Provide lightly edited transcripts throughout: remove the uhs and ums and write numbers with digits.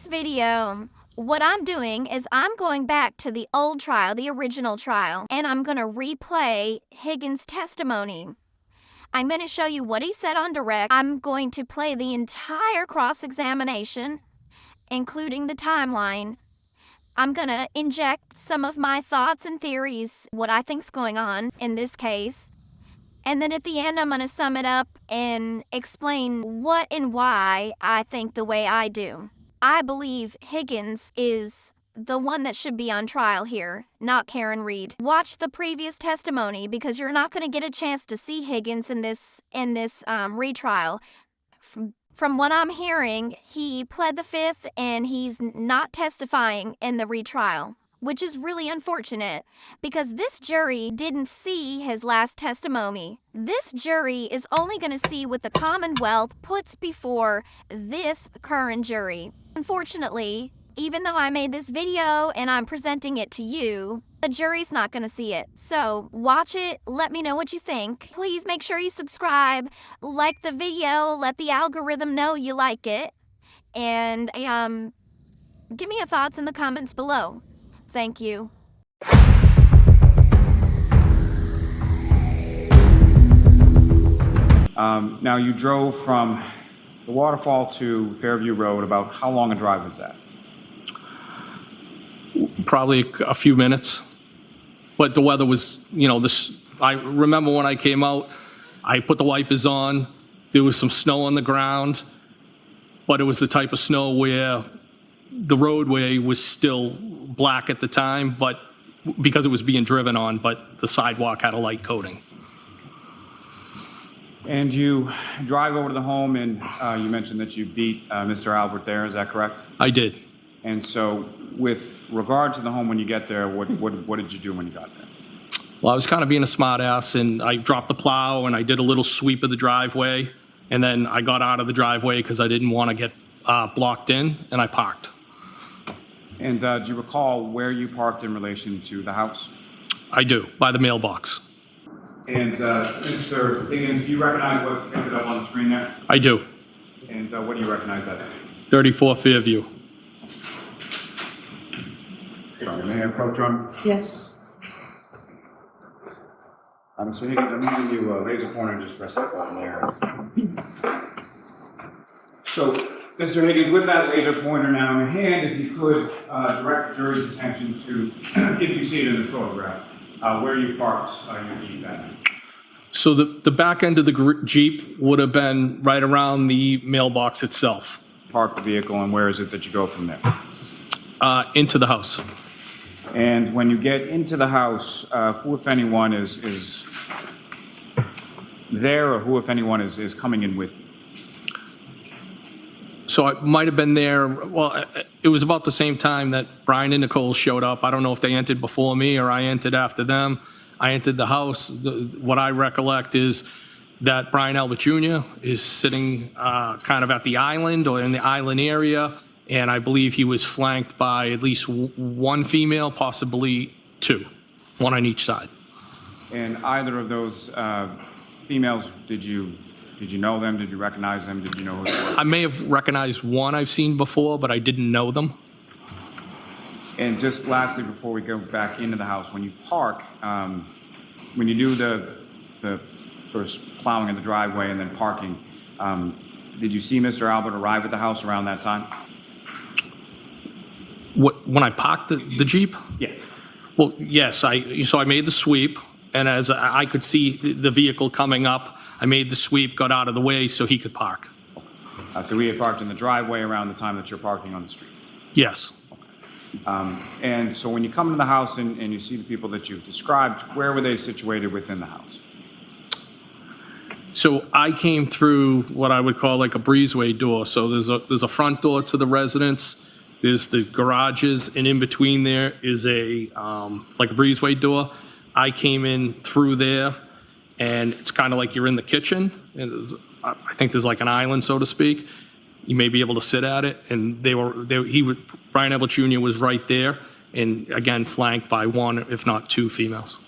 this video, what I'm doing is I'm going back to the old trial, the original trial, and I'm going to replay Higgins' testimony. I'm going to show you what he said on direct. I'm going to play the entire cross-examination, including the timeline. I'm going to inject some of my thoughts and theories, what I think's going on in this case. And then at the end, I'm going to sum it up and explain what and why I think the way I do. I believe Higgins is the one that should be on trial here, not Karen Reed. Watch the previous testimony because you're not going to get a chance to see Higgins in this retrial. From what I'm hearing, he pled the fifth and he's not testifying in the retrial, which is really unfortunate because this jury didn't see his last testimony. This jury is only going to see what the Commonwealth puts before this current jury. Unfortunately, even though I made this video and I'm presenting it to you, the jury's not going to see it. So watch it, let me know what you think. Please make sure you subscribe, like the video, let the algorithm know you like it, and give me your thoughts in the comments below. Thank you. Now you drove from the waterfall to Fairview Road. About how long a drive was that? Probably a few minutes. But the weather was, I remember when I came out, I put the wipers on. There was some snow on the ground, but it was the type of snow where the roadway was still black at the time, but because it was being driven on, but the sidewalk had a light coating. And you drive over to the home, and you mentioned that you beat Mr. Albert there. Is that correct? I did. And so, with regard to the home, when you get there, what did you do when you got there? Well, I was kind of being a smart ass, and I dropped the plow, and I did a little sweep of the driveway, and then I got out of the driveway because I didn't want to get blocked in, and I parked. And do you recall where you parked in relation to the house? I do, by the mailbox. And Mr. Higgins, do you recognize what's printed up on the screen there? I do. And what do you recognize that? 34 Fairview. Sorry, may I approach on? Yes. Mr. Higgins, I'm going to give you a laser pointer and just press that button there. So, Mr. Higgins, with that laser pointer now in hand, if you could direct the jury's attention to, if you see it in this photograph, where you parked your Jeep at. So the back end of the Jeep would have been right around the mailbox itself. Park the vehicle, and where is it that you go from there? Into the house. And when you get into the house, who, if anyone, is there, or who, if anyone, is coming in with you? So I might have been there, well, it was about the same time that Brian and Nicole showed up. I don't know if they entered before me or I entered after them. I entered the house. What I recollect is that Brian Albert Jr. is sitting kind of at the island or in the island area, and I believe he was flanked by at least one female, possibly two, one on each side. And either of those females, did you know them? Did you recognize them? Did you know who they were? I may have recognized one I've seen before, but I didn't know them. And just lastly, before we go back into the house, when you park, when you do the sort of plowing in the driveway and then parking, did you see Mr. Albert arrive at the house around that time? When I parked the Jeep? Yes. Well, yes. So I made the sweep, and as I could see the vehicle coming up, I made the sweep, got out of the way so he could park. So we had parked in the driveway around the time that you're parking on the street? Yes. And so when you come into the house and you see the people that you've described, where were they situated within the house? So I came through what I would call like a breezeway door. So there's a front door to the residence, there's the garages, and in between there is a like a breezeway door. I came in through there, and it's kind of like you're in the kitchen, and I think there's like an island, so to speak. You may be able to sit at it, and Brian Albert Jr. was right there, and again flanked by one, if not two, females.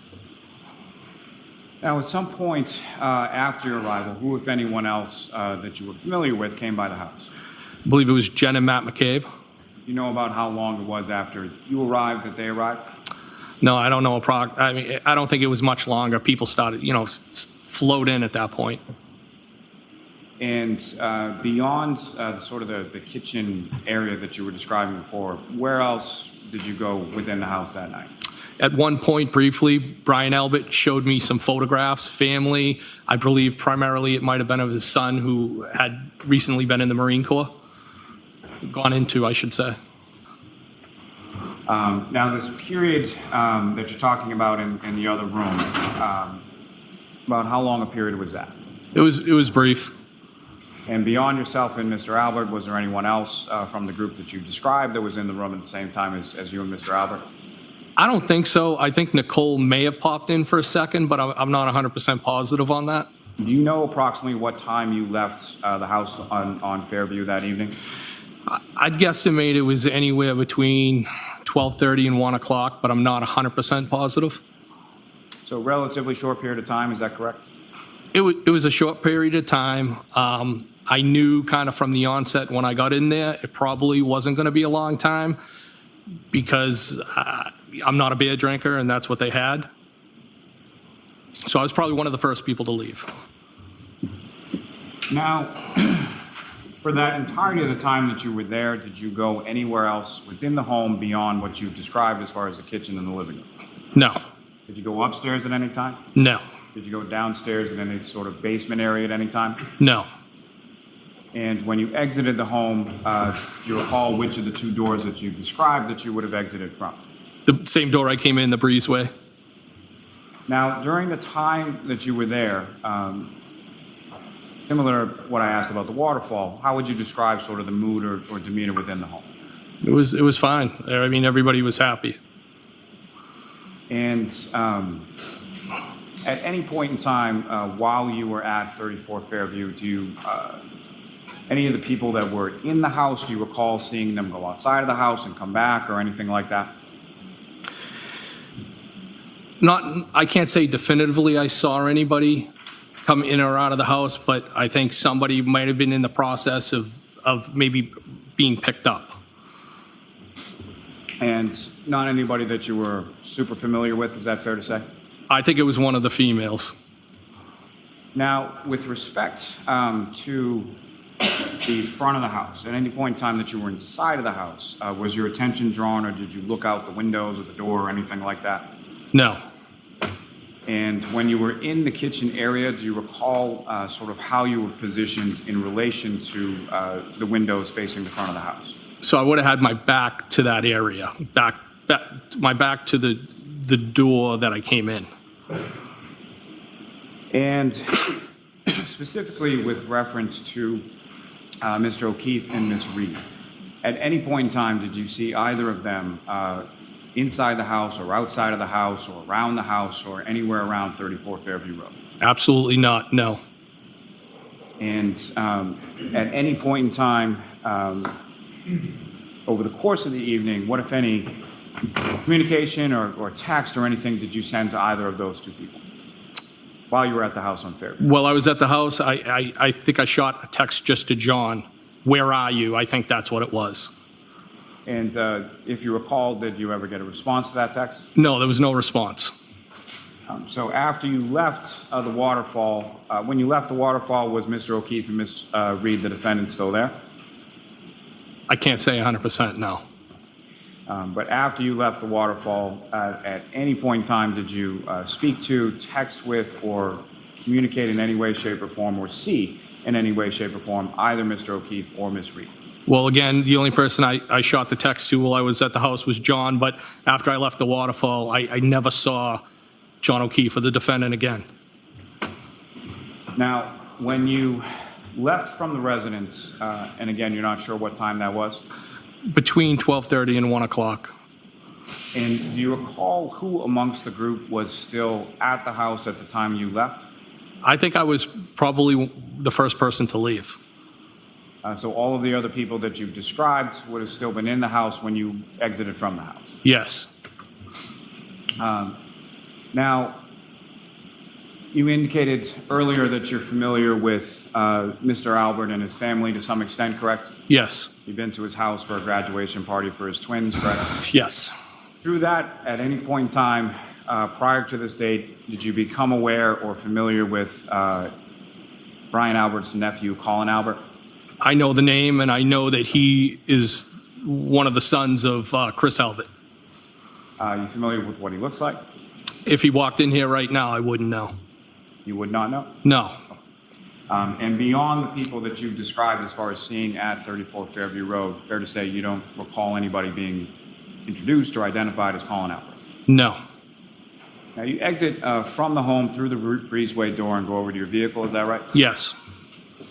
Now, at some point after your arrival, who, if anyone else, that you were familiar with came by the house? I believe it was Jen and Matt McCabe. you know about how long it was after you arrived that they arrived? No, I don't know. I mean, I don't think it was much longer. People started, float in at that point. And beyond sort of the kitchen area that you were describing before, where else did you go within the house that night? At one point, briefly, Brian Albert showed me some photographs, family. I believe primarily it might have been of his son who had recently been in the Marine Corps. Gone into, I should say. Now, this period that you're talking about in the other room, about how long a period was that? It was brief. And beyond yourself and Mr. Albert, was there anyone else from the group that you described that was in the room at the same time as you and Mr. Albert? I don't think so. I think Nicole may have popped in for a second, but I'm not 100% positive on that. Do you know approximately what time you left the house on Fairview that evening? I'd guesstimate it was anywhere between 12:30 and 1 o'clock, but I'm not 100% positive. So relatively short period of time, is that correct? It was a short period of time. I knew kind of from the onset when I got in there, it probably wasn't going to be a long time because I'm not a beer drinker and that's what they had. So I was probably one of the first people to leave. Now, for that entirety of the time that you were there, did you go anywhere else within the home beyond what you've described as far as the kitchen and the living room? No, Did you go upstairs at any time? no, Did you go downstairs in any sort of basement area at any time? no. And when you exited the home, do you recall which of the two doors that you described that you would have exited from? The same door I came in, the breezeway. Now, during the time that you were there, similar to what I asked about the waterfall, how would you describe sort of the mood or demeanor within the home? It was fine. I mean, everybody was happy. And at any point in time while you were at 34 Fairview, do you, any of the people that were in the house, do you recall seeing them go outside of the house and come back or anything like that? I can't say definitively I saw anybody come in or out of the house, but I think somebody might have been in the process of maybe being picked up. And not anybody that you were super familiar with, is that fair to say? I think it was one of the females. Now, with respect to the front of the house, at any point in time that you were inside of the house, was your attention drawn or did you look out the windows or the door or anything like that? No. And when you were in the kitchen area, do you recall sort of how you were positioned in relation to the windows facing the front of the house? So I would have had my back to that area, my back to the door that I came in. And specifically with reference to Mr. O'Keefe and Ms. Reed, at any point in time did you see either of them inside the house or outside of the house or around the house or anywhere around 34 Fairview Road? Absolutely not, no. And at any point in time over the course of the evening, what, if any, communication or text or anything did you send to either of those two people while you were at the house on Fairview? While I was at the house, I think I shot a text just to John. Where are you? I think that's what it was. And if you recall, did you ever get a response to that text? No, there was no response. So after you left the waterfall, when you left the waterfall, was Mr. O'Keefe and Ms. Reed, the defendant, still there? I can't say 100% no. But after you left the waterfall, at any point in time, did you speak to, text with, or communicate in any way, shape, or form, or see in any way, shape, or form either Mr. O'Keefe or Ms. Reed? Well, again, the only person I shot the text to while I was at the house was John, but after I left the waterfall, I never saw John O'Keefe or the defendant again. Now, when you left from the residence, and again, you're not sure what time that was? Between 12:30 and 1 o'clock. And do you recall who amongst the group was still at the house at the time you left? I think I was probably the first person to leave. So all of the other people that you've described would have still been in the house when you exited from the house? Yes. Now, you indicated earlier that you're familiar with Mr. Albert and his family to some extent, correct? Yes. You've been to his house for a graduation party for his twins, correct? Yes. Through that, at any point in time prior to this date, did you become aware or familiar with Brian Albert's nephew, Colin Albert? I know the name, and I know that he is one of the sons of Chris Albert. You familiar with what he looks like? If he walked in here right now, I wouldn't know. You would not know? No. And beyond the people that you've described as far as seeing at 34 Fairview Road, fair to say you don't recall anybody being introduced or identified as Colin Albert? No. Now, you exit from the home through the breezeway door and go over to your vehicle, is that right? Yes.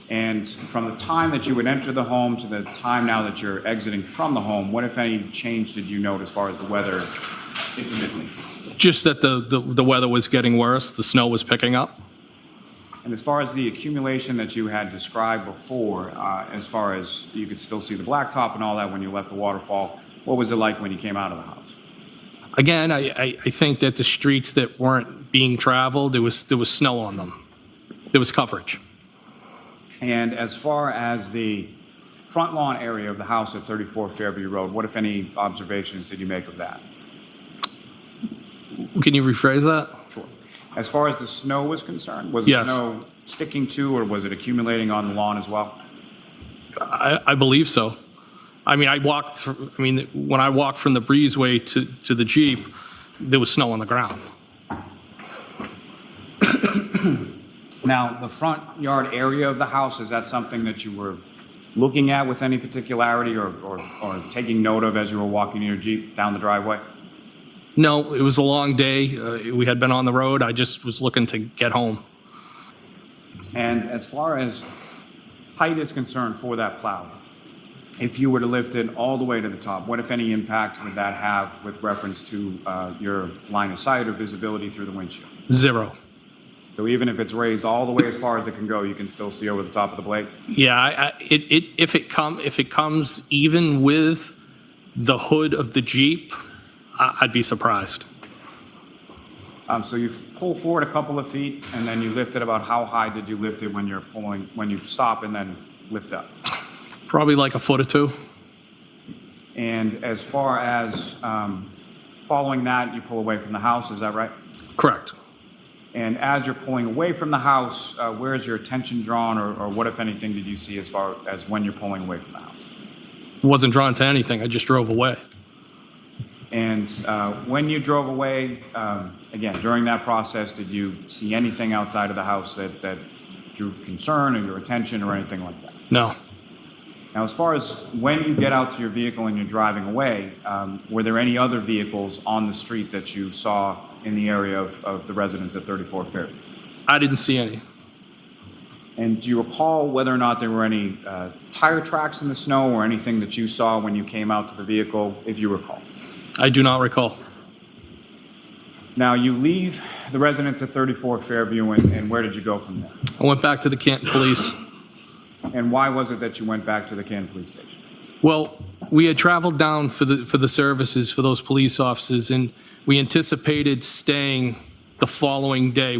And from the time that you would enter the home to the time now that you're exiting from the home, what, if any, change did you note as far as the weather intermittently? Just that the weather was getting worse. The snow was picking up. And as far as the accumulation that you had described before, as far as you could still see the blacktop and all that when you left the waterfall, what was it like when you came out of the house? Again, I think that the streets that weren't being traveled, there was snow on them. There was coverage. And as far as the front lawn area of the house at 34 Fairview Road, what, if any, observations did you make of that? Can you rephrase that? Sure. As far as the snow was concerned, was Yes. the snow sticking to or was it accumulating on the lawn as well? I believe so. I mean, when I walked from the breezeway to the Jeep, there was snow on the ground. Now, the front yard area of the house, is that something that you were looking at with any particularity or taking note of as you were walking your Jeep down the driveway? No, it was a long day. We had been on the road. I just was looking to get home. And as far as height is concerned for that plow, if you were to lift it all the way to the top, what, if any, impact would that have with reference to your line of sight or visibility through the windshield? 0. So even if it's raised all the way as far as it can go, you can still see over the top of the blade? Yeah, if it comes even with the hood of the Jeep, I'd be surprised. So you pull forward a couple of feet, and then you lift it. About how high did you lift it when you stop and then lift up? Probably like a foot or two. And as far as following that, you pull away from the house, is that right? Correct. And as you're pulling away from the house, where is your attention drawn, or what, if anything, did you see as far as when you're pulling away from the house? Wasn't drawn to anything. I just drove away. And when you drove away, again, during that process, did you see anything outside of the house that drew concern or your attention or anything like that? No. Now, as far as when you get out to your vehicle and you're driving away, were there any other vehicles on the street that you saw in the area of the residence at 34 Fairview? I didn't see any. And do you recall whether or not there were any tire tracks in the snow or anything that you saw when you came out to the vehicle, if you recall? I do not recall. Now, you leave the residence at 34 Fairview, and where did you go from there? I went back to the Canton Police. And why was it that you went back to the Canton Police Station? Well, we had traveled down for the services for those police officers, and we anticipated staying the following day.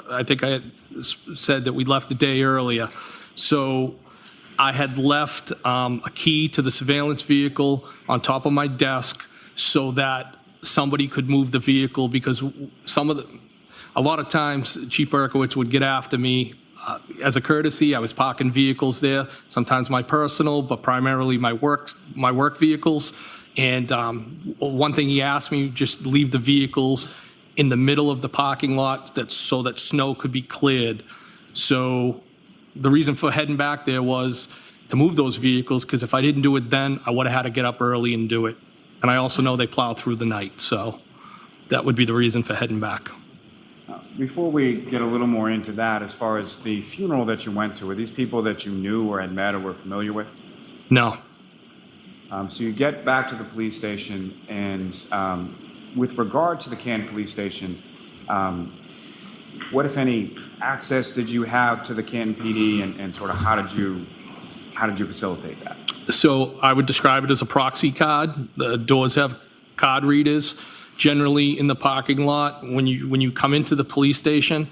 I think I had said that we left a day earlier. So I had left a key to the surveillance vehicle on top of my desk so that somebody could move the vehicle, because a lot of times Chief Berkowitz would get after me. As a courtesy, I was parking vehicles there, sometimes my personal, but primarily my work vehicles. And one thing he asked me, just leave the vehicles in the middle of the parking lot so that snow could be cleared. So the reason for heading back there was to move those vehicles, because if I didn't do it then, I would have had to get up early and do it. And I also know they plow through the night, so that would be the reason for heading back. Before we get a little more into that, as far as the funeral that you went to, were these people that you knew or had met or were familiar with? No. So you get back to the police station, and with regard to the Canton Police Station, what, if any, access did you have to the Canton PD, and sort of how did you facilitate that? So I would describe it as a proxy card. The doors have card readers. Generally in the parking lot, when you come into the police station,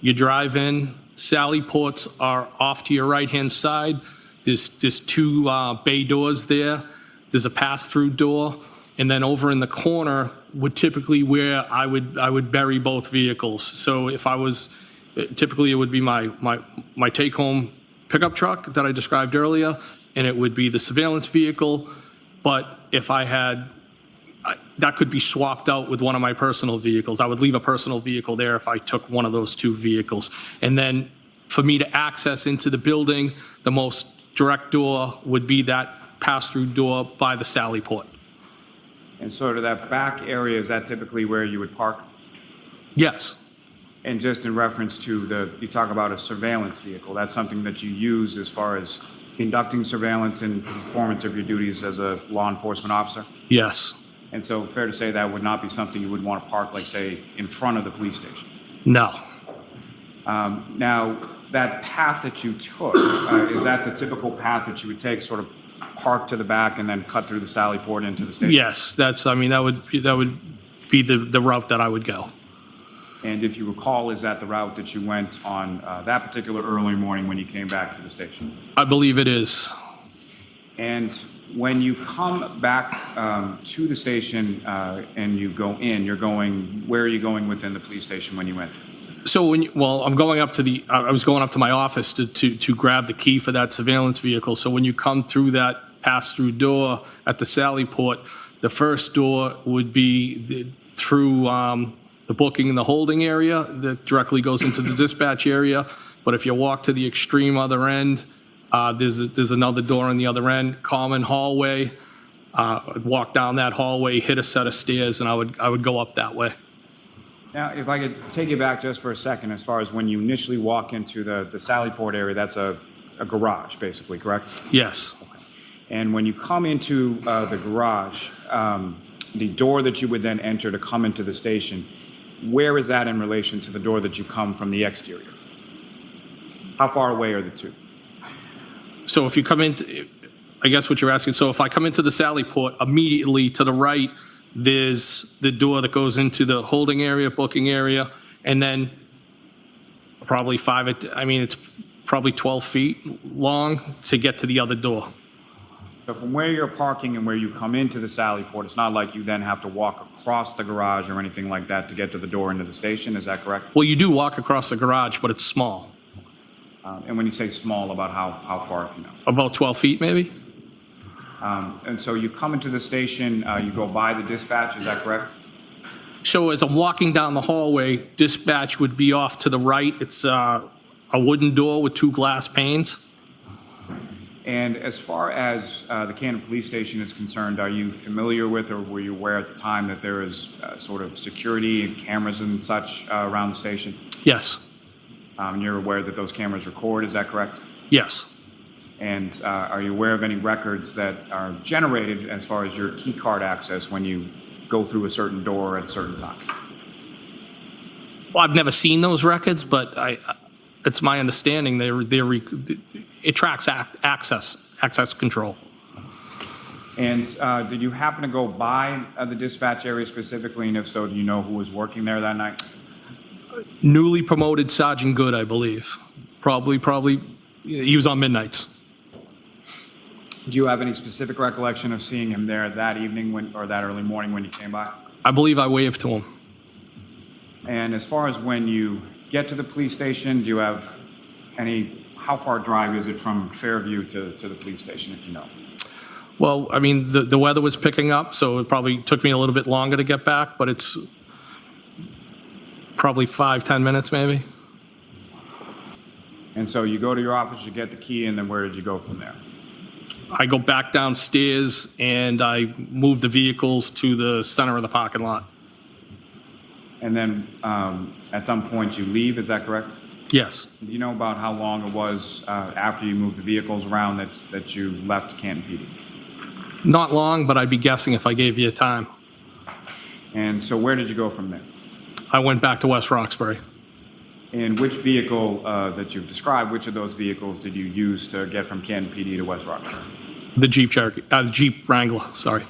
you drive in, Sally ports are off to your right-hand side. There's two bay doors there. There's a pass-through door, and then over in the corner would typically where I would bury both vehicles. So if I was, typically it would be my take-home pickup truck that I described earlier, and it would be the surveillance vehicle. But if I had, that could be swapped out with one of my personal vehicles. I would leave a personal vehicle there if I took one of those two vehicles. And then for me to access into the building, the most direct door would be that pass-through door by the Sally Port. And sort of that back area, is that typically where you would park? Yes. And just in reference to you talk about a surveillance vehicle, that's something that you use as far as conducting surveillance and performance of your duties as a law enforcement officer? Yes. And so fair to say that would not be something you would want to park, like, say, in front of the police station? No. Now, that path that you took, is that the typical path that you would take, sort of park to the back and then cut through the Sally Port into the station? Yes, that would be the route that I would go. And if you recall, is that the route that you went on that particular early morning when you came back to the station? I believe it is. And when you come back to the station and you go in, where are you going within the police station when you enter? So I'm going up to I was going up to my office to grab the key for that surveillance vehicle. So when you come through that pass-through door at the Sally Port, the first door would be through the booking and the holding area that directly goes into the dispatch area. But if you walk to the extreme other end, there's another door on the other end, common hallway. I'd walk down that hallway, hit a set of stairs, and I would go up that way. Now, if I could take you back just for a second, as far as when you initially walk into the Sally Port area, that's a garage, basically, correct? Yes. And when you come into the garage, the door that you would then enter to come into the station, where is that in relation to the door that you come from the exterior? How far away are the two? So if you come into, I guess what you're asking, so if I come into the Sally Port, immediately to the right, there's the door that goes into the holding area, booking area, and then probably it's probably 12 feet long to get to the other door. So from where you're parking and where you come into the Sally Port, it's not like you then have to walk across the garage or anything like that to get to the door into the station, is that correct? Well, you do walk across the garage, but it's small. And when you say small, about how far, if you know? About 12 feet, maybe? And so you come into the station, you go by the dispatch, is that correct? So as I'm walking down the hallway, dispatch would be off to the right. It's a wooden door with two glass panes. And as far as the Canton Police Station is concerned, are you familiar with, or were you aware at the time that there is sort of security and cameras and such around the station? Yes. You're aware that those cameras record, is that correct? Yes. And are you aware of any records that are generated as far as your key card access when you go through a certain door at a certain time? Well, I've never seen those records, but it's my understanding it tracks access control. And did you happen to go by the dispatch area specifically, and if so, do you know who was working there that night? Newly promoted Sergeant Good, I believe. Probably, he was on midnights. Do you have any specific recollection of seeing him there that evening or that early morning when you came by? I believe I waved to him. And as far as when you get to the police station, do you have how far drive is it from Fairview to the police station, if you know? Well, I mean, the weather was picking up, so it probably took me a little bit longer to get back, but it's probably 5-10 minutes maybe. And so you go to your office, you get the key, and then where did you go from there? I go back downstairs and I move the vehicles to the center of the parking lot. And then at some point you leave, is that correct? Yes. Do you know about how long it was after you moved the vehicles around that you left Canton PD? Not long, but I'd be guessing if I gave you a time. And so where did you go from there? I went back to West Roxbury. And which vehicle that you've described, which of those vehicles did you use to get from Canton PD to West Roxbury? The Jeep Cherokee, the Jeep Wrangler, sorry.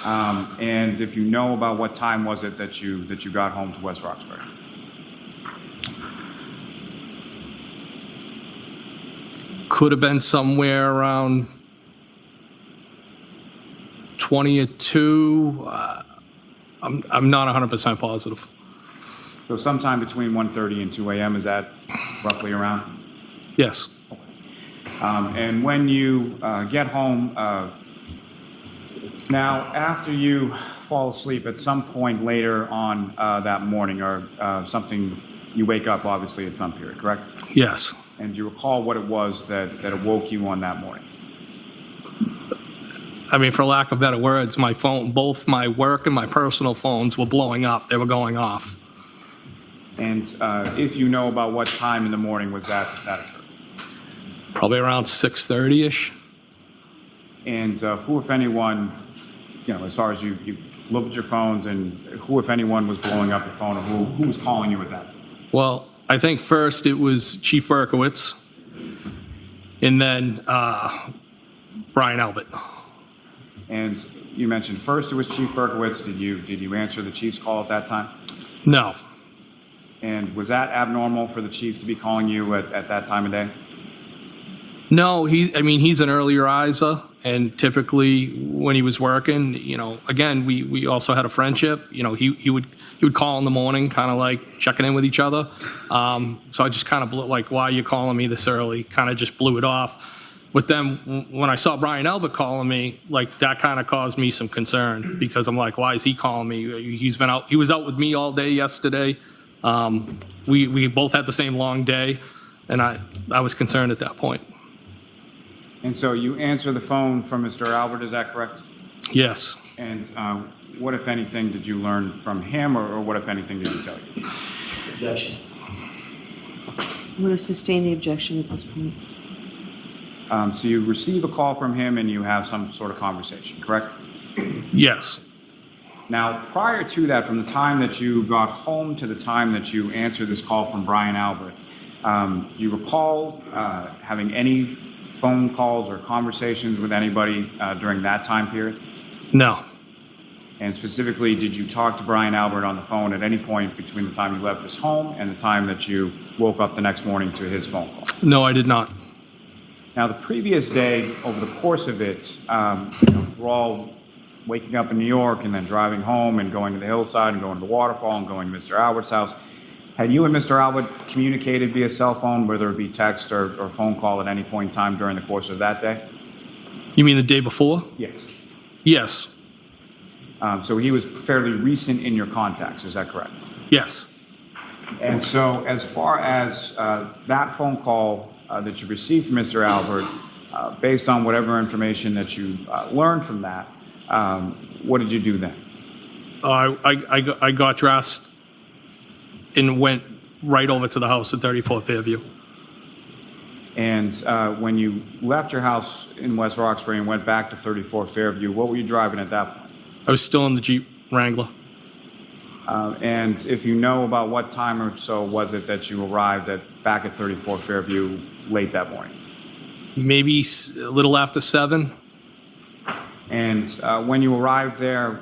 And if you know about what time was it that you got home to West Could have been somewhere around 20 or 2. I'm not 100% positive. So sometime between 1:30 and 2 a.m., is that roughly around? Yes. And when you get home, now after you fall asleep at some point later on that morning or something, you wake up obviously at some period, correct? Yes. And do you recall what it was that awoke you on that morning? I mean, for lack of better words, my phone, both my work and my personal phones were blowing up. They were going off. And if you know about what time in the morning was that occurred? Probably around 6:30-ish. And who, if anyone, as far as you look at your phones, and who, if anyone, was blowing up your phone, or who was calling you at that? Well, I think first it was Chief Berkowitz, and then Brian Albert. And you mentioned first it was Chief Berkowitz. Did you answer the chief's call at that time? No. And was that abnormal for the chief to be calling you at that time of day? No, he's an early riser, and typically when he was working, again, we also had a friendship. He would call in the morning, kind of like checking in with each other. So I just kind of blew, like, why are you calling me this early? Kind of just blew it off. But then when I saw Brian Albert calling me, like, that kind of caused me some concern, because I'm like, why is he calling me? He was out with me all day yesterday. We both had the same long day, and I was concerned at that point. And so you answer the phone from Mr. Albert, is that correct? Yes. And what, if anything, did you learn from him, or what, if anything, did he tell you? Objection. I'm going to sustain the objection at this point. So you receive a call from him and you have some sort of conversation, correct? Yes. Now, prior to that, from the time that you got home to the time that you answered this call from Brian Albert, do you recall having any phone calls or conversations with anybody during that time period? No. And specifically, did you talk to Brian Albert on the phone at any point between the time you left his home and the time that you woke up the next morning to his phone call? No, I did not. Now, the previous day, over the course of it, we're all waking up in New York and then driving home and going to the hillside and going to the waterfall and going to Mr. Albert's house. Had you and Mr. Albert communicated via cell phone, whether it be text or phone call, at any point in time during the course of that day? You mean the day before? Yes. Yes. So he was fairly recent in your contacts, is that correct? Yes. And so as far as that phone call that you received from Mr. Albert, based on whatever information that you learned from that, what did you do then? I got dressed and went right over to the house at 34 Fairview. And when you left your house in West Roxbury and went back to 34 Fairview, what were you driving at that point? I was still in the Jeep Wrangler. And if you know about what time or so was it that you arrived back at 34 Fairview late that morning? Maybe a little after 7. And when you arrived there,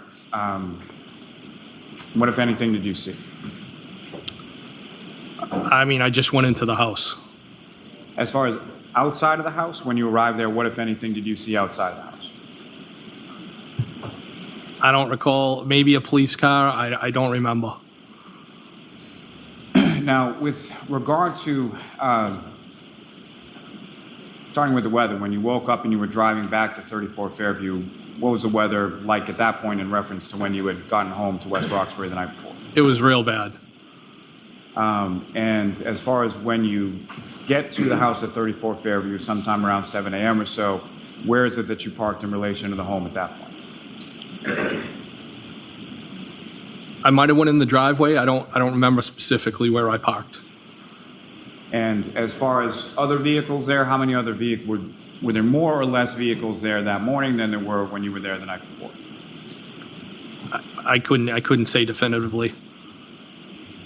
what, if anything, did you see? I mean, I just went into the house. As far as outside of the house, when you arrived there, what, if anything, did you see outside of the house? I don't recall. Maybe a police car. I don't remember. Now, with regard to starting with the weather, when you woke up and you were driving back to 34 Fairview, what was the weather like at that point in reference to when you had gotten home to West Roxbury the night before? It was real bad. And as far as when you get to the house at 34 Fairview, sometime around 7 a.m. or so, where is it that you parked in relation to the home at that point? I might have went in the driveway. I don't remember specifically where I parked. And as far as other vehicles there, how many other vehicles, were there more or less vehicles there that morning than there were when you were there the night before? I couldn't say definitively.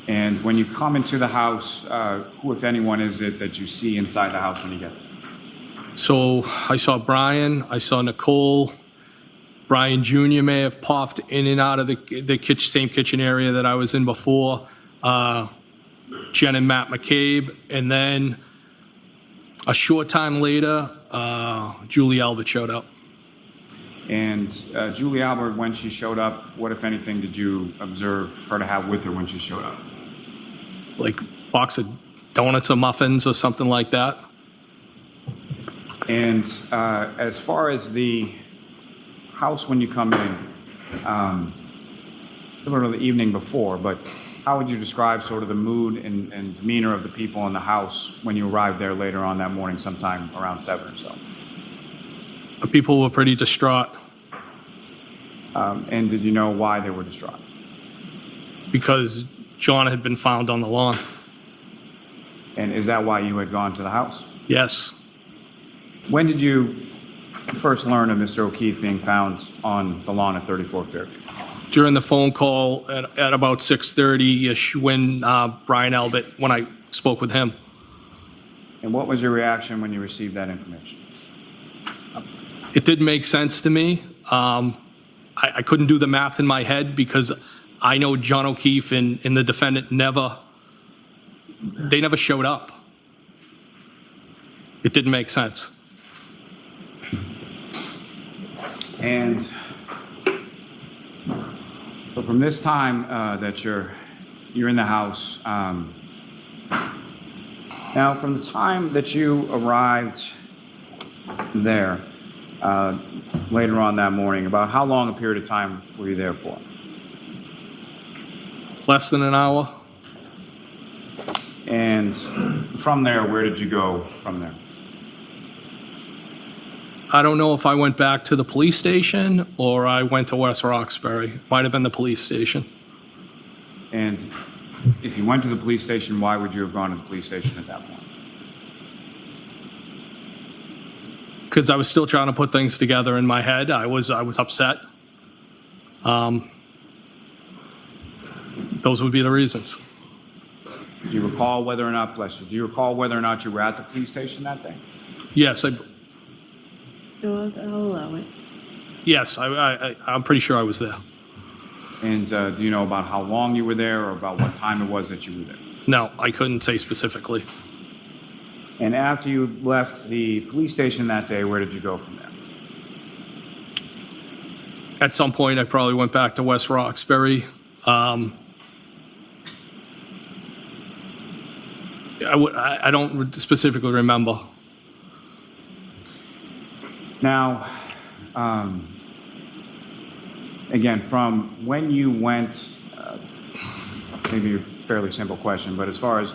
And when you come into the house, who, if anyone, is it that you see inside the house when you get there? So I saw Brian, I saw Nicole. Brian Jr. may have popped in and out of the same kitchen area that I was in before. Jen and Matt McCabe. And then A short time later, Julie Albert showed up. And Julie Albert, when she showed up, what, if anything, did you observe her to have with her when she showed up? Like box of donuts or muffins or something like that. And as far as the house when you come in, similar to the evening before, but how would you describe sort of the mood and demeanor of the people in the house when you arrived there later on that morning, sometime around 7 or so? The people were pretty distraught And did you know why they were distraught? because John had been found on the lawn. And is that why you had gone to the house? Yes. When did you first learn of Mr. O'Keefe being found on the lawn at 34 Fairview? During the phone call at about 6:30-ish when when I spoke with him. And what was your reaction when you received that information? It didn't make sense to me. I couldn't do the math in my head because I know John O'Keefe and the defendant never showed up. It didn't make sense. And so from this time that you're in the house, now from the time that you arrived there later on that morning, about how long a period of time were you there for? Less than an hour. And from there, where did you go from there? I don't know if I went back to the police station or I went to West Roxbury. Might have been the police station. And if you went to the police station, why would you have gone to the police station at that point? Because I was still trying to put things together in my head. I was upset. Those would be the reasons. Do you recall whether or not, bless you, do you recall whether or not you were at the police station that day? Yes, No, I'll allow it. yes, I'm pretty sure I was there. And do you know about how long you were there or about what time it was that you were there? No, I couldn't say specifically. And after you left the police station that day, where did you go from there? At some point, I probably went back to West Roxbury. I don't specifically remember. Now, again, from when you went, maybe a fairly simple question, but as far as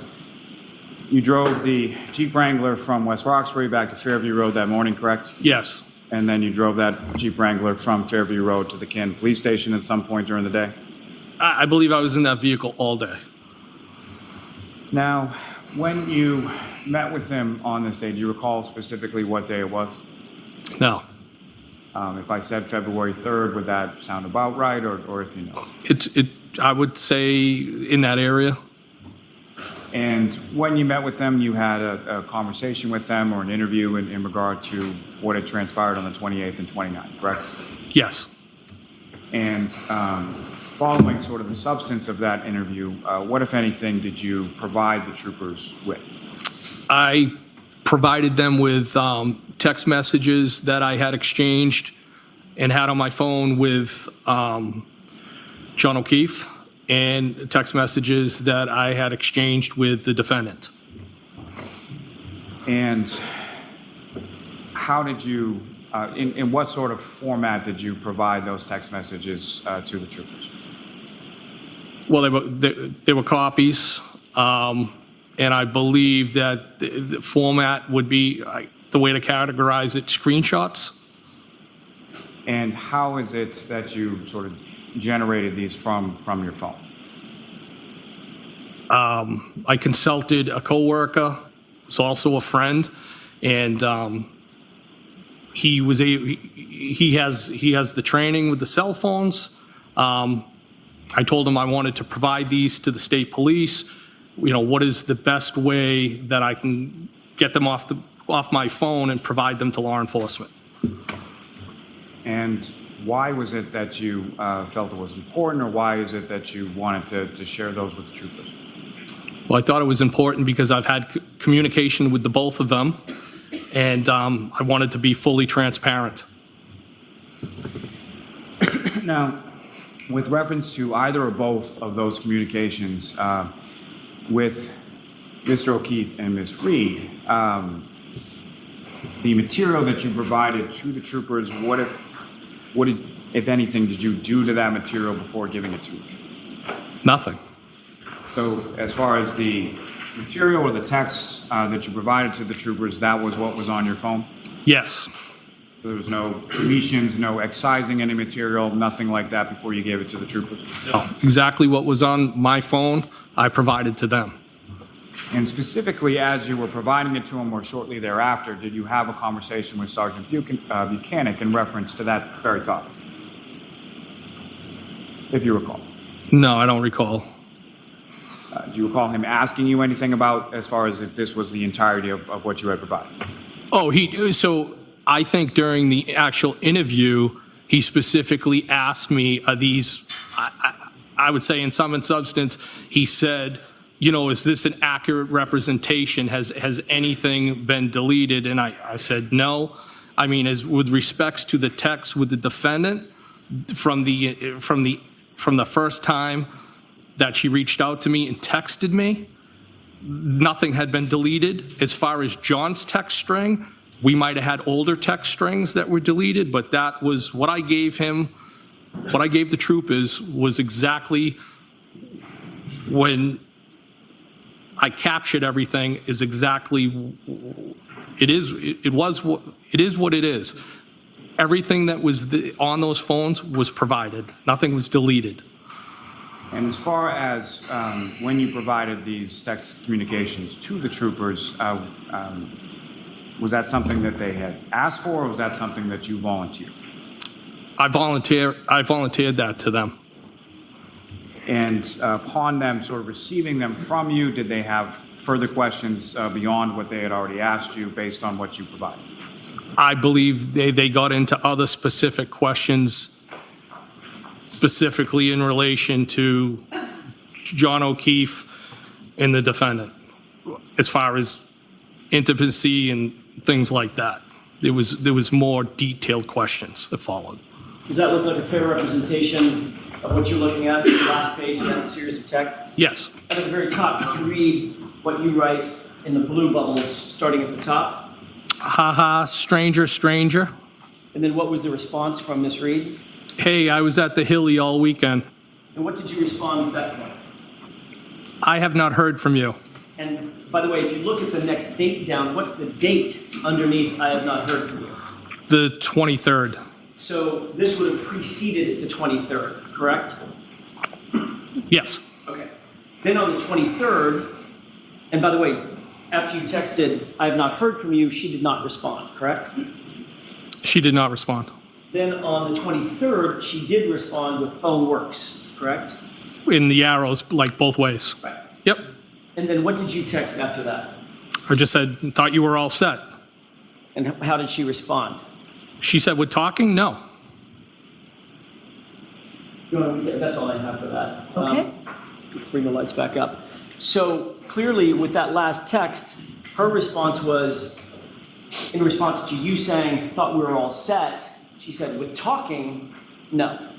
you drove the Jeep Wrangler from West Roxbury back to Fairview Road that morning, correct? Yes, And then you drove that Jeep Wrangler from Fairview Road to the Canton Police Station at some point during the day? I believe I was in that vehicle all day. Now, when you met with him on this day, do you recall specifically what day it was? No, If I said February 3rd, would that sound about right, or if you know? I would say in that area. And when you met with them, you had a conversation with them or an interview in regard to what had transpired on the 28th and 29th, correct? Yes. And following sort of the substance of that interview, what, if anything, did you provide the troopers with? I provided them with text messages that I had exchanged and had on my phone with John O'Keefe and text messages that I had exchanged with the defendant. And how did you, in what sort of format did you provide those text messages to the troopers? Well, they were copies, and I believe that the format would be, the way to categorize it, screenshots. And how is it that you sort of generated these from your phone? I consulted a coworker, who's also a friend, and he has the training with the cell phones. I told him I wanted to provide these to the state police. You know, what is the best way that I can get them off my phone and provide them to law enforcement? And why was it that you felt it was important, or why is it that you wanted to share those with the troopers? Well, I thought it was important because I've had communication with the both of them, and I wanted to be fully transparent. Now, with reference to either or both of those communications with Mr. O'Keefe and Ms. Reed, the material that you provided to the troopers, what, if anything, did you do to that material before giving it to them? Nothing. So as far as the material or the text that you provided to the troopers, that was what was on your phone? Yes. There was no deletions, no excising any material, nothing like that before you gave it to the troopers? No. Exactly what was on my phone, I provided to them. And specifically, as you were providing it to them or shortly thereafter, did you have a conversation with Sergeant Buchanan in reference to that very topic? If you recall. No, I don't recall. Do you recall him asking you anything about, as far as if this was the entirety of what you had provided? Oh, so I think during the actual interview, he specifically asked me, are these, I would say in sum and substance, he said, you know, is this an accurate representation? Has anything been deleted? And I said, no. I mean, as with respects to the text with the defendant, from the first time that she reached out to me and texted me, nothing had been deleted. As far as John's text string, we might have had older text strings that were deleted, but that was what I gave him, what I gave the troopers was exactly when I captured everything is exactly, it is what it is. Everything that was on those phones was provided. Nothing was deleted. And as far as when you provided these text communications to the troopers, was that something that they had asked for, or was that something that you volunteered? I volunteered that to them. And upon them sort of receiving them from you, did they have further questions beyond what they had already asked you based on what you provided? I believe they got into other specific questions, specifically in relation to John O'Keefe and the defendant, as far as intimacy and things like that. There was more detailed questions that followed. Does that look like a fair representation of what you're looking at, the last page of that series of texts? Yes. At the very top, could you read what you write in the blue bubbles starting at the top? Ha ha, stranger, stranger. And then what was the response from Miss Reed? Hey, I was at the Hilly all weekend. And what did you respond at that point? I have not heard from you. And by the way, if you look at the next date down, what's the date underneath I have not heard from you? The 23rd. So this would have preceded the 23rd, correct? Yes. Okay. Then on the 23rd, and by the way, after you texted, I have not heard from you, she did not respond, correct? She did not respond. Then on the 23rd, she did respond with phone works, correct? In the arrows, like both ways. Right. Yep. And then what did you text after that? I just said, thought you were all set. And how did she respond? She said, we're talking? No. That's all I have for that. Okay. Bring the lights back up. So clearly with that last text, her response was, in response to you saying, thought we were all set, she said, with talking, no.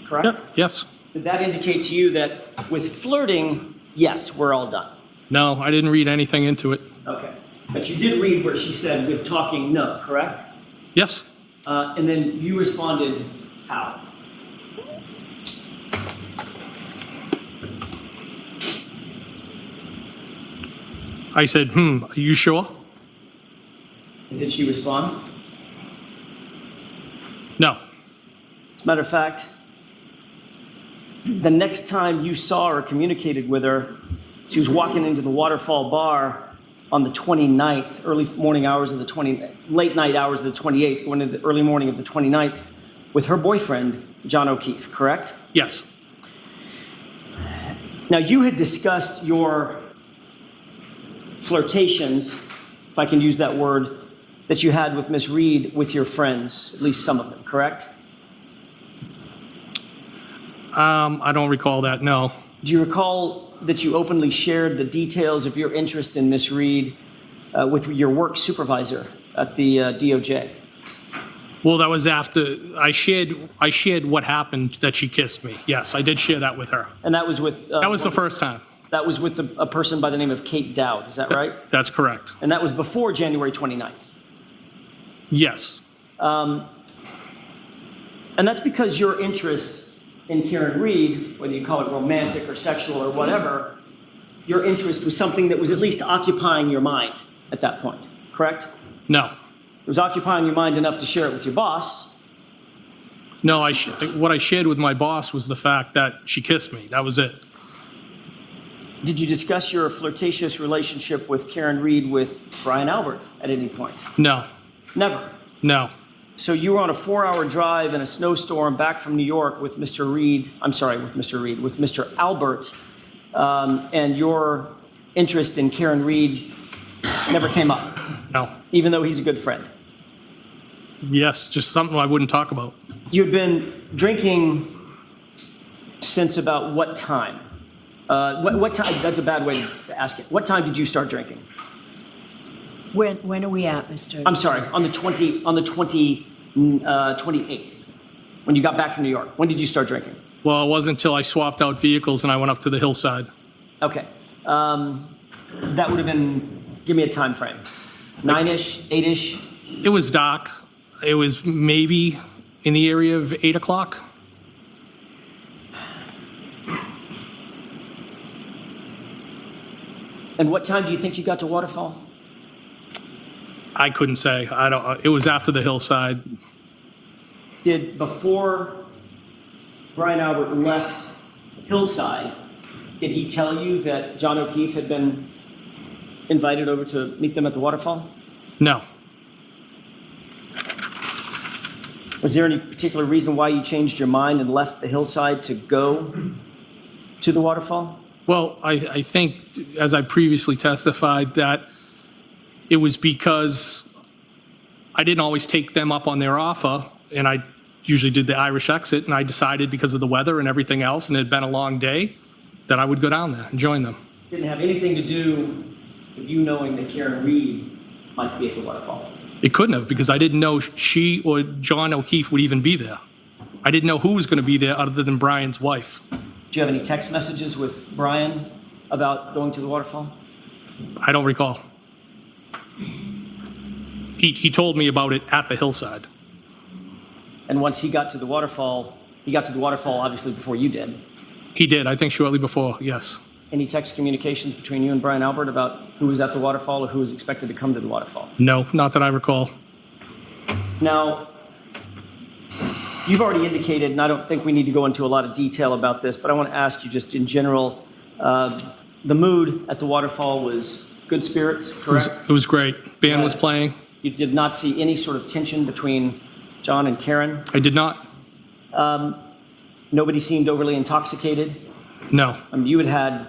Correct? Yep. Yes. Did that indicate to you that with flirting, yes, we're all done? No, I didn't read anything into it. Okay. But you did read where she said, with talking, no, correct? Yes. And then you responded, how? I said, are you sure? And did she respond? No. As a matter of fact, the next time you saw or communicated with her, she was walking into the Waterfall Bar on the 29th, late night hours of the 28th, going into the early morning of the 29th, with her boyfriend, John O'Keefe, correct? Yes. Now, you had discussed your flirtations, if I can use that word, that you had with Miss Reed with your friends, at least some of them, correct? I don't recall that, no. Do you recall that you openly shared the details of your interest in Miss Reed with your work supervisor at the DOJ? Well, that was after I shared what happened, that she kissed me. Yes, I did share that with her. And that was with... That was the first time. That was with a person by the name of Kate Dowd, is that right? That's correct. And that was before January 29th. Yes. And that's because your interest in Karen Reed, whether you call it romantic or sexual or whatever, your interest was something that was at least occupying your mind at that point, correct? No. It was occupying your mind enough to share it with your boss. No, what I shared with my boss was the fact that she kissed me. That was it. Did you discuss your flirtatious relationship with Karen Reed with Brian Albert at any point? No. Never. No. So you were on a 4-hour drive in a snowstorm back from New York with Mr. Albert, and your interest in Karen Reed never came up, No. even though he's a good friend. Yes, just something I wouldn't talk about. You'd been drinking since about what time? What time? That's a bad way to ask it. What time did you start drinking? When are we at, Mr.? I'm sorry, on the 28th, when you got back from New York. When did you start drinking? Well, it wasn't until I swapped out vehicles and I went up to the hillside. Okay. That would have been, give me a time frame. 9-ish, 8-ish? It was dark. It was maybe in the area of 8 o'clock. And what time do you think you got to Waterfall? I couldn't say. It was after the hillside. Before Brian Albert left Hillside, did he tell you that John O'Keefe had been invited over to meet them at the waterfall? No. Was there any particular reason why you changed your mind and left the Hillside to go to the waterfall? Well, I think, as I previously testified, that it was because I didn't always take them up on their offer, and I usually did the Irish exit, and I decided because of the weather and everything else, and it had been a long day, that I would go down there and join them. Didn't have anything to do with you knowing that Karen Reed might be at the waterfall? It couldn't have, because I didn't know she or John O'Keefe would even be there. I didn't know who was going to be there other than Brian's wife. Do you have any text messages with Brian about going to the waterfall? I don't recall. He told me about it at the hillside. And once he got to the waterfall obviously before you did. He did, I think shortly before, yes. Any text communications between you and Brian Albert about who was at the waterfall or who was expected to come to the waterfall? No, not that I recall. Now, you've already indicated, and I don't think we need to go into a lot of detail about this, but I want to ask you just in general, the mood at the waterfall was good spirits, correct? It was great. Band was playing. You did not see any sort of tension between John and Karen? I did not. Nobody seemed overly intoxicated? No. I mean, you had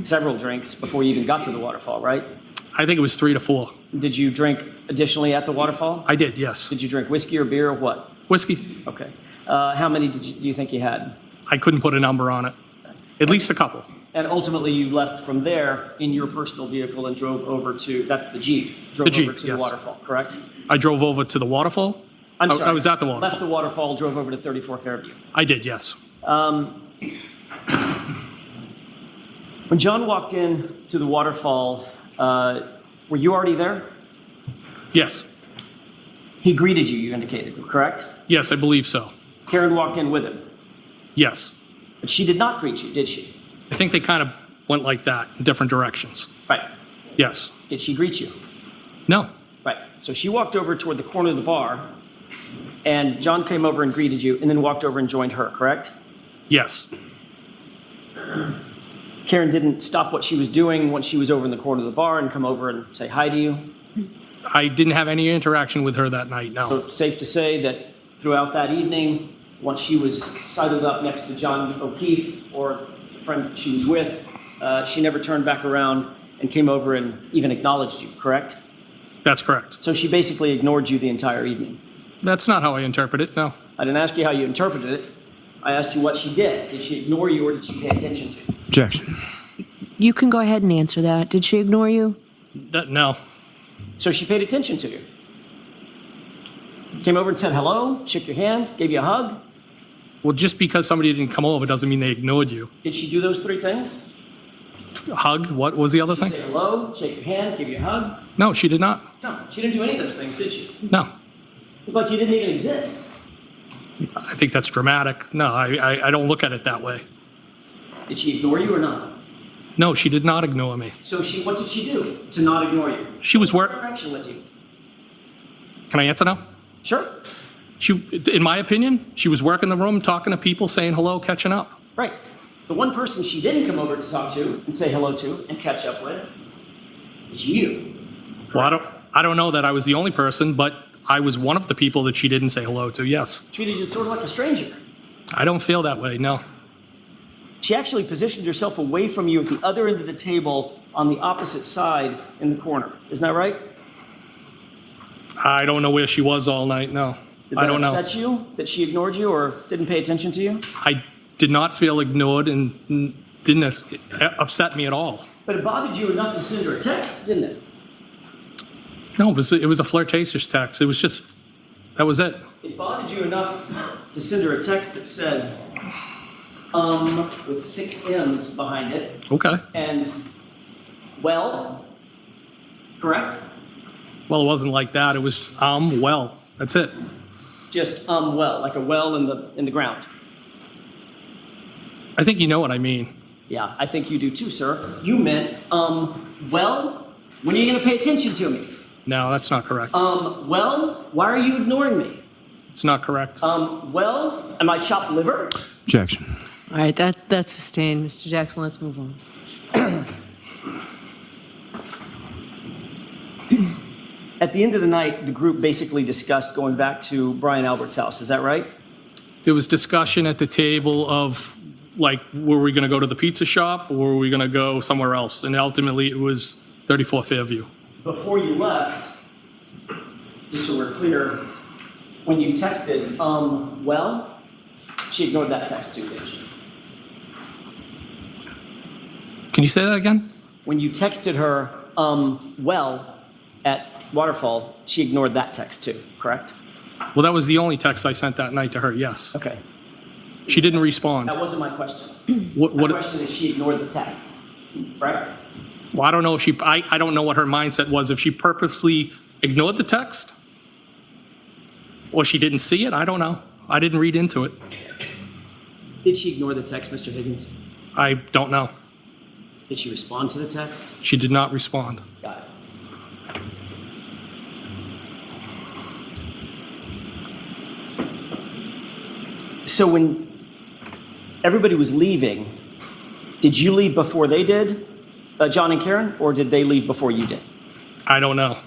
several drinks before you even got to the waterfall, right? I think it was 3 to 4. Did you drink additionally at the waterfall? I did, yes. Did you drink whiskey or beer or what? Whiskey. Okay. How many do you think you had? I couldn't put a number on it. At least a couple. And ultimately, you left from there in your personal vehicle and drove over to, that's the Jeep, drove The Jeep, over to yes. the waterfall, correct? I drove over to the waterfall. I'm sorry. I was at the waterfall. Left the waterfall, drove over to 34 Fairview. I did, yes. When John walked in to the waterfall, were you already there? Yes. He greeted you, you indicated, correct? Yes, I believe so. Karen walked in with him, Yes. but she did not greet you, did she? I think they kind of went like that in different directions. Right. Yes. Did she greet you? No. Right. So she walked over toward the corner of the bar, and John came over and greeted you, and then walked over and joined her, correct? Yes. Karen didn't stop what she was doing once she was over in the corner of the bar and come over and say hi to you? I didn't have any interaction with her that night, no. So safe to say that throughout that evening, once she was sidled up next to John O'Keefe or the friends that she was with, she never turned back around and came over and even acknowledged you, correct? That's correct. So she basically ignored you the entire evening. That's not how I interpret it, no. I didn't ask you how you interpreted it. I asked you what she did. Did she ignore you or did she pay attention to you? Objection. You can go ahead and answer that. Did she ignore you? No. So she paid attention to you. Came over and said hello, shook your hand, gave you a hug. Well, just because somebody didn't come over doesn't mean they ignored you. Did she do those three things? Hug, what was the other Did she thing? say hello, shake your hand, give you a hug? No, she did not. No, she didn't do any of those things, did she? No. It's like you didn't even exist. I think that's dramatic. No, I don't look at it that way. Did she ignore you or not? No, she did not ignore me. So what did she do to not ignore you? She was What's her interaction with you? Can I answer now? Sure. In my opinion, she was working the room, talking to people, saying hello, catching up. Right. The one person she didn't come over to talk to and say hello to and catch up with is you. Well, I don't know that I was the only person, but I was one of the people that she didn't say hello to, yes. Treated you sort of like a stranger. I don't feel that way, no. She actually positioned herself away from you at the other end of the table on the opposite side in the corner. Isn't that right? I don't know where she was all night, no. Did I that don't know. upset you that she ignored you or didn't pay attention to you? I did not feel ignored and didn't upset me at all. But it bothered you enough to send her a text, didn't it? No, it was a flirtatious text. It was just, that was it. It bothered you enough to send her a text that said, with 6 M's behind it, Okay. and, well, correct? Well, it wasn't like that. It was, well, that's it. Just, well, like a well in the ground. I think you know what I mean. Yeah, I think you do too, sir. You meant, well, when are you gonna pay attention to me? No, that's not correct. Well, why are you ignoring me? It's not correct. Well, am I chopped liver? Objection. All right, that's sustained. Mr. Jackson, let's move on. At the end of the night, the group basically discussed going back to Brian Albert's house. Is that right? There was discussion at the table of, like, were we going to go to the pizza shop or were we going to go somewhere else? And ultimately, it was 34 Fairview. Before you left, just so we're clear, when you texted, well, she ignored that text too, didn't she? Can you say that again? When you texted her, well, at Waterfall, she ignored that text too, correct? Well, that was the only text I sent that night to her, yes. Okay. She didn't respond. That wasn't my question. What, My question is she ignored the text, correct? well, I don't know if I don't know what her mindset was. If she purposely ignored the text or she didn't see it, I don't know. I didn't read into it. Did she ignore the text, Mr. Higgins? I don't know. Did she respond to the text? She did not respond. Got it. So when everybody was leaving, did you leave before they did, John and Karen, or did they leave before you did? I don't know.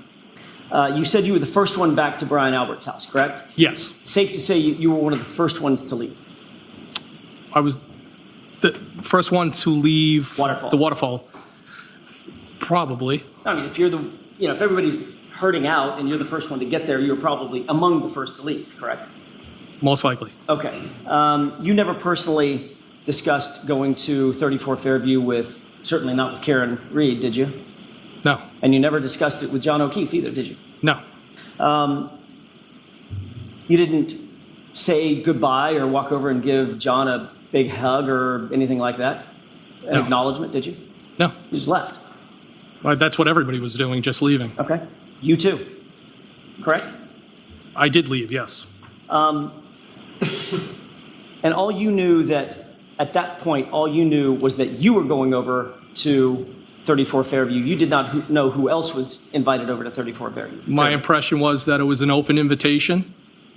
You said you were the first one back to Brian Albert's house, correct? Yes, Safe to say you were one of the first ones to leave. I was the first one to leave Waterfall. the waterfall. Probably. I mean, if you're if everybody's herding out and you're the first one to get there, you're probably among the first to leave, correct? Most likely. Okay. You never personally discussed going to 34 Fairview with, certainly not with Karen Reed, did you? No. And you never discussed it with John O'Keefe either, did you? No. You didn't say goodbye or walk over and give John a big hug or anything like that? An No. acknowledgement, did you? No. You just left. Well, that's what everybody was doing, just leaving. Okay. You too, correct? I did leave, yes. And all you knew at that point, all you knew was that you were going over to 34 Fairview. You did not know who else was invited over to 34 Fairview. My impression was that it was an open invitation,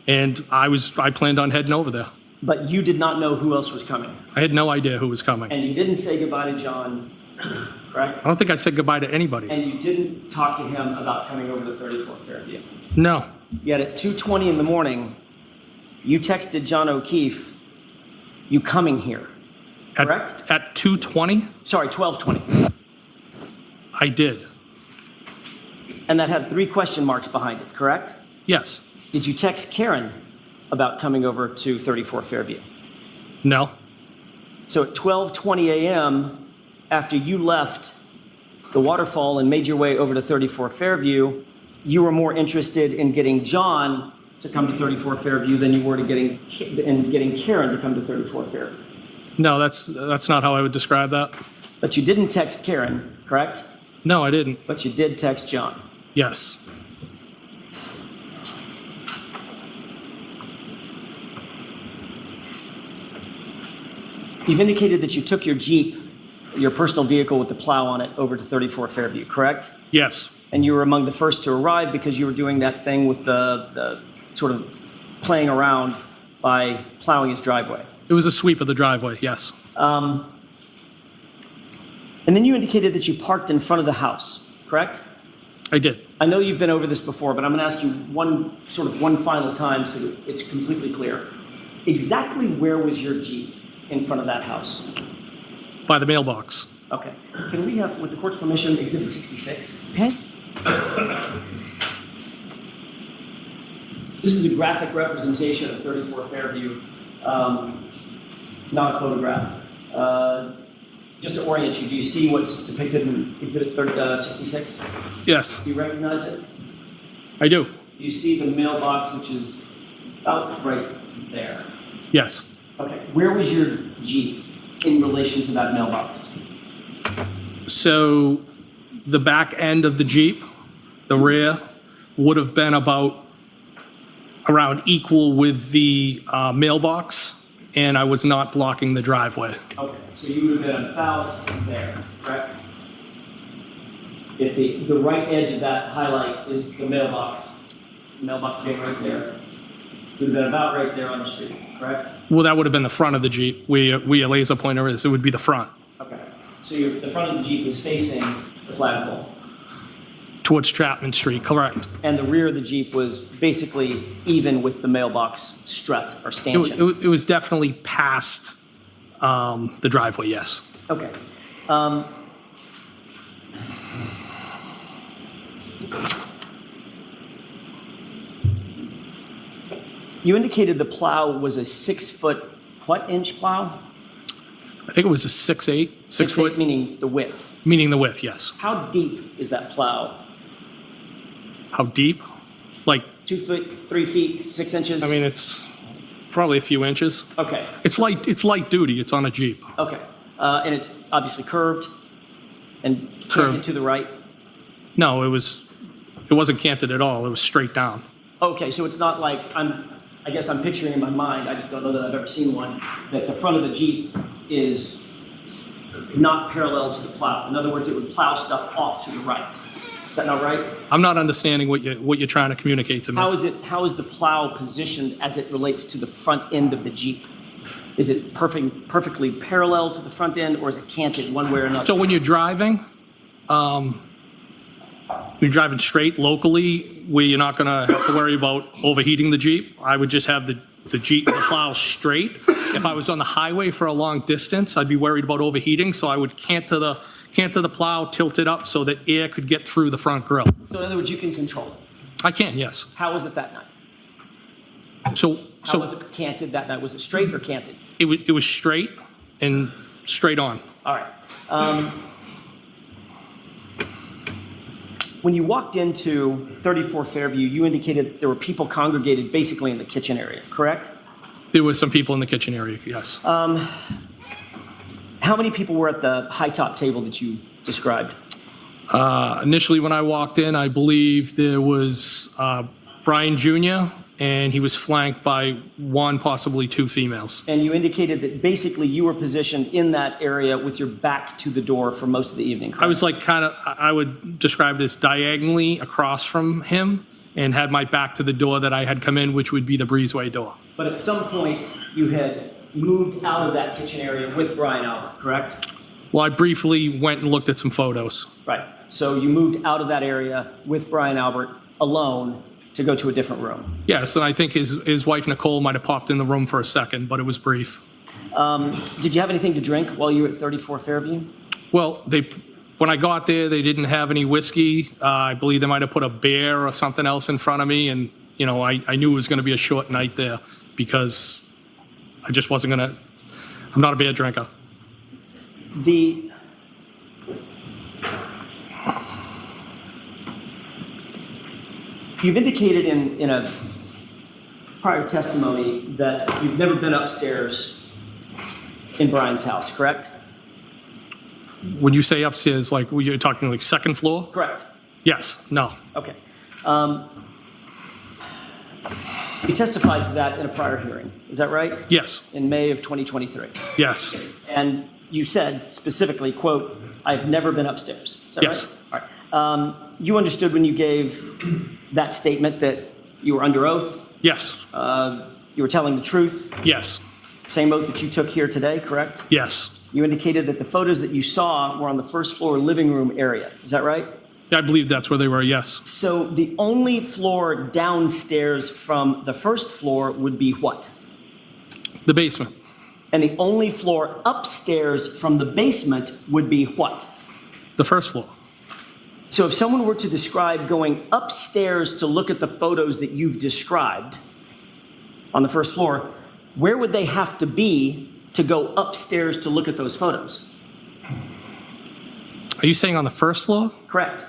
and I planned on heading over there. But you did not know who else was coming. I had no idea who was coming. And you didn't say goodbye to John, correct? I don't think I said goodbye to anybody. And you didn't talk to him about coming over to 34 Fairview. No. Yet at 2:20 in the morning, you texted John O'Keefe, you coming here, correct? At 2:20, Sorry, 12:20. I did. And that had 3 question marks behind it, correct? Yes. Did you text Karen about coming over to 34 Fairview? No. So at 12:20 a.m., after you left the waterfall and made your way over to 34 Fairview, you were more interested in getting John to come to 34 Fairview than you were to getting Karen to come to 34 Fairview. No, that's not how I would describe that. But you didn't text Karen, correct? No, I didn't. But you did text John. Yes. You've indicated that you took your Jeep, your personal vehicle with the plow on it, over to 34 Fairview, correct? Yes. And you were among the first to arrive because you were doing that thing with the sort of playing around by plowing his driveway. It was a sweep of the driveway, yes. And then you indicated that you parked in front of the house, correct? I did. I know you've been over this before, but I'm going to ask you one final time so that it's completely clear. Exactly where was your Jeep in front of that house? By the mailbox. Okay. Can we have, with the court's permission, Exhibit 66? Okay. This is a graphic representation of 34 Fairview, not a photograph. Just to orient you, do you see what's depicted in Exhibit 66? Yes, Do you recognize it? I do. Do you see the mailbox, which is about right there? Yes. Okay. Where was your Jeep in relation to that mailbox? So the back end of the Jeep, the rear, would have been around equal with the mailbox, and I was not blocking the driveway. Okay, so you would have been about there, correct? If the right edge of that highlight is the mailbox being right there, you would have been about right there on the street, correct? Well, that would have been the front of the Jeep. Where your laser pointer is, it would be the front, Okay, so the front of the Jeep is facing the flagpole, towards Chapman Street, correct. and the rear of the Jeep was basically even with the mailbox strut or stanchion. It was definitely past the driveway, yes. Okay. You indicated the plow was a 6 foot, what inch plow? I think it was a 6'8", 6 foot, 6'8", meaning the width. meaning the width, yes. How deep is that plow? How deep? Like, 2 feet, 3 feet, 6 inches? I mean, it's probably a few inches. Okay, It's light duty. It's on a Jeep. okay. And it's obviously curved and canted Curved. to the right? No, it wasn't canted at all. It was straight down. Okay, so it's not like, I guess I'm picturing in my mind, I don't know that I've ever seen one, that the front of the Jeep is not parallel to the plow. In other words, it would plow stuff off to the right. Is that not right? I'm not understanding what you're trying to communicate to me. How is the plow positioned as it relates to the front end of the Jeep? Is it perfectly parallel to the front end, or is it canted one way or another? So when you're driving straight locally, where you're not going to have to worry about overheating the Jeep, I would just have the plow straight. If I was on the highway for a long distance, I'd be worried about overheating, so I would canter the plow, tilt it up so that air could get through the front grille. So in other words, you can control it. I can, yes. How was it that night? So How was it canted that night? Was it straight or canted? it was straight and straight on. All right. When you walked into 34 Fairview, you indicated that there were people congregated basically in the kitchen area, correct? There was some people in the kitchen area, yes. How many people were at the high top table that you described? Initially, when I walked in, I believe there was Brian Jr., and he was flanked by one, possibly two females. And you indicated that basically you were positioned in that area with your back to the door for most of the evening, correct? I was like I would describe it as diagonally across from him and had my back to the door that I had come in, which would be the breezeway door. But at some point, you had moved out of that kitchen area with Brian Albert, correct? Well, I briefly went and looked at some photos. Right. So you moved out of that area with Brian Albert alone to go to a different room. Yes, and I think his wife, Nicole, might have popped in the room for a second, but it was brief. Did you have anything to drink while you were at 34 Fairview? Well, when I got there, they didn't have any whiskey. I believe they might have put a beer or something else in front of me, and I knew it was going to be a short night there because I just wasn't going to. I'm not a beer drinker. The You've indicated in a prior testimony that you've never been upstairs in Brian's house, correct? When you say upstairs, like, were you talking like second floor? Correct. Yes, no. Okay. You testified to that in a prior hearing, is that right? Yes, In May of 2023. yes, And you said specifically, quote, "I've never been upstairs." Is that Yes. right? All right. You understood when you gave that statement that you were under oath, yes, you were telling the truth, yes, same oath that you took here today, correct? yes. You indicated that the photos that you saw were on the first floor living room area, is that right? I believe that's where they were, yes. So the only floor downstairs from the first floor would be what? The basement, And the only floor upstairs from the basement would be what? the first floor. So if someone were to describe going upstairs to look at the photos that you've described on the first floor, where would they have to be to go upstairs to look at those photos? Are you saying on the first floor? Correct.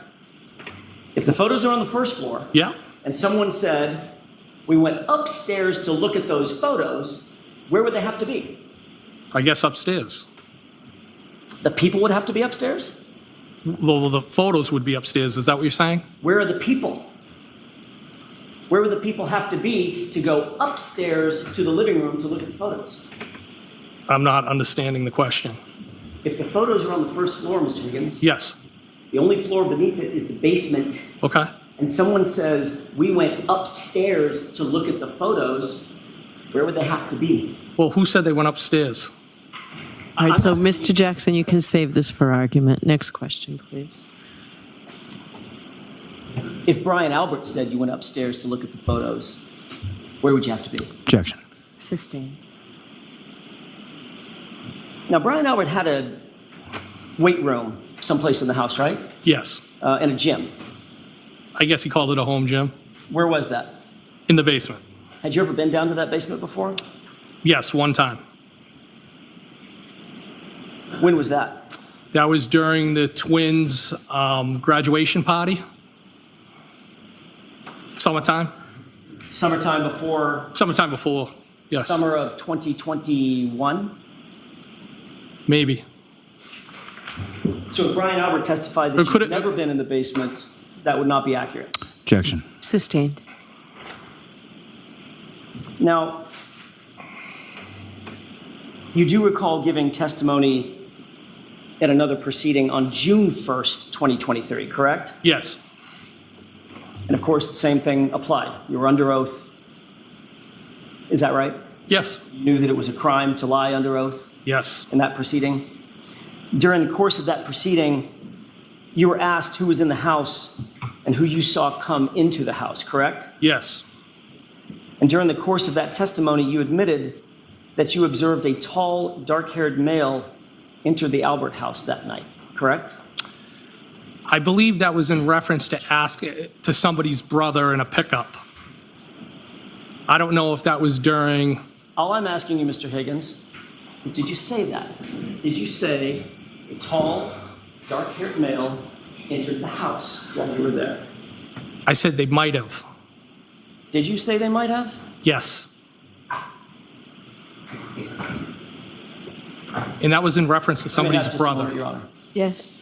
If the photos are on the first floor, Yeah, and someone said, "We went upstairs to look at those photos," where would they have to be? I guess upstairs. The people would have to be upstairs? Well, the photos would be upstairs, is that what you're saying? Where are the people? Where would the people have to be to go upstairs to the living room to look at the photos? I'm not understanding the question. If the photos are on the first floor, Mr. Higgins, Yes, the only floor beneath it is the basement, okay. and someone says, "We went upstairs to look at the photos," where would they have to be? Well, who said they went upstairs? All right, so I'm Mr. Jackson, you can save this for argument. Next question, please. If Brian Albert said you went upstairs to look at the photos, where would you have to be? Objection. Sustained. Now, Brian Albert had a weight room someplace in the house, right? Yes. And a gym. I guess he called it a home gym. Where was that? In the basement. Had you ever been down to that basement before? Yes, one time. When was that? That was during the twins' graduation party. Summertime. Summertime before Summertime before. Yes. summer of 2021? Maybe. So if Brian Albert testified Or that could you've it- never been in the basement, that would not be accurate. Objection. Sustained. Now, you do recall giving testimony at another proceeding on June 1st, 2023, correct? Yes. And of course, the same thing applied. You were under oath. Is that right? Yes. You knew that it was a crime to lie under oath Yes. in that proceeding. During the course of that proceeding, you were asked who was in the house and who you saw come into the house, correct? Yes. And during the course of that testimony, you admitted that you observed a tall, dark-haired male enter the Albert house that night, correct? I believe that was in reference to ask to somebody's brother in a pickup. I don't know if that was during. All I'm asking you, Mr. Higgins, is did you say that? Did you say a tall, dark-haired male entered the house while you were there? I said they might have. Did you say they might have? Yes. And that was in reference to Let me somebody's have just a moment, brother. Your Honor. Yes.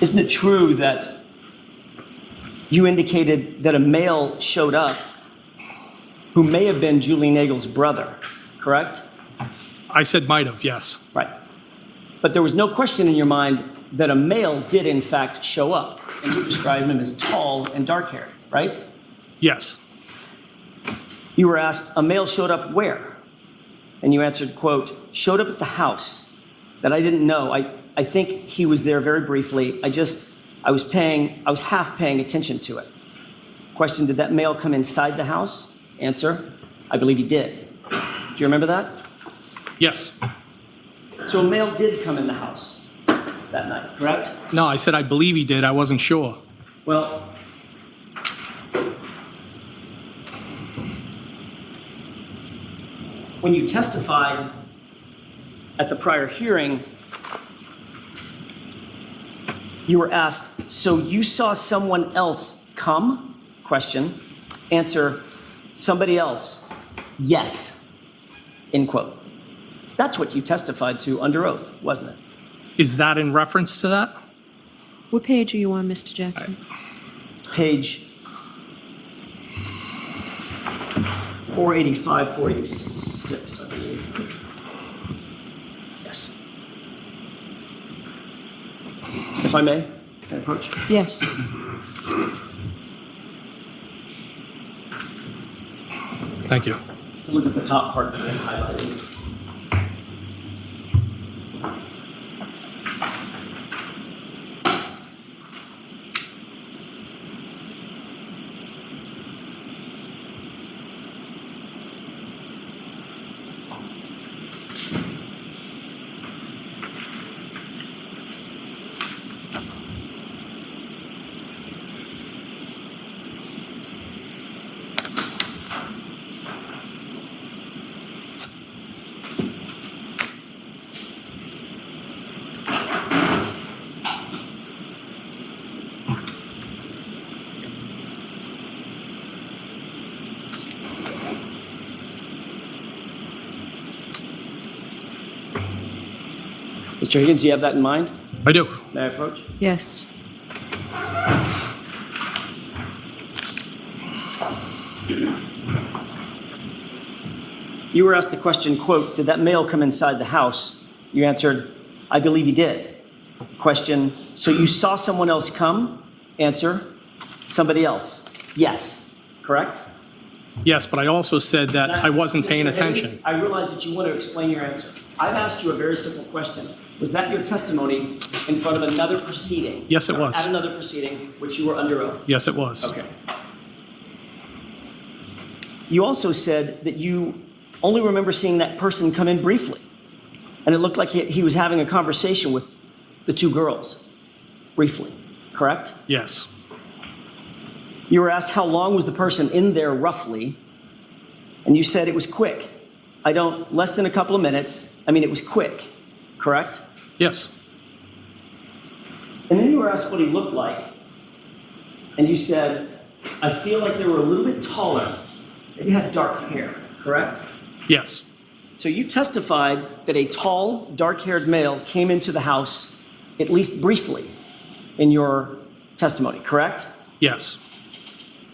Isn't it true that you indicated that a male showed up who may have been Julie Nagel's brother, correct? I said might have, yes. Right. But there was no question in your mind that a male did in fact show up, and you described him as tall and dark-haired, right? Yes. You were asked, a male showed up where? And you answered, quote, showed up at the house that I didn't know. I think he was there very briefly. I was half paying attention to it. Question, did that male come inside the house? Answer, I believe he did. Do you remember that? Yes. So a male did come in the house that night, correct? No, I said I believe he did. I wasn't sure. Well, when you testified at the prior hearing, you were asked, so you saw someone else come? Question. Answer, somebody else. Yes. End quote. That's what you testified to under oath, wasn't it? Is that in reference to that? What page are you on, Mr. Jackson? Page 485, 486, I believe. Yes. If I may, can I approach? Yes. Thank you. Look at the top part that's been highlighted. Mr. Higgins, do you have that in mind? I do. May I approach? Yes. You were asked the question, quote, did that male come inside the house? You answered, I believe he did. Question, so you saw someone else come? Answer, somebody else. Yes. Correct? Yes, but I also said that I wasn't paying Mr. Higgins, attention. I realize that you want to explain your answer. I've asked you a very simple question. Was that your testimony in front of another proceeding? Yes, it was. At another proceeding, which you were under oath? Yes, it was. Okay. You also said that you only remember seeing that person come in briefly. And it looked like he was having a conversation with the two girls, briefly, correct? Yes. You were asked how long was the person in there roughly, and you said it was quick. Less than a couple of minutes. I mean, it was quick, correct? Yes. And then you were asked what he looked like, and you said, I feel like they were a little bit taller. They had dark hair, correct? Yes. So you testified that a tall, dark-haired male came into the house, at least briefly, in your testimony, correct? Yes.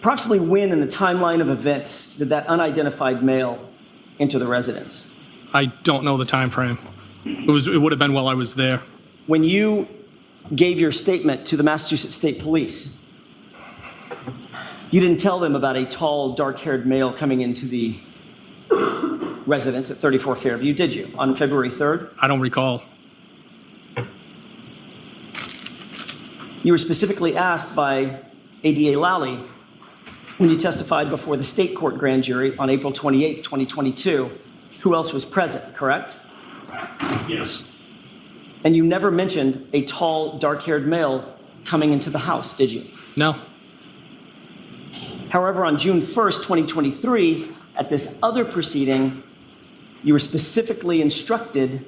Approximately when in the timeline of events did that unidentified male enter the residence? I don't know the time frame. It would have been while I was there. When you gave your statement to the Massachusetts State Police, you didn't tell them about a tall, dark-haired male coming into the residence at 34 Fairview, did you, on February 3rd? I don't recall. You were specifically asked by ADA Lally when you testified before the state court grand jury on April 28th, 2022, who else was present, correct? Yes. And you never mentioned a tall, dark-haired male coming into the house, did you? No. However, on June 1st, 2023, at this other proceeding, you were specifically instructed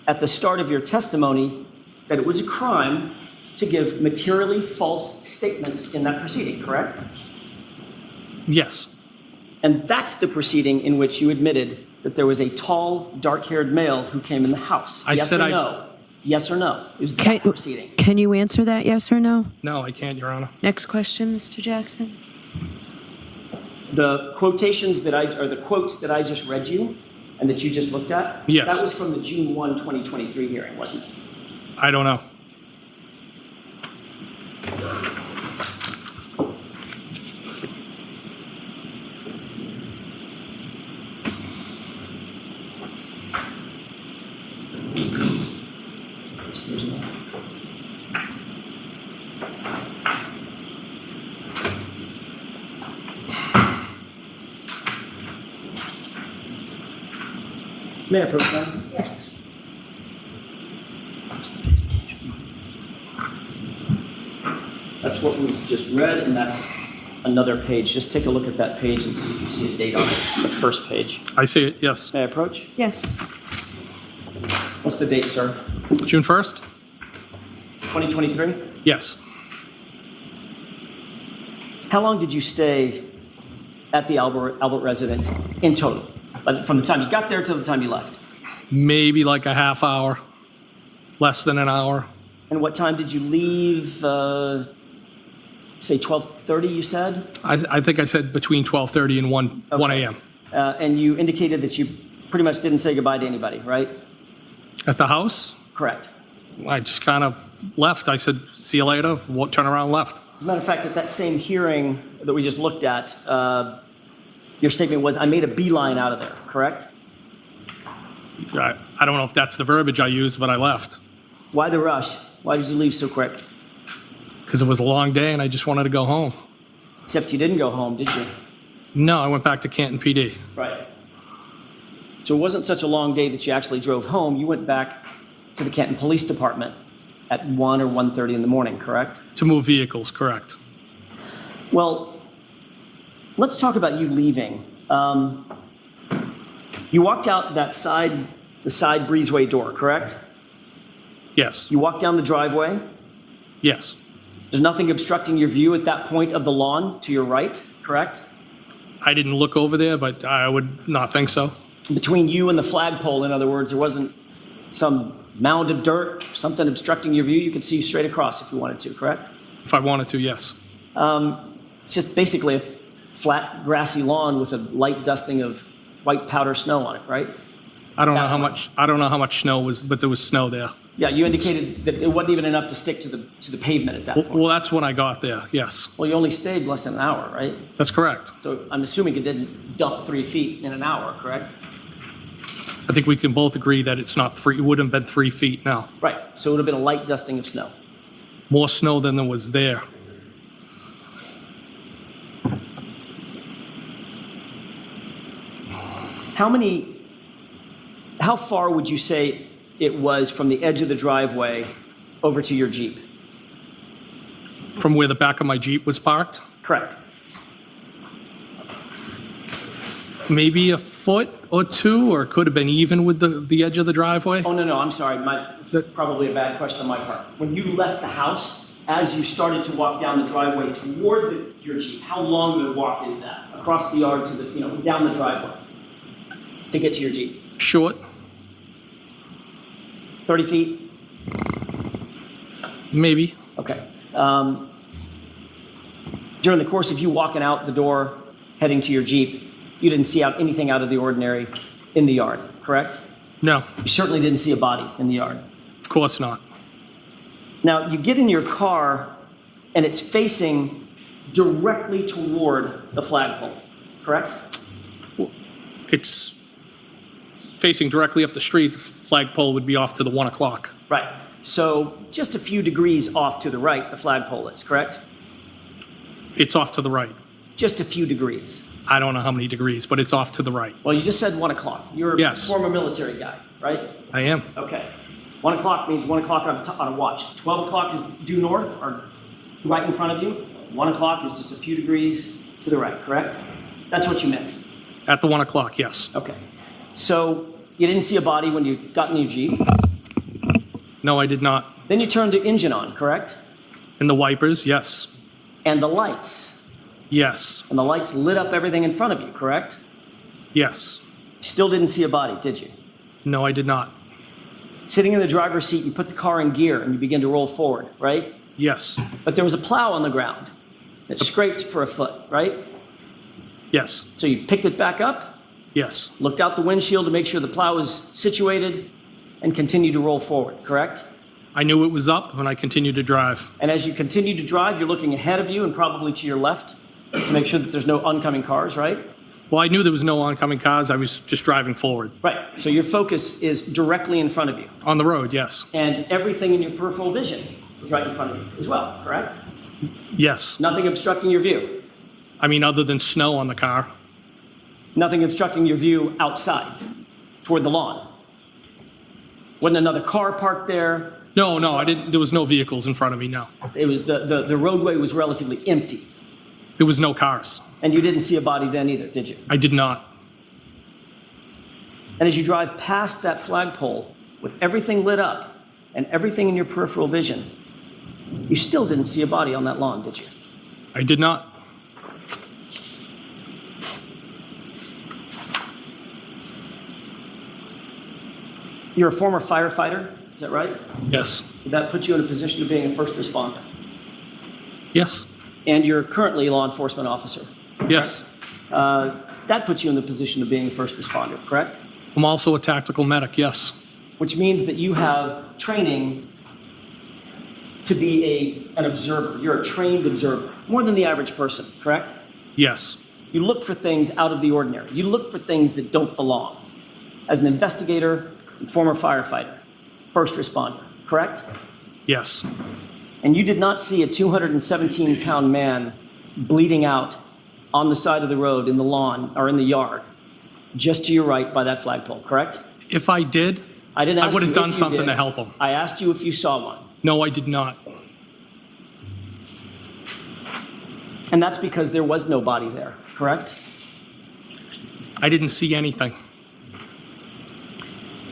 at the start of your testimony that it was a crime to give materially false statements in that proceeding, correct? Yes. And that's the proceeding in which you admitted that there was a tall, dark-haired male who came in the house. Yes or no? Yes or no? It was that proceeding. Can you answer that, yes or no? No, I can't, Your Honor. Next question, Mr. Jackson. The quotations or the quotes that I just read you and that you just looked at, Yes. that was from the June 1, 2023 hearing, wasn't it? I don't know. Mayor Pro Tem? Yes. That's what was just read, and that's another page. Just take a look at that page and see if you see a date on it, the first page. I see it, yes. May I approach? Yes. What's the date, sir? June 1st? 2023? Yes. How long did you stay at the Albert residence in total? Like, from the time you got there till the time you left? Maybe like a half hour, less than an hour. And what time did you leave? Say 12:30, you said? I think I said between 12:30 and 1 a.m. And you indicated that you pretty much didn't say goodbye to anybody, right? At the house, Correct. I just kind of left. I said, see you later, turn around, left. As a matter of fact, at that same hearing that we just looked at, your statement was, I made a beeline out of there, correct? I don't know if that's the verbiage I used, but I left. Why the rush? Why did you leave so quick? Because it was a long day and I just wanted to go home. Except you didn't go home, did you? No, I went back to Canton PD Right. So it wasn't such a long day that you actually drove home. You went back to the Canton Police Department at 1 or 1:30 in the morning, correct? to move vehicles, correct? Well, let's talk about you leaving. You walked out the side breezeway door, correct? Yes, You walked down the driveway. yes, There's nothing obstructing your view at that point of the lawn to your right, correct? I didn't look over there, but I would not think so. Between you and the flagpole, in other words, there wasn't some mound of dirt, something obstructing your view. You could see straight across if you wanted to, correct? If I wanted to, yes. It's just basically a flat, grassy lawn with a light dusting of white powder snow on it, right? I don't know how much snow was, but there was snow there. Yeah, you indicated that it wasn't even enough to stick to the pavement at that point. Well, that's when I got there, yes. Well, you only stayed less than an hour, right? That's correct. So I'm assuming it didn't dump 3 feet in an hour, correct? I think we can both agree that it's not it wouldn't have been 3 feet, no. Right, so it would have been a light dusting of snow. More snow than there was there. How far would you say it was from the edge of the driveway over to your Jeep? From where the back of my Jeep was parked, Correct. maybe a foot or two, or it could have been even with the edge of the driveway. Oh, no, I'm sorry. It's probably a bad question on my part. When you left the house, as you started to walk down the driveway toward your Jeep, how long of a walk is that? Across the yard to down the driveway to get to your Jeep? Short, 30 feet? maybe. Okay. During the course of you walking out the door, heading to your Jeep, you didn't see anything out of the ordinary in the yard, correct? No, You certainly didn't see a body in the yard. of course not. Now, you get in your car, and it's facing directly toward the flagpole, correct? It's facing directly up the street. The flagpole would be off to the 1 o'clock. Right. So just a few degrees off to the right, the flagpole is, correct? It's off to the right. Just a few degrees. I don't know how many degrees, but it's off to the right. Well, you just said 1 o'clock. You're a Yes. former military guy, right? I am. Okay. 1 o'clock means 1 o'clock on a watch. 12 o'clock is due north, or right in front of you. 1 o'clock is just a few degrees to the right, correct? That's what you meant. At the 1 o'clock, yes. Okay. So you didn't see a body when you got in your Jeep. No, I did not. Then you turned the engine on, correct? And the wipers, yes. And the lights. Yes. And the lights lit up everything in front of you, correct? Yes. Still didn't see a body, did you? No, I did not. Sitting in the driver's seat, you put the car in gear and you begin to roll forward, right? Yes. But there was a plow on the ground that scraped for a foot, right? Yes. So you picked it back up, Yes. looked out the windshield to make sure the plow was situated, and continued to roll forward, correct? I knew it was up when I continued to drive. And as you continue to drive, you're looking ahead of you and probably to your left to make sure that there's no oncoming cars, right? Well, I knew there was no oncoming cars. I was just driving forward. Right, so your focus is directly in front of you, On the road, yes. and everything in your peripheral vision is right in front of you as well, correct? Yes. Nothing obstructing your view, I mean, other than snow on the car. nothing obstructing your view outside toward the lawn. Wasn't another car parked there. No, I didn't. There was no vehicles in front of me, no. It was the roadway was relatively empty, There was no cars. and you didn't see a body then either, did you? I did not. And as you drive past that flagpole with everything lit up and everything in your peripheral vision, you still didn't see a body on that lawn, did you? I did not. You're a former firefighter, is that right? Yes. Did that put you in a position of being a first responder? Yes. And you're currently a law enforcement officer. Yes. That puts you in the position of being a first responder, correct? I'm also a tactical medic, yes. Which means that you have training to be an observer. You're a trained observer, more than the average person, correct? Yes. You look for things out of the ordinary. You look for things that don't belong. As an investigator, and former firefighter, first responder, correct? Yes. And you did not see a 217-pound man bleeding out on the side of the road, in the lawn, or in the yard, just to your right by that flagpole, correct? If I did, I didn't ask would you have done if you something did. to help him. I asked you if you saw one. No, I did not. And that's because there was no body there, correct? I didn't see anything.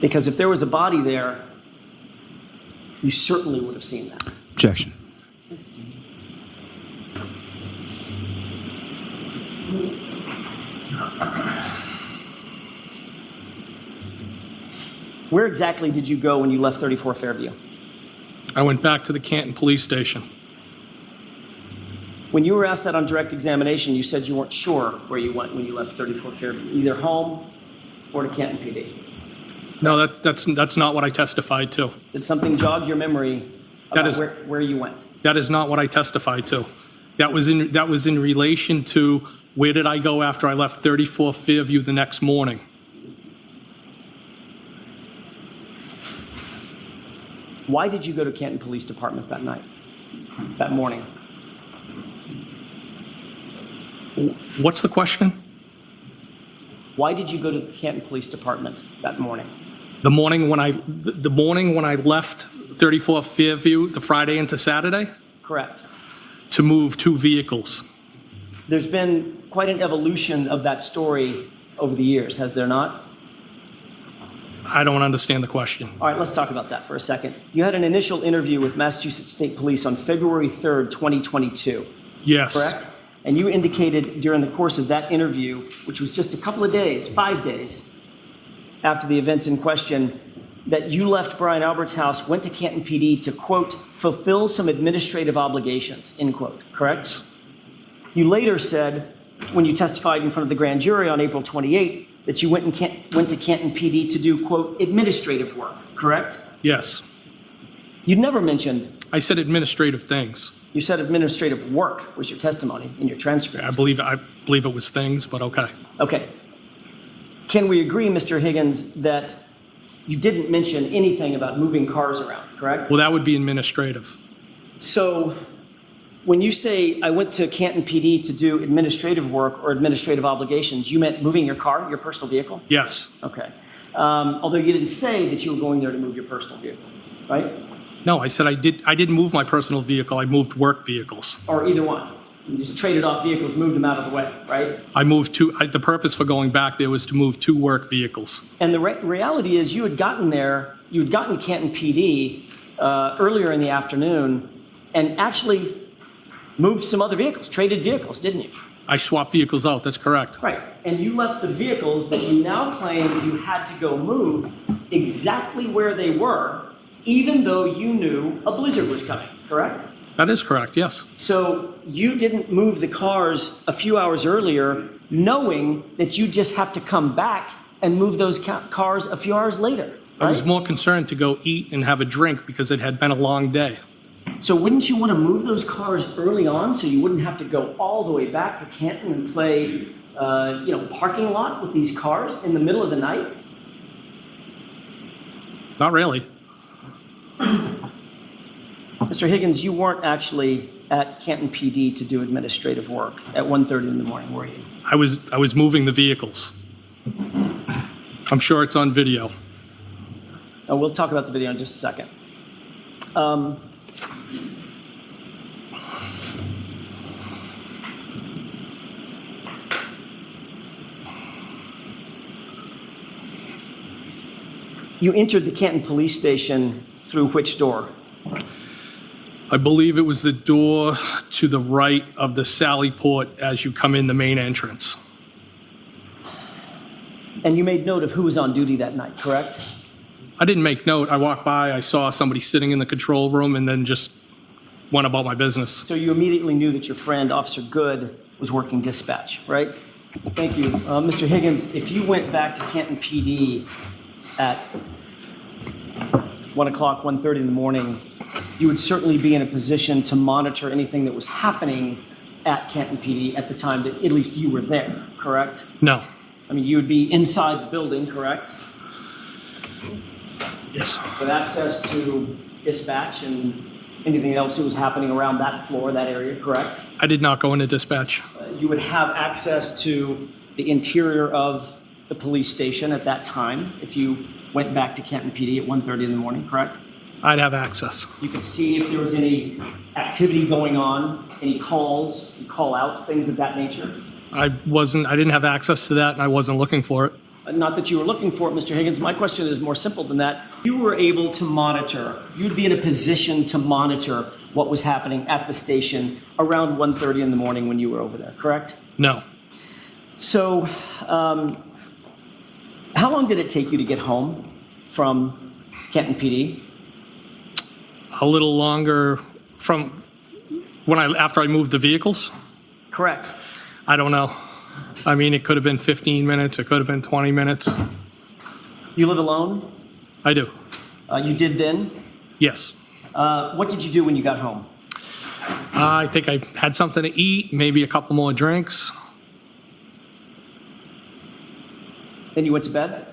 Because if there was a body there, you certainly would have seen that. Objection. Where exactly did you go when you left 34 Fairview? I went back to the Canton Police Station. When you were asked that on direct examination, you said you weren't sure where you went when you left 34 Fairview, either home or to Canton PD. No, that's not what I testified to. Did something jog your memory about is- where you went? That is not what I testified to. That was in relation to where did I go after I left 34 Fairview the next morning. Why did you go to Canton Police Department that night, that morning? What's the question? Why did you go to the Canton Police Department that morning? The morning when I left 34 Fairview, the Friday into Saturday, Correct. to move 2 vehicles. There's been quite an evolution of that story over the years, has there not? I don't understand the question. All right, let's talk about that for a second. You had an initial interview with Massachusetts State Police on February 3rd, 2022, Yes. correct? And you indicated during the course of that interview, which was just a couple of days, 5 days, after the events in question, that you left Brian Albert's house, went to Canton PD to, quote, fulfill some administrative obligations, end quote, correct? You later said, when you testified in front of the grand jury on April 28th, that you went to Canton PD to do, quote, administrative work, correct? Yes. You never mentioned, I said administrative things. you said administrative work was your testimony in your transcript. I believe it was things, but okay. Okay. Can we agree, Mr. Higgins, that you didn't mention anything about moving cars around, correct? Well, that would be administrative. So when you say I went to Canton PD to do administrative work or administrative obligations, you meant moving your car, your personal vehicle? Yes. Okay. Although you didn't say that you were going there to move your personal vehicle, right? No, I said I didn't move my personal vehicle. I moved work vehicles. Or either one. You just traded off vehicles, moved them out of the way, right? I moved the purpose for going back there was to move 2 work vehicles. And the reality is you had gotten to Canton PD earlier in the afternoon and actually moved some other vehicles, traded vehicles, didn't you? I swapped vehicles out, that's correct. Right. And you left the vehicles that you now claim you had to go move exactly where they were, even though you knew a blizzard was coming, correct? That is correct, yes. So you didn't move the cars a few hours earlier, knowing that you just have to come back and move those cars a few hours later, I was right? more concerned to go eat and have a drink because it had been a long day. So wouldn't you want to move those cars early on so you wouldn't have to go all the way back to Canton and play parking lot with these cars in the middle of the night? Not really. Mr. Higgins, you weren't actually at Canton PD to do administrative work at 1:30 in the morning, were you? I was moving the vehicles. I'm sure it's on video. We'll talk about the video in just a second. You entered the Canton Police Station through which door? I believe it was the door to the right of the Sally Port as you come in the main entrance. And you made note of who was on duty that night, correct? I didn't make note. I walked by, I saw somebody sitting in the control room, and then just went about my business. So you immediately knew that your friend, Officer Good, was working dispatch, right? Thank you. Mr. Higgins, if you went back to Canton PD at 1 o'clock, 1:30 in the morning, you would certainly be in a position to monitor anything that was happening at Canton PD at the time that at least you were there, correct? No. I mean, you would be inside the building, correct? Yes. With access to dispatch and anything else that was happening around that floor, that area, correct? I did not go into dispatch. You would have access to the interior of the police station at that time if you went back to Canton PD at 1:30 in the morning, correct? I'd have access. You could see if there was any activity going on, any calls, call-outs, things of that nature. I didn't have access to that, and I wasn't looking for it. Not that you were looking for it, Mr. Higgins. My question is more simple than that. You were able to monitor, you'd be in a position to monitor what was happening at the station around 1:30 in the morning when you were over there, correct? No. So, how long did it take you to get home from Canton PD? A little longer from after I moved the vehicles? Correct. I don't know. I mean, it could have been 15 minutes, it could have been 20 minutes. You live alone? I do. You did then? Yes. What did you do when you got home? I think I had something to eat, maybe a couple more drinks. Then you went to bed?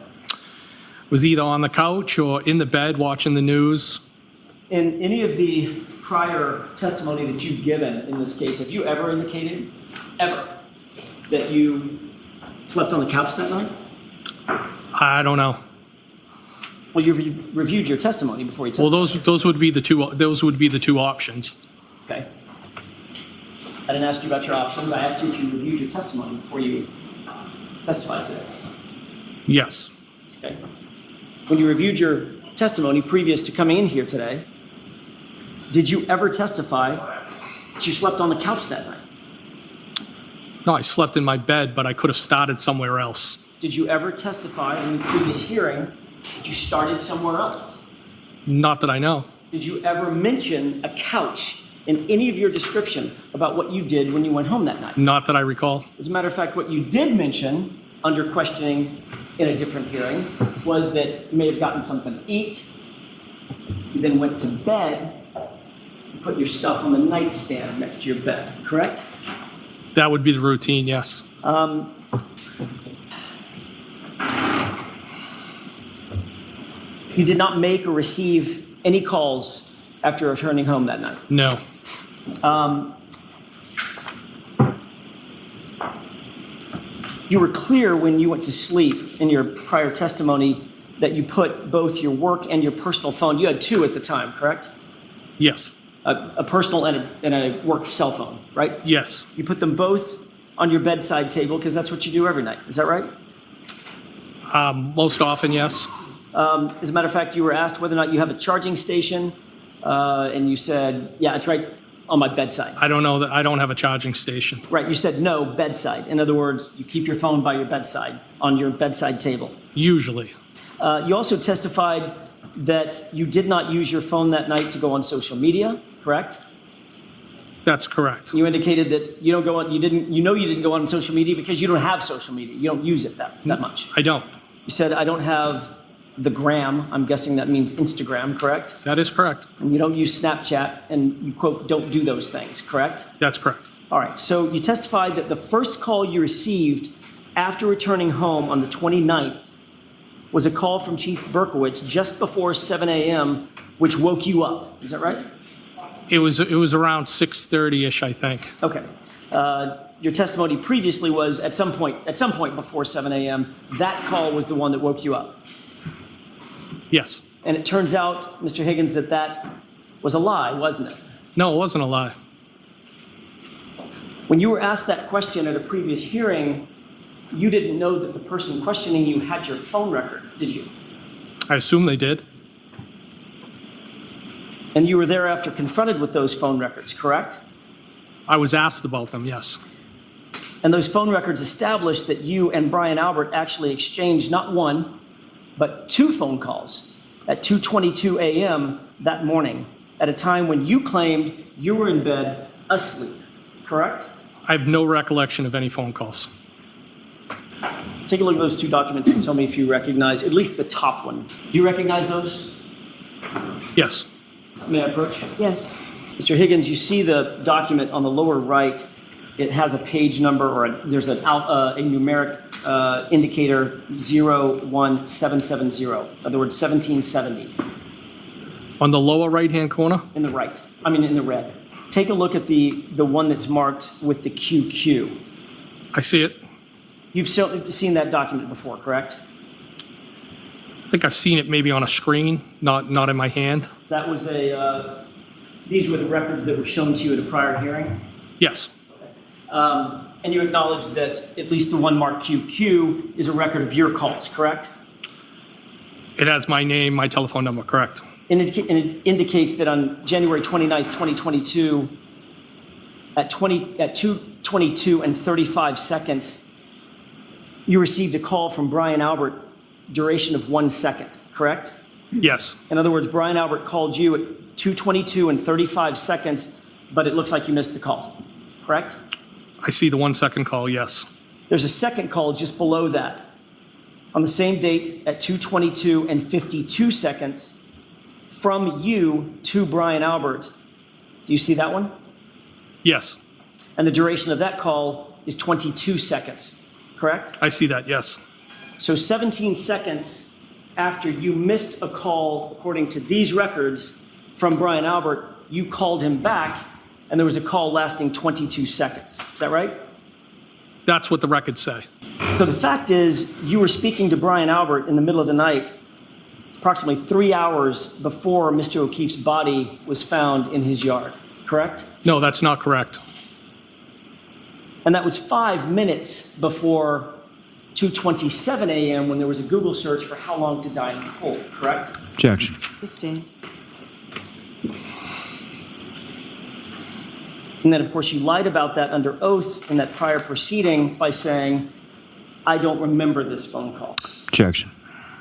Was either on the couch or in the bed watching the news. In any of the prior testimony that you've given in this case, have you ever indicated, ever, that you slept on the couch that night? I don't know. Well, you reviewed your testimony before you Well, testified. those would be the two options. Okay. I didn't ask you about your options. I asked you if you reviewed your testimony before you testified today. Yes. Okay. When you reviewed your testimony previous to coming in here today, did you ever testify that you slept on the couch that night? No, I slept in my bed, but I could have started somewhere else. Did you ever testify in the previous hearing that you started somewhere else? Not that I know. Did you ever mention a couch in any of your description about what you did when you went home that night? Not that I recall. As a matter of fact, what you did mention under questioning in a different hearing was that you may have gotten something to eat, you then went to bed, and put your stuff on the nightstand next to your bed, correct? That would be the routine, yes. You did not make or receive any calls after returning home that night. No. You were clear when you went to sleep in your prior testimony that you put both your work and your personal phone, you had two at the time, correct? Yes. A personal and a work cell phone, right? Yes. You put them both on your bedside table because that's what you do every night. Is that right? Most often, yes. As a matter of fact, you were asked whether or not you have a charging station, and you said, yeah, it's right on my bedside. I don't know that I don't have a charging station. Right, you said no, bedside. In other words, you keep your phone by your bedside, on your bedside table. Usually. You also testified that you did not use your phone that night to go on social media, correct? That's correct. You indicated that you don't go on, you didn't go on social media because you don't have social media. You don't use it that much. I don't. You said, I don't have the gram. I'm guessing that means Instagram, correct? That is correct. And you don't use Snapchat, and you, quote, don't do those things, correct? That's correct. All right, so you testified that the first call you received after returning home on the 29th was a call from Chief Berkowitz just before 7 a.m., which woke you up. Is that right? It was around 6:30-ish, I think. Okay. Your testimony previously was at some point before 7 a.m., that call was the one that woke you up. Yes. And it turns out, Mr. Higgins, that was a lie, wasn't it? No, it wasn't a lie. When you were asked that question at a previous hearing, you didn't know that the person questioning you had your phone records, did you? I assume they did. And you were thereafter confronted with those phone records, correct? I was asked about them, yes. And those phone records established that you and Brian Albert actually exchanged not one, but two phone calls at 2:22 a.m. that morning, at a time when you claimed you were in bed asleep, correct? I have no recollection of any phone calls. Take a look at those two documents and tell me if you recognize at least the top one. Do you recognize those? Yes. May I approach? Yes. Mr. Higgins, you see the document on the lower right. It has a page number, or there's a numeric indicator 01770. In other words, 1770 On the lower right-hand corner? in the right. I mean, in the red. Take a look at the one that's marked with the QQ. I see it. You've seen that document before, correct? I think I've seen it maybe on a screen, not in my hand. That was these were the records that were shown to you at a prior hearing. Yes. And you acknowledge that at least the one marked QQ is a record of your calls, correct? It has my name, my telephone number, correct. And it indicates that on January 29th, 2022, at 2:22 and 35 seconds, you received a call from Brian Albert, duration of 1 second, correct? Yes. In other words, Brian Albert called you at 2:22 and 35 seconds, but it looks like you missed the call, correct? I see the 1 second call, yes. There's a second call just below that. On the same date at 2:22 and 52 seconds from you to Brian Albert. Do you see that one? Yes. And the duration of that call is 22 seconds, correct? I see that, yes. So 17 seconds after you missed a call, according to these records, from Brian Albert, you called him back, and there was a call lasting 22 seconds. Is that right? That's what the records say. So the fact is, you were speaking to Brian Albert in the middle of the night, approximately 3 hours before Mr. O'Keefe's body was found in his yard, correct? No, that's not correct. And that was 5 minutes before 2:27 a.m. when there was a Google search for how long to die in the cold, correct? Objection. Sustained. And then, of course, you lied about that under oath in that prior proceeding by saying, I don't remember this phone call. Objection.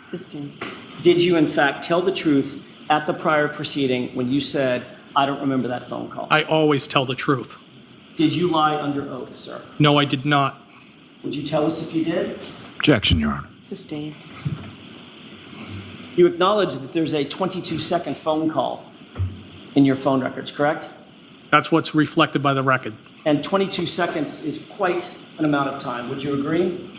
Sustained. Did you, in fact, tell the truth at the prior proceeding when you said, I don't remember that phone call? I always tell the truth. Did you lie under oath, sir? No, I did not. Would you tell us if you did? Objection, Your Honor. Sustained. You acknowledge that there's a 22-second phone call in your phone records, correct? That's what's reflected by the record. And 22 seconds is quite an amount of time. Would you agree?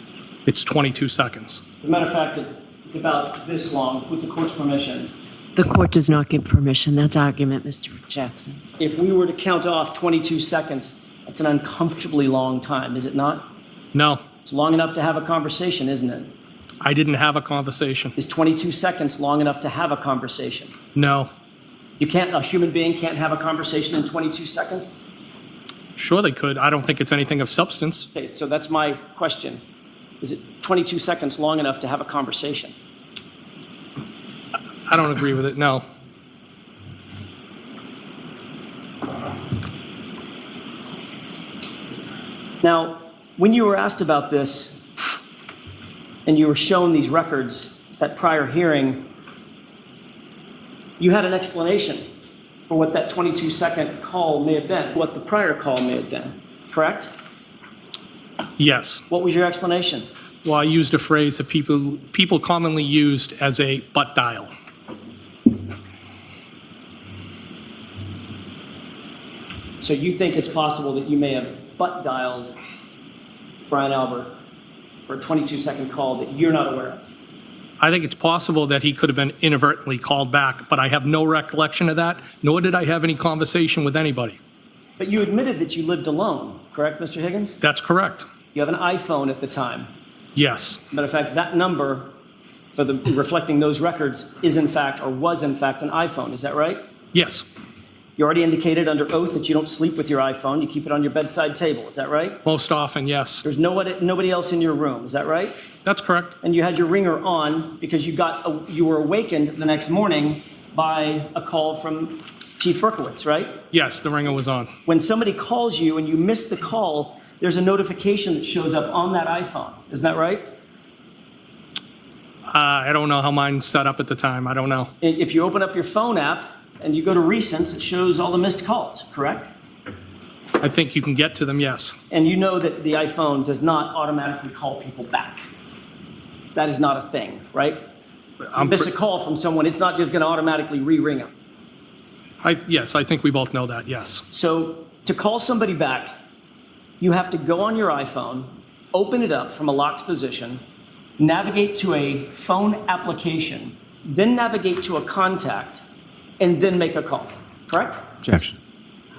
It's 22 seconds. As a matter of fact, it's about this long, with the court's permission. The court does not give permission. That's argument, Mr. Jackson. If we were to count off 22 seconds, that's an uncomfortably long time, is it not? No, It's long enough to have a conversation, isn't it? I didn't have a conversation. Is 22 seconds long enough to have a conversation? No. A human being can't have a conversation in 22 seconds? Sure they could. I don't think it's anything of substance. Okay, so that's my question. Is it 22 seconds long enough to have a conversation? I don't agree with it, no. Now, when you were asked about this, and you were shown these records, that prior hearing, you had an explanation for what that 22-second call may have been, what the prior call may have been, correct? Yes. What was your explanation? Well, I used a phrase that people commonly used as a butt dial. So you think it's possible that you may have butt dialed Brian Albert for a 22-second call that you're not aware of? I think it's possible that he could have been inadvertently called back, but I have no recollection of that, nor did I have any conversation with anybody. But you admitted that you lived alone, correct, Mr. Higgins? That's correct. You have an iPhone at the time. Yes. Matter of fact, that number for the reflecting those records is in fact, or was in fact, an iPhone. Is that right? Yes. You already indicated under oath that you don't sleep with your iPhone. You keep it on your bedside table. Is that right? Most often, yes. There's nobody else in your room. Is that right? That's correct. And you had your ringer on because you were awakened the next morning by a call from Chief Berkowitz, right? Yes, the ringer was on. When somebody calls you and you miss the call, there's a notification that shows up on that iPhone. Isn't that right? I don't know how mine's set up at the time. I don't know. If you open up your phone app and you go to recents, it shows all the missed calls, correct? I think you can get to them, yes. And you know that the iPhone does not automatically call people back. That is not a thing, right? You miss a call from someone, it's not just going to automatically re-ring them. Yes, I think we both know that, yes. So to call somebody back, you have to go on your iPhone, open it up from a locked position, navigate to a phone application, then navigate to a contact, and then make a call, correct? Objection.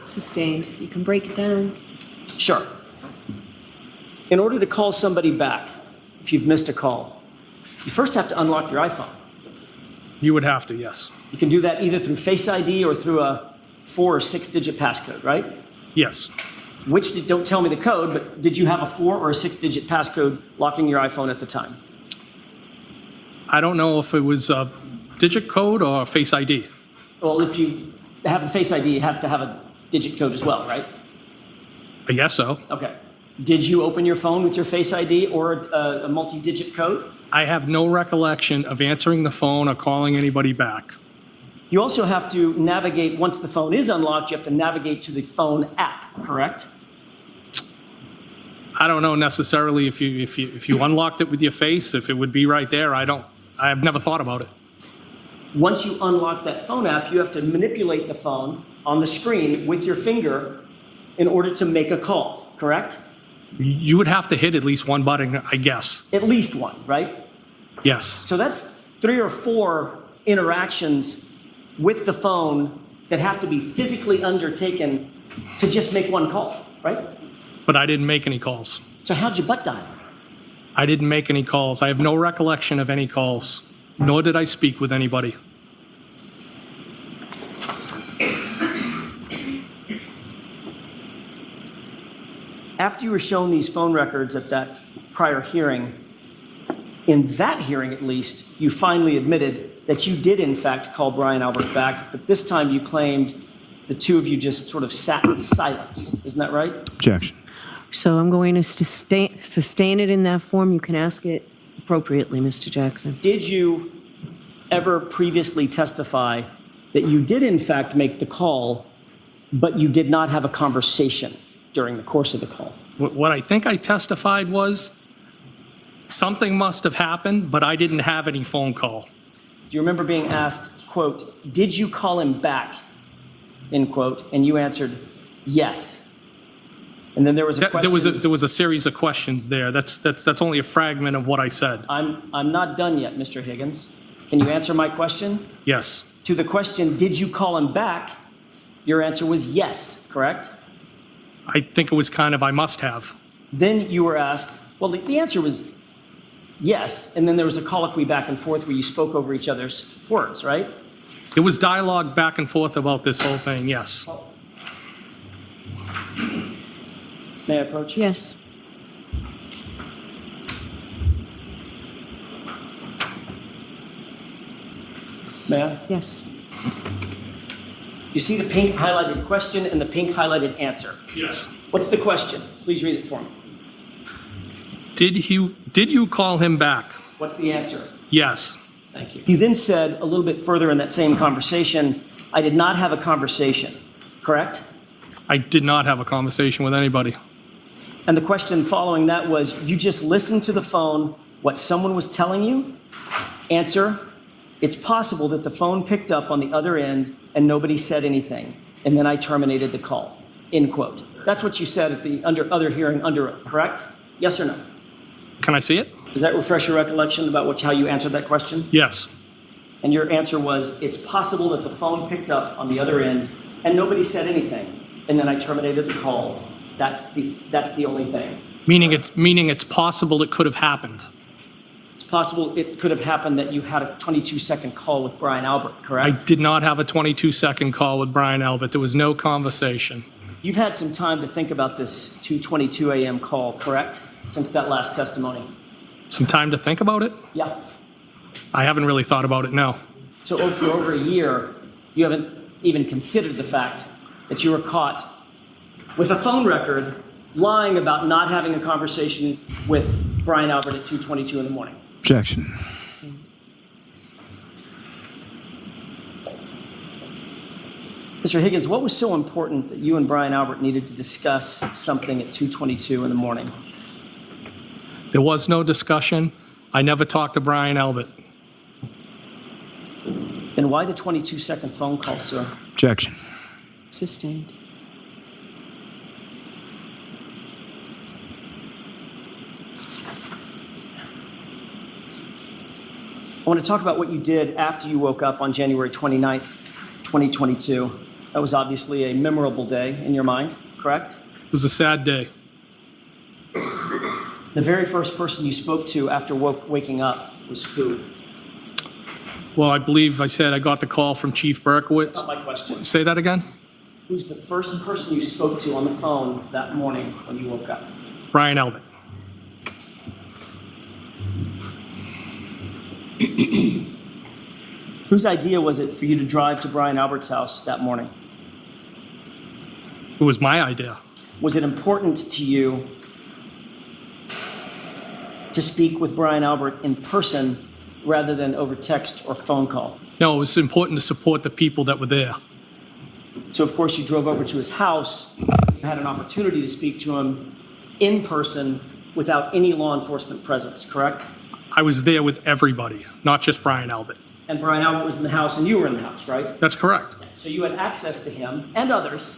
Sustained. You can break it down. Sure. In order to call somebody back, if you've missed a call, you first have to unlock your iPhone. You would have to, yes. You can do that either through Face ID or through a 4 or 6 digit passcode, right? Yes. Don't tell me the code, but did you have a 4 or a 6 digit passcode locking your iPhone at the time? I don't know if it was a digit code or a Face ID. Well, if you have a Face ID, you have to have a digit code as well, right? I guess so. Okay. Did you open your phone with your Face ID or a multi-digit code? I have no recollection of answering the phone or calling anybody back. You also have to navigate, once the phone is unlocked, you have to navigate to the phone app, correct? I don't know necessarily if you unlocked it with your face, if it would be right there. I've never thought about it. Once you unlock that phone app, you have to manipulate the phone on the screen with your finger in order to make a call, correct? You would have to hit at least one button, I guess. At least one, right? Yes. So that's 3 or 4 interactions with the phone that have to be physically undertaken to just make one call, right? But I didn't make any calls. So how'd you butt dial? I didn't make any calls. I have no recollection of any calls, nor did I speak with anybody. After you were shown these phone records at that prior hearing, in that hearing at least, you finally admitted that you did in fact call Brian Albert back, but this time you claimed the two of you just sort of sat in silence. Isn't that right? Objection. So I'm going to sustain it in that form. You can ask it appropriately, Mr. Jackson. Did you ever previously testify that you did in fact make the call, but you did not have a conversation during the course of the call? What I think I testified was something must have happened, but I didn't have any phone call. Do you remember being asked, quote, did you call him back, end quote, and you answered, yes. And then there was a question. There was a series of questions there. That's only a fragment of what I said. I'm not done yet, Mr. Higgins. Can you answer my question? Yes. To the question, did you call him back? Your answer was yes, correct? I think it was kind of I must have. Then you were asked, well, the answer was yes, and then there was a colloquy back and forth where you spoke over each other's words, right? It was dialogue back and forth about this whole thing, yes. May I approach? Yes. May I? Yes. You see the pink highlighted question and the pink highlighted answer. Yes. What's the question? Please read it for me. Did you call him back? What's the answer? Yes. Thank you. You then said a little bit further in that same conversation, I did not have a conversation, correct? I did not have a conversation with anybody. And the question following that was, you just listened to the phone, what someone was telling you? Answer, it's possible that the phone picked up on the other end and nobody said anything, and then I terminated the call. end quote. That's what you said at the other hearing under oath, correct? Yes or no? Can I see it? Does that refresh your recollection about how you answered that question? Yes. And your answer was, it's possible that the phone picked up on the other end and nobody said anything, and then I terminated the call. That's the only thing. Meaning it's possible it could have happened. It's possible it could have happened that you had a 22-second call with Brian Albert, I correct? did not have a 22-second call with Brian Albert. There was no conversation. You've had some time to think about this 2:22 a.m. call, correct? Since that last testimony. Some time to think about it? Yeah. I haven't really thought about it, no. So for over a year, you haven't even considered the fact that you were caught with a phone record lying about not having a conversation with Brian Albert at 2:22 in the morning. Objection. Mr. Higgins, what was so important that you and Brian Albert needed to discuss something at 2:22 in the morning? There was no discussion. I never talked to Brian Albert. Then why the 22-second phone call, sir? Objection. Sustained. I want to talk about what you did after you woke up on January 29th, 2022. That was obviously a memorable day in your mind, correct? It was a sad day. The very first person you spoke to after waking up was who? Well, I believe I said I got the call from Chief Berkowitz. That's not my question. Say that again? Who's the first person you spoke to on the phone that morning when you woke up? Brian Albert. Whose idea was it for you to drive to Brian Albert's house that morning? It was my idea. Was it important to you to speak with Brian Albert in person rather than over text or phone call? No, it was important to support the people that were there. So, of course, you drove over to his house, had an opportunity to speak to him in person without any law enforcement presence, correct? I was there with everybody, not just Brian Albert. And Brian Albert was in the house and you were in the house, right? That's correct. So you had access to him and others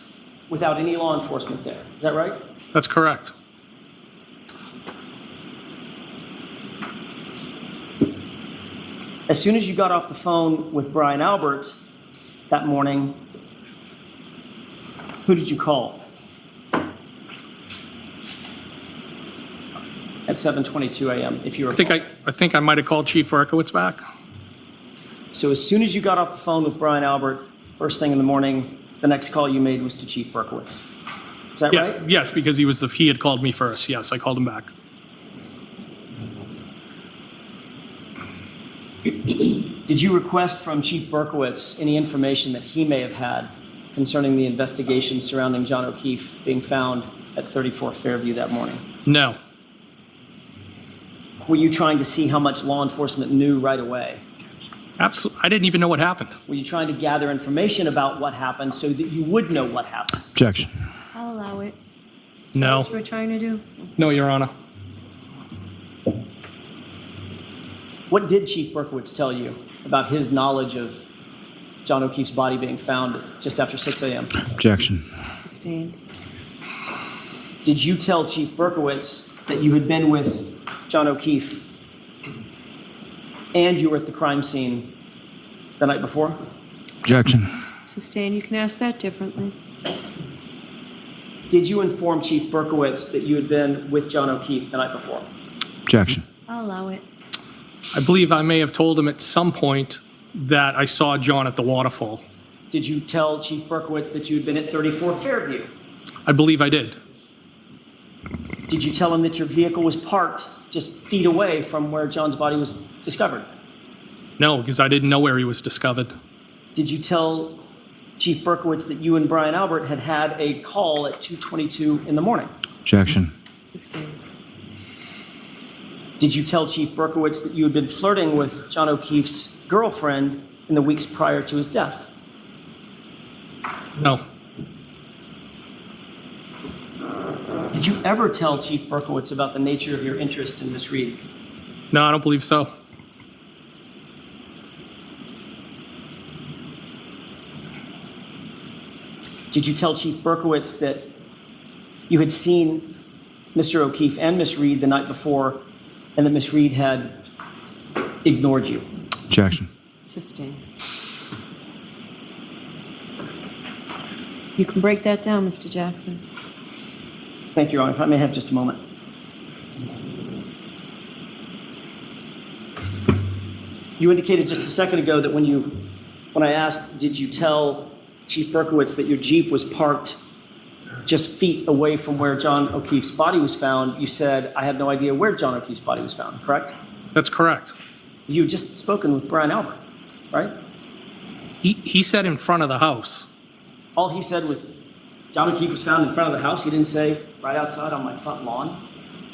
without any law enforcement there. Is that right? That's correct. As soon as you got off the phone with Brian Albert that morning, who did you call? At 7:22 a.m., if you recall. I think I might have called Chief Berkowitz back. So as soon as you got off the phone with Brian Albert, first thing in the morning, the next call you made was to Chief Berkowitz. Is that right? Yes, because he had called me first. Yes, I called him back. Did you request from Chief Berkowitz any information that he may have had concerning the investigation surrounding John O'Keefe being found at 34 Fairview that morning? No. Were you trying to see how much law enforcement knew right away? Absolutely. I didn't even know what happened. Were you trying to gather information about what happened so that you would know what happened? Objection. I'll allow it. No. What you were trying to do? No, Your Honor. What did Chief Berkowitz tell you about his knowledge of John O'Keefe's body being found just after 6 a.m.? Objection. Sustained. Did you tell Chief Berkowitz that you had been with John O'Keefe and you were at the crime scene the night before? Objection. Sustained. You can ask that differently. Did you inform Chief Berkowitz that you had been with John O'Keefe the night before? Objection. I'll allow it. I believe I may have told him at some point that I saw John at the waterfall. Did you tell Chief Berkowitz that you had been at 34 Fairview? I believe I did. Did you tell him that your vehicle was parked just feet away from where John's body was discovered? No, because I didn't know where he was discovered. Did you tell Chief Berkowitz that you and Brian Albert had had a call at 2:22 in the morning? Objection. Sustained. Did you tell Chief Berkowitz that you had been flirting with John O'Keefe's girlfriend in the weeks prior to his death? No. Did you ever tell Chief Berkowitz about the nature of your interest in Miss Reed? No, I don't believe so. Did you tell Chief Berkowitz that you had seen Mr. O'Keefe and Miss Reed the night before, and that Miss Reed had ignored you? Objection. Sustained. You can break that down, Mr. Jackson. Thank you, Your Honor. If I may have just a moment. You indicated just a second ago that when I asked, did you tell Chief Berkowitz that your Jeep was parked just feet away from where John O'Keefe's body was found, you said, I have no idea where John O'Keefe's body was found, correct? That's correct. You had just spoken with Brian Albert, right? He said in front of the house. All he said was John O'Keefe was found in front of the house. He didn't say right outside on my front lawn.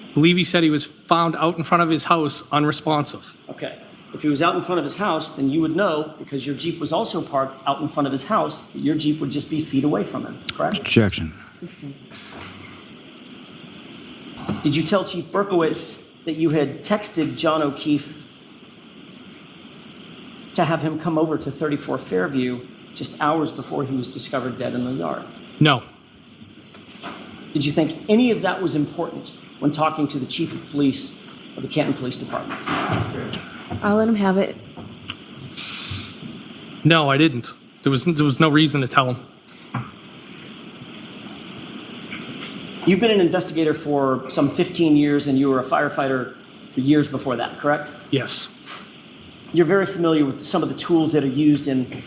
I believe he said he was found out in front of his house unresponsive. Okay. If he was out in front of his house, then you would know, because your Jeep was also parked out in front of his house, that your Jeep would just be feet away from him, correct? Objection. Sustained. Did you tell Chief Berkowitz that you had texted John O'Keefe to have him come over to 34 Fairview just hours before he was discovered dead in the yard? No. Did you think any of that was important when talking to the Chief of Police of the Canton Police Department? I'll let him have it. No, I didn't. There was no reason to tell him. You've been an investigator for some 15 years, and you were a firefighter for years before that, correct? Yes. You're very familiar with some of the tools that are used in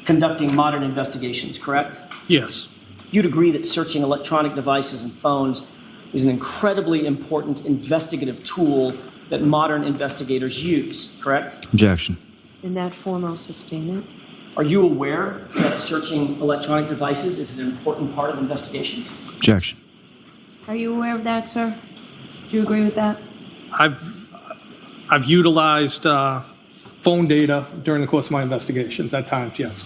conducting modern investigations, correct? Yes. You'd agree that searching electronic devices and phones is an incredibly important investigative tool that modern investigators use, correct? Objection. In that form, I'll sustain it. Are you aware that searching electronic devices is an important part of investigations? Objection. Are you aware of that, sir? Do you agree with that? I've utilized phone data during the course of my investigations at times, yes.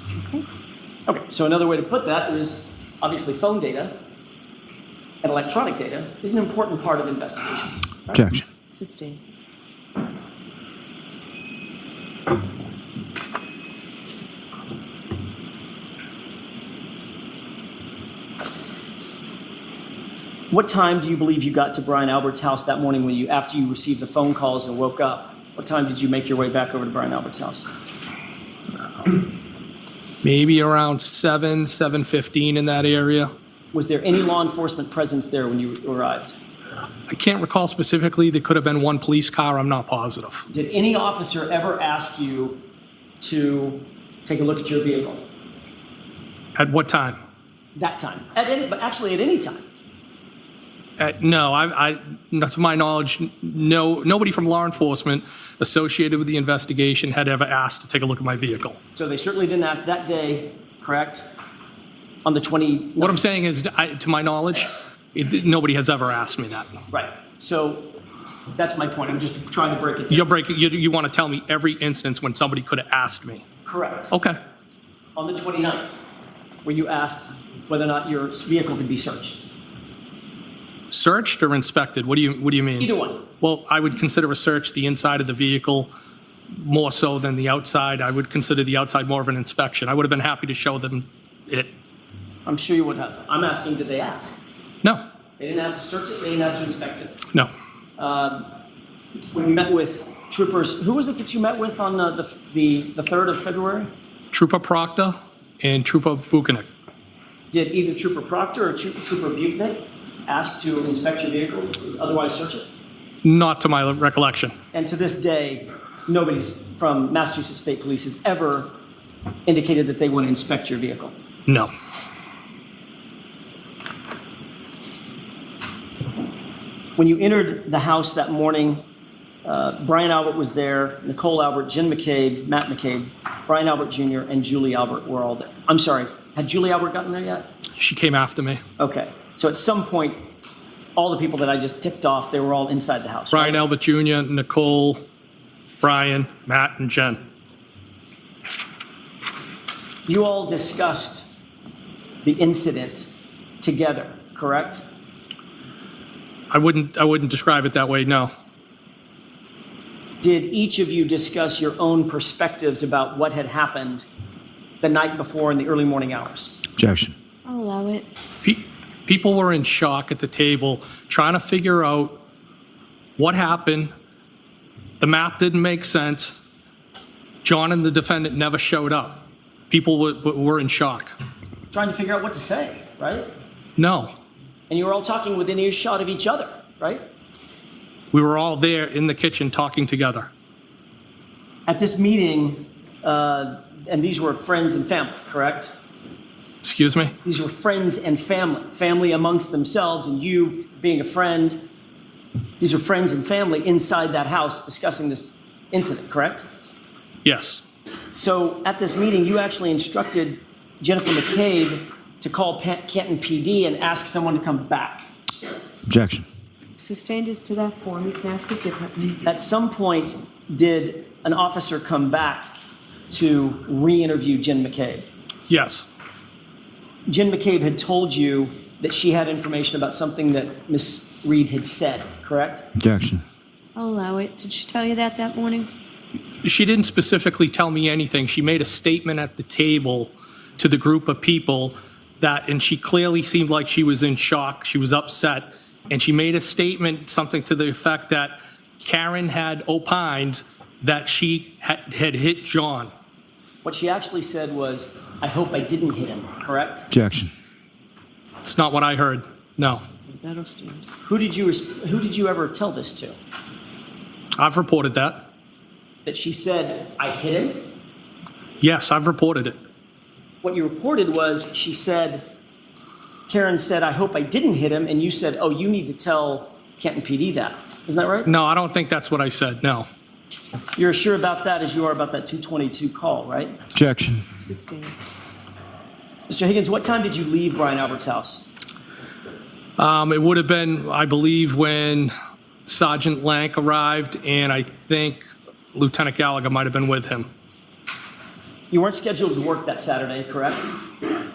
Okay, so another way to put that is obviously phone data and electronic data is an important part of investigations. Right? Objection. Sustained. What time do you believe you got to Brian Albert's house that morning after you received the phone calls and woke up? What time did you make your way back over to Brian Albert's house? Maybe around 7:15 in that area. Was there any law enforcement presence there when you arrived? I can't recall specifically. There could have been one police car. I'm not positive. Did any officer ever ask you to take a look at your vehicle? At what time? That time. But actually at any time. No, not to my knowledge, nobody from law enforcement associated with the investigation had ever asked to take a look at my vehicle. So they certainly didn't ask that day, correct? On the 20. What I'm saying is, to my knowledge, nobody has ever asked me that. Right. So that's my point. I'm just trying to break it down. You want to tell me every instance when somebody could have asked me? Correct. Okay. On the 29th, where you asked whether or not your vehicle could be searched. Searched or inspected? What do you mean? Either one. Well, I would consider a search the inside of the vehicle more so than the outside. I would consider the outside more of an inspection. I would have been happy to show them it. I'm sure you would have. I'm asking, did they ask? No. They didn't ask to search it, they didn't ask to inspect it. No. When you met with troopers, who was it that you met with on the 3rd of February? Trooper Proctor and Trooper Buchanan. Did either Trooper Proctor or Trooper Buchanan ask to inspect your vehicle, otherwise search it? Not to my recollection. And to this day, nobody from Massachusetts State Police has ever indicated that they want to inspect your vehicle. No. When you entered the house that morning, Brian Albert was there, Nicole Albert, Jen McCabe, Matt McCabe, Brian Albert Jr., and Julie Albert were all there. I'm sorry, had Julie Albert gotten there yet? She came after me. Okay, so at some point, all the people that I just ticked off, they were all inside the house, Brian right? Albert Jr., Nicole, Brian, Matt, and Jen. You all discussed the incident together, correct? I wouldn't describe it that way, no. Did each of you discuss your own perspectives about what had happened the night before in the early morning hours? Objection. I'll allow it. People were in shock at the table, trying to figure out what happened. The math didn't make sense. John and the defendant never showed up. People were in shock. Trying to figure out what to say, right? No, And you were all talking within earshot of each other, right? we were all there in the kitchen talking together. At this meeting, and these were friends and family, correct? Excuse me? These were friends and family amongst themselves, and you being a friend. These were friends and family inside that house discussing this incident, correct? Yes. So at this meeting, you actually instructed Jennifer McCabe to call Canton PD and ask someone to come back. Objection. Sustained as to that form, you can ask it differently. At some point, did an officer come back to re-interview Jen McCabe? Yes. Jen McCabe had told you that she had information about something that Ms. Reed had said, correct? Objection. I'll allow it. Did she tell you that morning? She didn't specifically tell me anything. She made a statement at the table to the group of people and she clearly seemed like she was in shock. She was upset. And she made a statement, something to the effect that Karen had opined that she had hit John. What she actually said was, I hope I didn't hit him, correct? Objection. It's not what I heard. No. That'll stand. Who did you ever tell this to? I've reported that. That she said, I hit him? Yes, I've reported it. What you reported was she said, Karen said, I hope I didn't hit him, and you said, oh, you need to tell Canton PD that. Isn't that right? No, I don't think that's what I said. No. You're as sure about that as you are about that 222 call, right? Objection. Sustained. Mr. Higgins, what time did you leave Brian Albert's house? It would have been, I believe, when Sergeant Lank arrived, and I think Lieutenant Gallagher might have been with him. You weren't scheduled to work that Saturday, correct?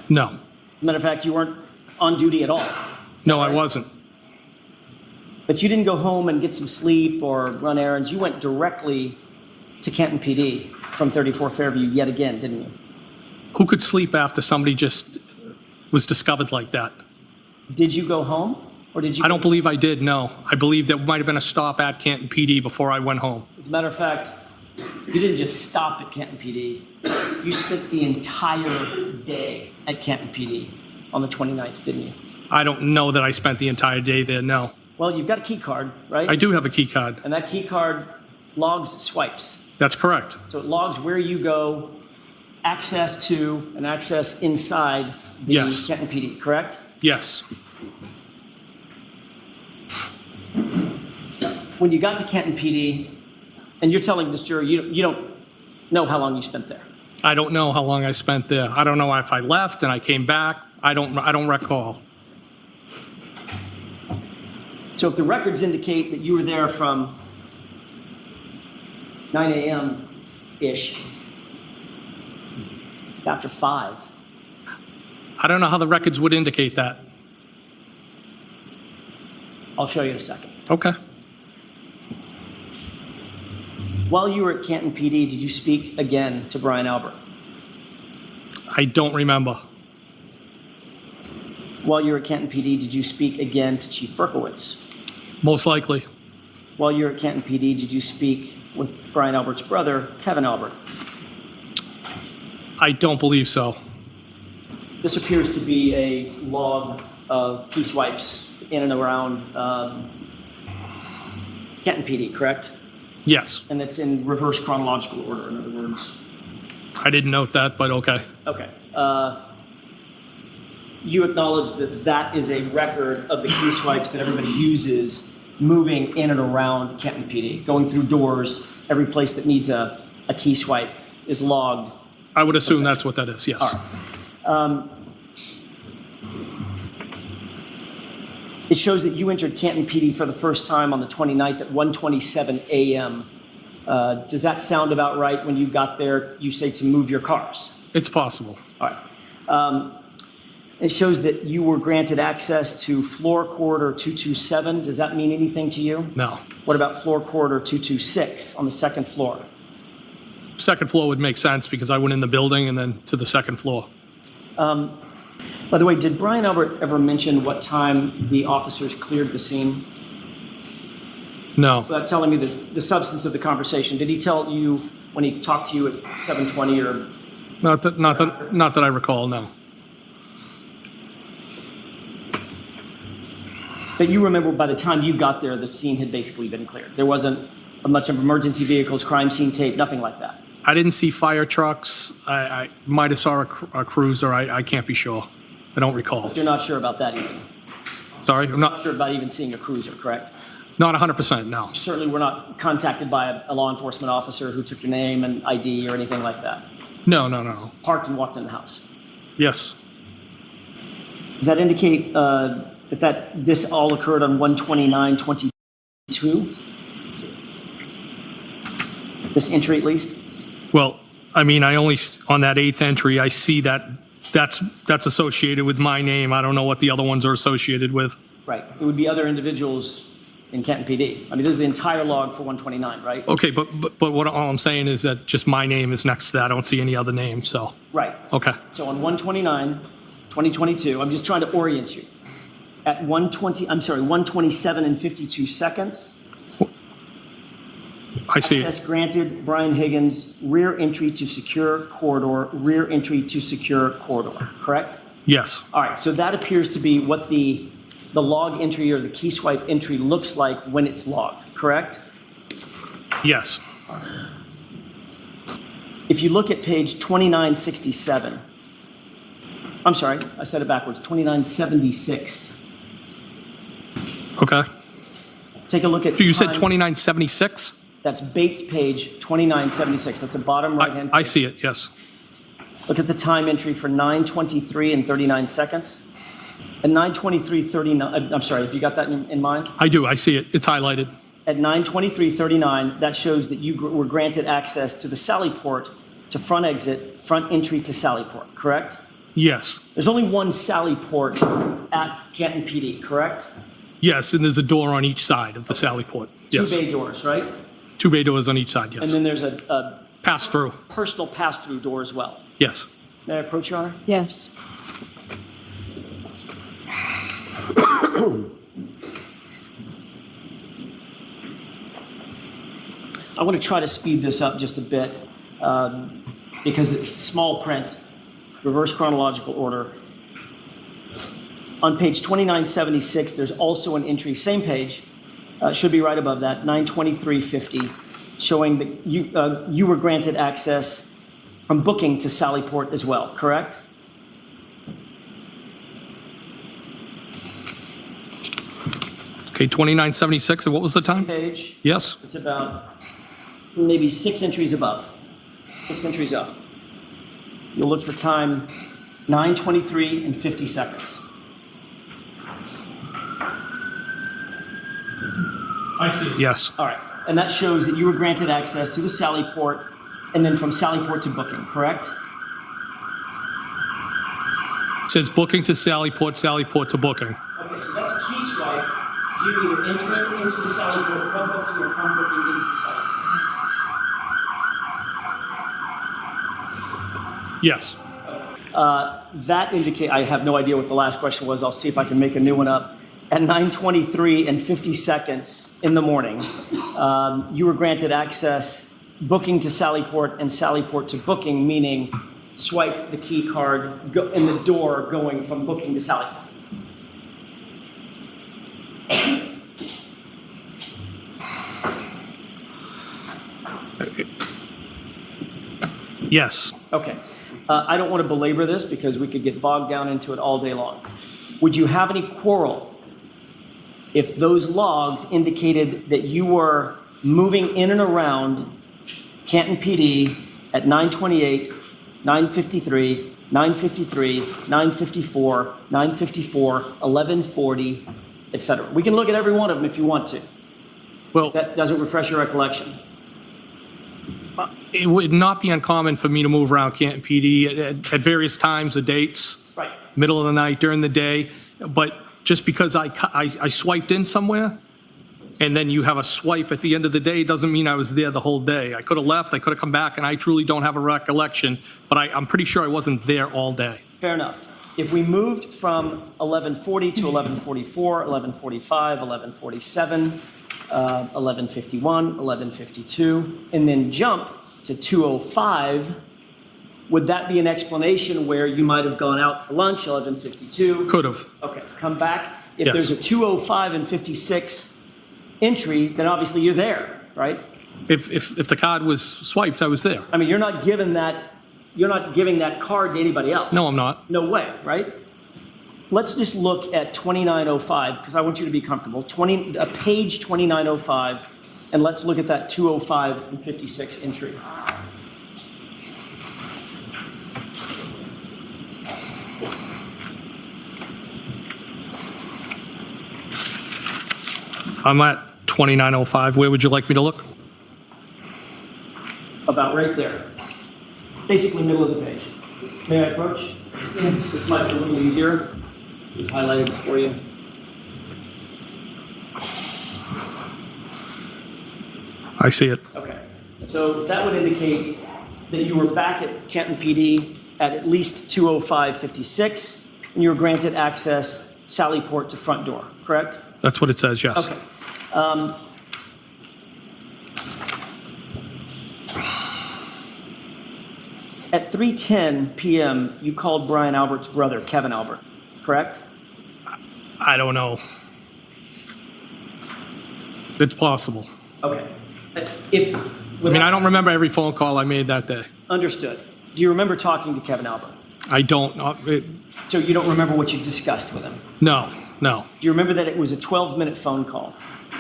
No. Matter of fact, you weren't on duty at all. No, I wasn't. But you didn't go home and get some sleep or run errands. You went directly to Canton PD from 34 Fairview yet again, didn't you? Who could sleep after somebody just was discovered like that? Did you go home? Or did you? I don't believe I did, no. I believe there might have been a stop at Canton PD before I went home. As a matter of fact, you didn't just stop at Canton PD. You spent the entire day at Canton PD on the 29th, didn't you? I don't know that I spent the entire day there, no. Well, you've got a key card, right? I do have a key card. And that key card logs swipes. That's correct. So it logs where you go, access to, and access inside the Yes. Canton PD, correct? Yes. When you got to Canton PD, and you're telling this jury you don't know how long you spent there. I don't know how long I spent there. I don't know if I left and I came back. I don't recall. So if the records indicate that you were there from 9 a.m.-ish, after 5, I don't know how the records would indicate that. I'll show you in a second. Okay. While you were at Canton PD, did you speak again to Brian Albert? I don't remember. While you were at Canton PD, did you speak again to Chief Berkowitz? Most likely. While you were at Canton PD, did you speak with Brian Albert's brother, Kevin Albert? I don't believe so. This appears to be a log of key swipes in and around Canton PD, correct? Yes. And it's in reverse chronological order, in other words. I didn't note that, but okay. Okay. You acknowledge that that is a record of the key swipes that everybody uses moving in and around Canton PD, going through doors, every place that needs a key swipe is logged. I would assume that's what that is, yes. All right. It shows that you entered Canton PD for the first time on the 29th at 1:27 a.m. Does that sound about right? When you got there, you say to move your cars. It's possible. All right. It shows that you were granted access to floor corridor 227. Does that mean anything to you? No. What about floor corridor 226 on the second floor? Second floor would make sense because I went in the building and then to the second floor. Let By the way, did Brian Albert ever mention what time the officers cleared the scene? No, Without telling me the substance of the conversation, did he tell you when he talked to you at 7:20 or? not that I recall, no. But you remember by the time you got there, the scene had basically been cleared. There wasn't a bunch of emergency vehicles, crime scene tape, nothing like that. I didn't see fire trucks. I might have saw a cruiser. I can't be sure. I don't recall. You're not sure about that even. Sorry, I'm Not not sure about even seeing a cruiser, correct? 100%, no. Certainly were not contacted by a law enforcement officer who took your name and ID or anything like that. No. Parked and walked in the house. Yes, Does that indicate that this all occurred on 1/29/22? This entry at least? well, I mean, on that 8th entry, I see that's associated with my name. I don't know what the other ones are associated with. Right. It would be other individuals in Canton PD. I mean, this is the entire log for 129, right? Okay, but what all I'm saying is that just my name is next to that. I don't see any other names, so, Right. okay. So on 1/29/2022, I'm just trying to orient you. At 127 and 52 seconds, I see access it. granted, Brian Higgins, rear entry to secure corridor, rear entry to secure corridor, correct? Yes, All right, so that appears to be what the log entry or the key swipe entry looks like when it's logged, correct? yes. If you look at page 2967, I'm sorry, I said it backwards, 2976. Okay. Take a look at So you said time. 2976? That's Bates page 2976. That's the bottom right-hand. I see it, yes. Look at the time entry for 9:23 and 39 seconds. At 9:23:39, I'm sorry, if you got that in mind. I do, I see it. It's highlighted. At 9:23:39, that shows that you were granted access to the Sally Port to front exit, front entry to Sally Port, correct? Yes, There's only one Sally Port at Canton PD, correct? yes, and there's a door on each side of the Sally Port. Two Yes, bay doors, right? 2 bay doors on each side, And yes. then there's a Pass through, personal pass-through door as well. yes. May I approach, Your Honor? Yes. I want to try to speed this up just a bit because it's small print, reverse chronological order. On page 2976, there's also an entry, same page, should be right above that, 92350, showing that you were granted access from booking to Sally Port as well, correct? Okay, 2976, and what was the time? Page, Yes, it's about maybe 6 entries above, 6 entries up. You'll look for time 9:23 and 50 seconds. I see it. Yes, All right, and that shows that you were granted access to the Sally Port and then from Sally Port to booking, correct? says booking to Sally Port to booking. Okay, so that's a key swipe. You either enter into the Sally Port from booking or from booking into the Sally Port. Yes, That indicate, I have no idea what the last question was. I'll see if I can make a new one up. At 9:23 and 50 seconds in the morning, you were granted access booking to Sally Port and Sally Port to booking, meaning swiped the key card in the door going from booking to Sally Port. yes. Okay. I don't want to belabor this because we could get bogged down into it all day long. Would you have any quarrel if those logs indicated that you were moving in and around Canton PD at 9:28, 9:53, 9:53, 9:54, 9:54, 11:40, et cetera? We can look at every one of them if you want to. Well, That doesn't refresh your recollection. it would not be uncommon for me to move around Canton PD at various times, the dates, Right. middle of the night, during the day. But just because I swiped in somewhere, and then you have a swipe at the end of the day, doesn't mean I was there the whole day. I could have left, I could have come back, and I truly don't have a recollection, but I'm pretty sure I wasn't there all day. Fair enough. If we moved from 11:40 to 11:44, 11:45, 11:47, 11:51, 11:52, and then jump to 2:05, would that be an explanation where you might have gone out for lunch, 11:52? Could have. Okay, come back. If Yes. there's a 2:05 and 56 entry, then obviously you're there, right? If the card was swiped, I was there. I mean, you're not giving that card to anybody else. No, I'm not. No way, right? Let's just look at 2905, because I want you to be comfortable. Page 2905, and let's look at that 2:05 and 56 entry. I'm at 2905. Where would you like me to look? About right there. Basically middle of the page. May I approach? Yes. This might be a little easier. We've highlighted it for you. I see it. Okay. So that would indicate that you were back at Canton PD at least 2:05:56, and you were granted access Sallyport to front door, correct? That's what it says, yes. Okay. At 3:10 p.m., you called Brian Albert's brother, Kevin Albert, correct? I don't know. It's possible. Okay. I mean, I don't remember every phone call I made that day. Understood. Do you remember talking to Kevin Albert? I don't. So you don't remember what you discussed with him? No. Do you remember that it was a 12-minute phone call?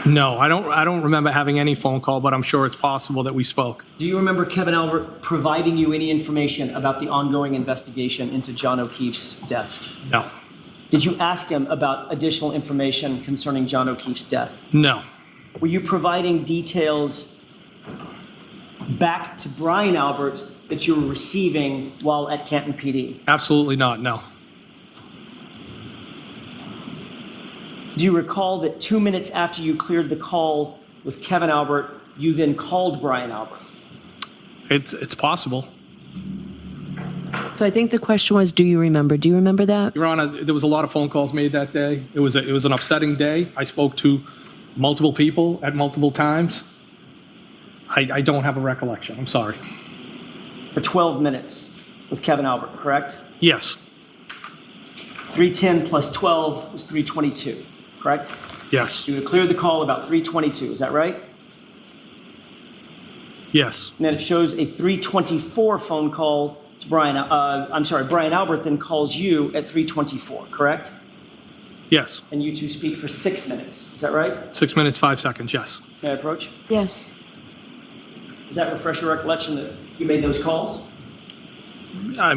No, I don't remember having any phone call, but I'm sure it's possible that we spoke. Do you remember Kevin Albert providing you any information about the ongoing investigation into John O'Keefe's death? No. Did you ask him about additional information concerning John O'Keefe's death? No. Were you providing details back to Brian Albert that you were receiving while at Canton PD? Absolutely not, no. Do you recall that 2 minutes after you cleared the call with Kevin Albert, you then called Brian Albert? It's possible. So I think the question was, do you remember? Do you remember that? Your Honor, there was a lot of phone calls made that day. It was an upsetting day. I spoke to multiple people at multiple times. I don't have a recollection. I'm sorry. For 12 minutes with Kevin Albert, correct? Yes. 3:10 plus 12 was 3:22, correct? Yes. You had cleared the call about 3:22, is that right? Yes. And then it shows a 3:24 phone call to Brian Albert then calls you at 3:24, correct? Yes. And you two speak for 6 minutes, is that right? 6 minutes, 5 seconds, yes. May I approach? Yes. Does that refresh your recollection that you made those calls?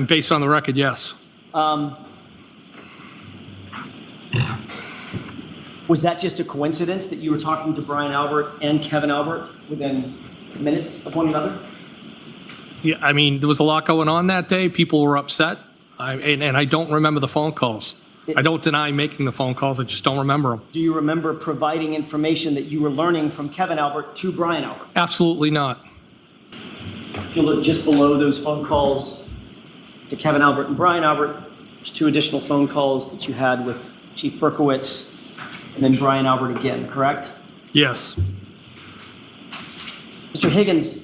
Based on the record, yes. Was that just a coincidence that you were talking to Brian Albert and Kevin Albert within minutes of one another? Yeah, I mean, there was a lot going on that day. People were upset, and I don't remember the phone calls. I don't deny making the phone calls. I just don't remember them. Do you remember providing information that you were learning from Kevin Albert to Brian Albert? Absolutely not. If you look just below those phone calls to Kevin Albert and Brian Albert, there's 2 additional phone calls that you had with Chief Berkowitz and then Brian Albert again, correct? Yes. Mr. Higgins,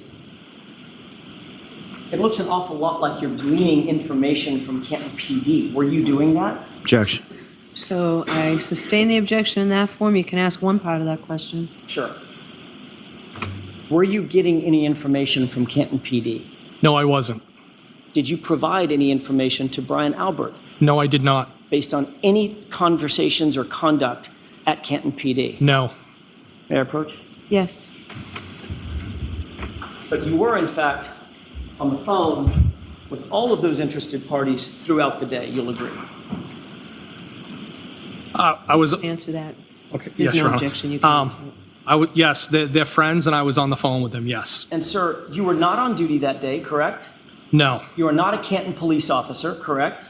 it looks an awful lot like you're gleaning information from Canton PD. Were you doing that? Objection. So I sustain the objection in that form. You can ask one part of that question. Sure. Were you getting any information from Canton PD? No, I wasn't. Did you provide any information to Brian Albert No, I did not. based on any conversations or conduct at Canton PD? No. May I approach? Yes. But you were, in fact, on the phone with all of those interested parties throughout the day, you'll agree. I was. Answer that. Okay. There's Yes, no Your Honor. objection. You can answer it. Yes, they're friends, and I was on the phone with them. Yes. And sir, you were not on duty that day, correct? No, You are not a Canton police officer, correct?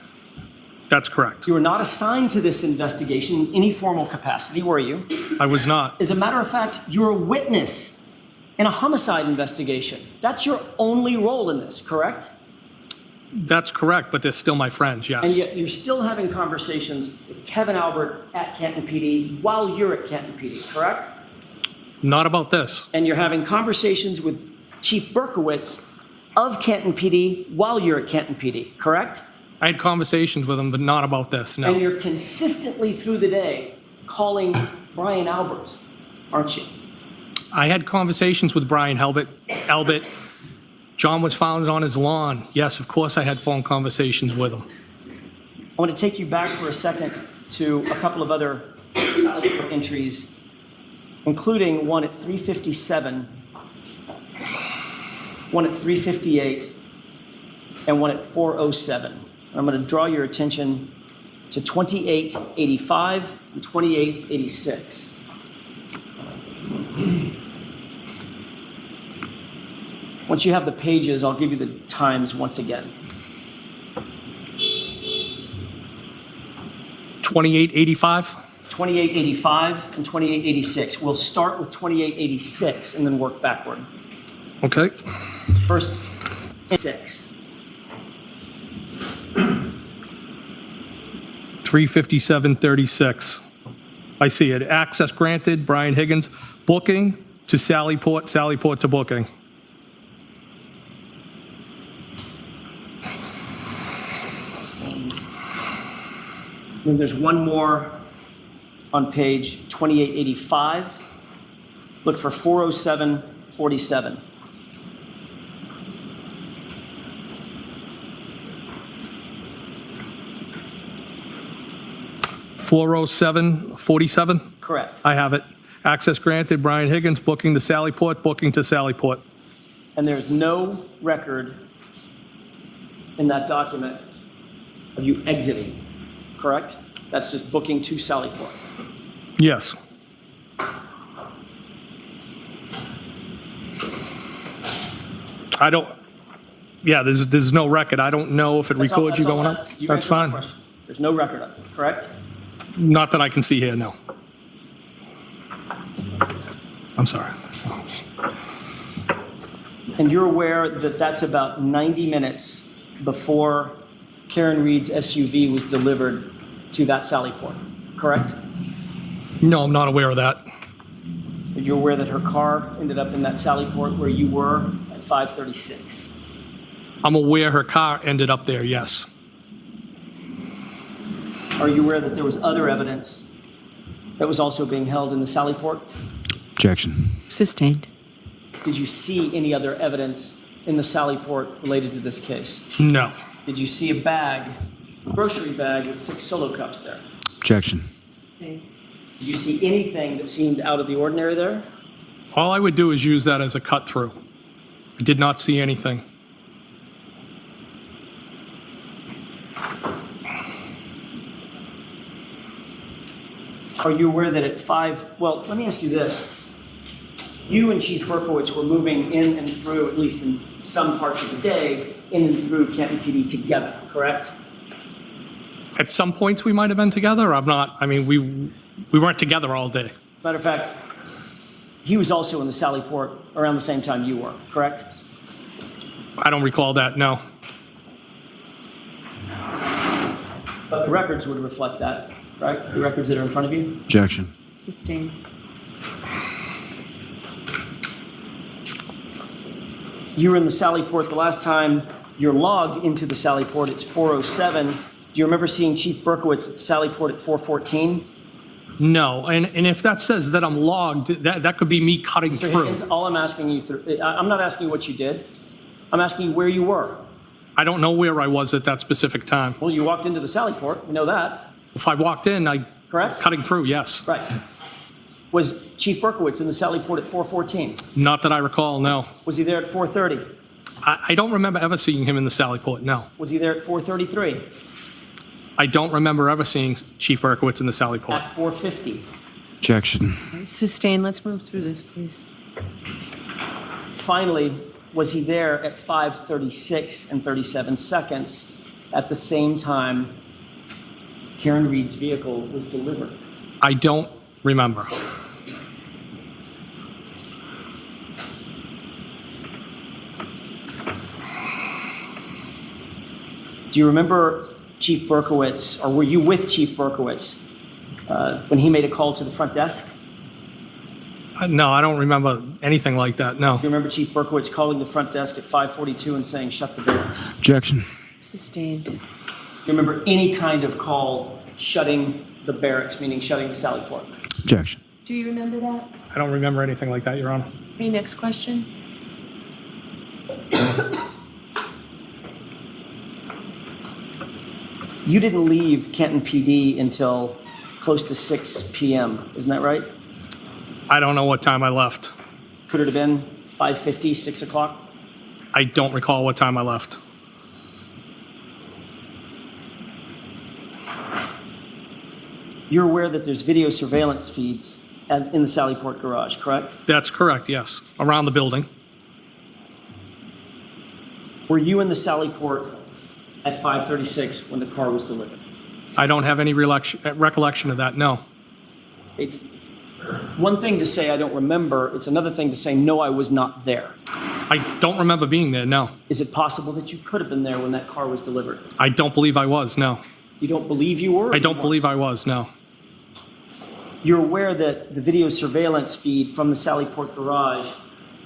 that's correct. You were not assigned to this investigation in any formal capacity, were you? I was not. As a matter of fact, you're a witness in a homicide investigation. That's your only role in this, correct? That's correct, but they're still my friends, And yes. yet you're still having conversations with Kevin Albert at Canton PD while you're at Canton PD, correct? Not about this. And you're having conversations with Chief Berkowitz of Canton PD while you're at Canton PD, correct? I had conversations with them, but not about this, And no. you're consistently through the day calling Brian Albert, aren't you? I had conversations with Brian Albert. John was found on his lawn. Yes, of course I had phone conversations with him. I want to take you back for a second to a couple of other Sally Port entries, including one at 3:57, one at 3:58, and one at 4:07. I'm going to draw your attention to 2885 and 2886. Once you have the pages, I'll give you the times once again. 2885? 2885 and 2886. We'll start with 2886 and then work backward. Okay. First, 6. 35736. I see it. Access granted, Brian Higgins. Booking to Sallyport, Sallyport to booking. Then there's one more on page 2885. Look for 40747. .40747. Correct. I have it. Access granted, Brian Higgins. Booking to Sallyport, booking to Sallyport. And there's no record in that document of you exiting, correct? That's just booking to Sallyport. Yes. I don't, yeah, there's no record. I don't know if it That's all- records you that's all going that- up. you That's answered my fine. question. There's no record of it, correct? Not that I can see here, no. I'm sorry. And you're aware that that's about 90 minutes before Karen Reed's SUV was delivered to that Sallyport, correct? No, I'm not aware of that. You're aware that her car ended up in that Sallyport where you were at 5:36. I'm aware her car ended up there, yes. Are you aware that there was other evidence that was also being held in the Sallyport? Objection. Sustained. Did you see any other evidence in the Sallyport related to this case? No. Did you see a bag, grocery bag with 6 solo cups there? Objection. Did you see anything that seemed out of the ordinary there? All I would do is use that as a cut through. I did not see anything. Are you aware that at 5, well, let me ask you this. You and Chief Berkowitz were moving in and through, at least in some parts of the day, in and through Canton PD together, correct? At some points we might have been together. I'm not, I mean, we weren't together all day. Matter of fact, he was also in the Sallyport around the same time you were, correct? I don't recall that, no. But the records would reflect that, right? The records that are in front of you? Objection. Sustained. You were in the Sallyport the last time you're logged into the Sallyport, it's 4:07. Do you remember seeing Chief Berkowitz at the Sallyport at 4:14? No, and if that says that I'm logged, that could be me cutting Mr. through. Higgins, all I'm asking you, I'm not asking you what you did. I'm asking you where you were. I don't know where I was at that specific time. Well, you walked into the Sallyport, we know that, If I walked in, I correct? cutting through, yes. Right. Was Chief Berkowitz in the Sallyport at 4:14? Not that I recall, no. Was he there at 4:30? I don't remember ever seeing him in the Sallyport, no. Was he there at 4:33? I don't remember ever seeing Chief Berkowitz in the Sallyport. At 4:50? Objection. Sustained. Let's move through this, please. Finally, was he there at 5:36 and 37 seconds at the same time Karen Reed's vehicle was delivered? I don't remember. Do you remember Chief Berkowitz, or were you with Chief Berkowitz when he made a call to the front desk? No, I don't remember anything like that, no. Do you remember Chief Berkowitz calling the front desk at 5:42 and saying, "Shut the barracks"? Objection. Sustained. Do you remember any kind of call shutting the barracks, meaning shutting the Sally Port? Objection. Do you remember that? I don't remember anything like that, Your Honor. Okay, next question. You didn't leave Canton PD until close to 6 p.m., isn't that right? I don't know what time I left. Could it have been 5:50, 6 o'clock? I don't recall what time I left. You're aware that there's video surveillance feeds in the Sally Port garage, correct? That's correct, yes. Around the building. Were you in the Sally Port at 5:36 when the car was delivered? I don't have any recollection of that, no. It's one thing to say I don't remember, it's another thing to say, no, I was not there. I don't remember being there, no. Is it possible that you could have been there when that car was delivered? I don't believe I was, no. You don't believe you were? I don't believe I was, no. You're aware that the video surveillance feed from the Sally Port garage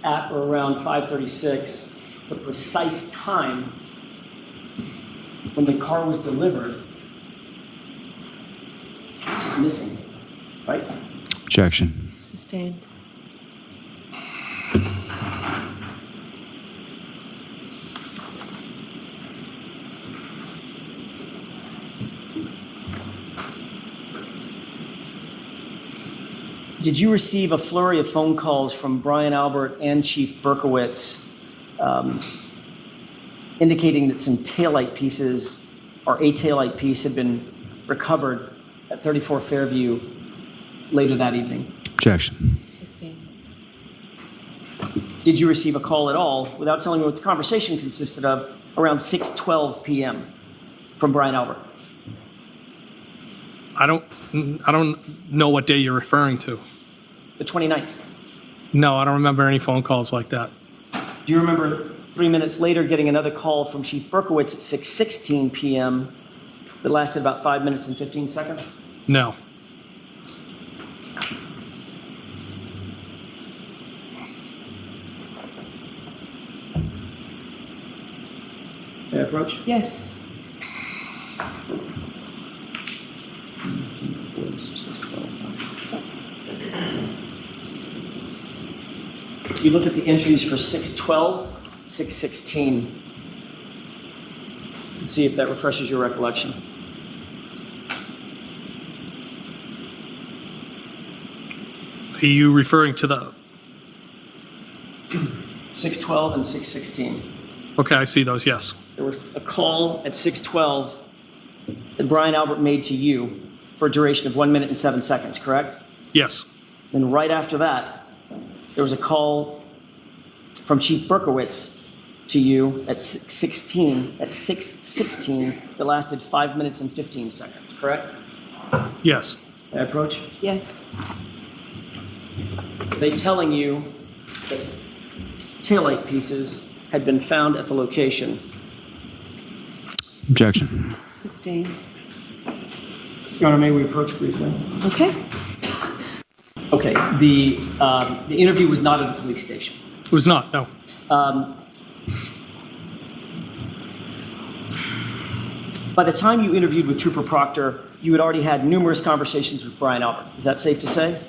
at or around 5:36, the precise time when the car was delivered, it's just missing, right? Objection. Sustained. Did you receive a flurry of phone calls from Brian Albert and Chief Berkowitz indicating that some taillight pieces or a taillight piece had been recovered at 34 Fairview later that evening? Objection. Sustained. Did you receive a call at all, without telling me what the conversation consisted of, around 6:12 p.m. from Brian Albert? I don't know what day you're referring to. The 29th. No, I don't remember any phone calls like that. Do you remember 3 minutes later getting another call from Chief Berkowitz at 6:16 p.m. that lasted about 5 minutes and 15 seconds? No. May I approach? Yes. You look at the entries for 6:12, 6:16. See if that refreshes your recollection. Are you referring to the, 6:12 and 6:16. okay, I see those, yes. There was a call at 6:12 that Brian Albert made to you for a duration of 1 minute and 7 seconds, correct? Yes. And right after that, there was a call from Chief Berkowitz to you at 6:16 that lasted 5 minutes and 15 seconds, correct? Yes. May I approach? Yes. Are they telling you that taillight pieces had been found at the location? Objection. Sustained. Your Honor, may we approach briefly? Okay. Okay, the interview was not at the police station. It was not, no. By the time you interviewed with Trooper Proctor, you had already had numerous conversations with Brian Albert. Is that safe to say?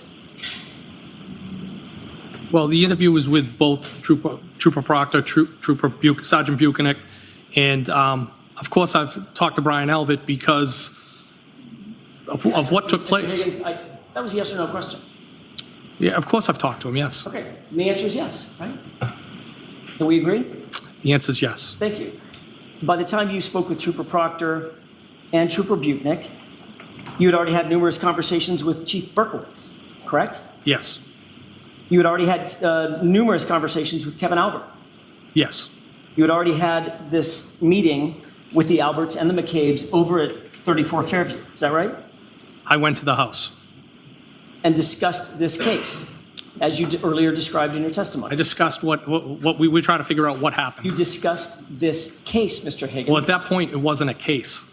Well, the interview was with both Trooper Proctor, Sergeant Buchanan, and of course I've talked to Brian Albert because of what took Mr. place. Higgins, that was a yes or no question. Yeah, of course I've talked to him, yes. Okay, and the answer is yes, right? Can we agree? The answer is yes. Thank you. By the time you spoke with Trooper Proctor and Trooper Buchanan, you had already had numerous conversations with Chief Berkowitz, correct? Yes. You had already had numerous conversations with Kevin Albert. Yes. You had already had this meeting with the Alberts and the McCabe's over at 34 Fairview. Is that right? I went to the house. And discussed this case. as you earlier described in your I testimony. discussed what we were trying to figure out what You happened. discussed this case, Mr. Higgins. Well, at that point, it wasn't a case.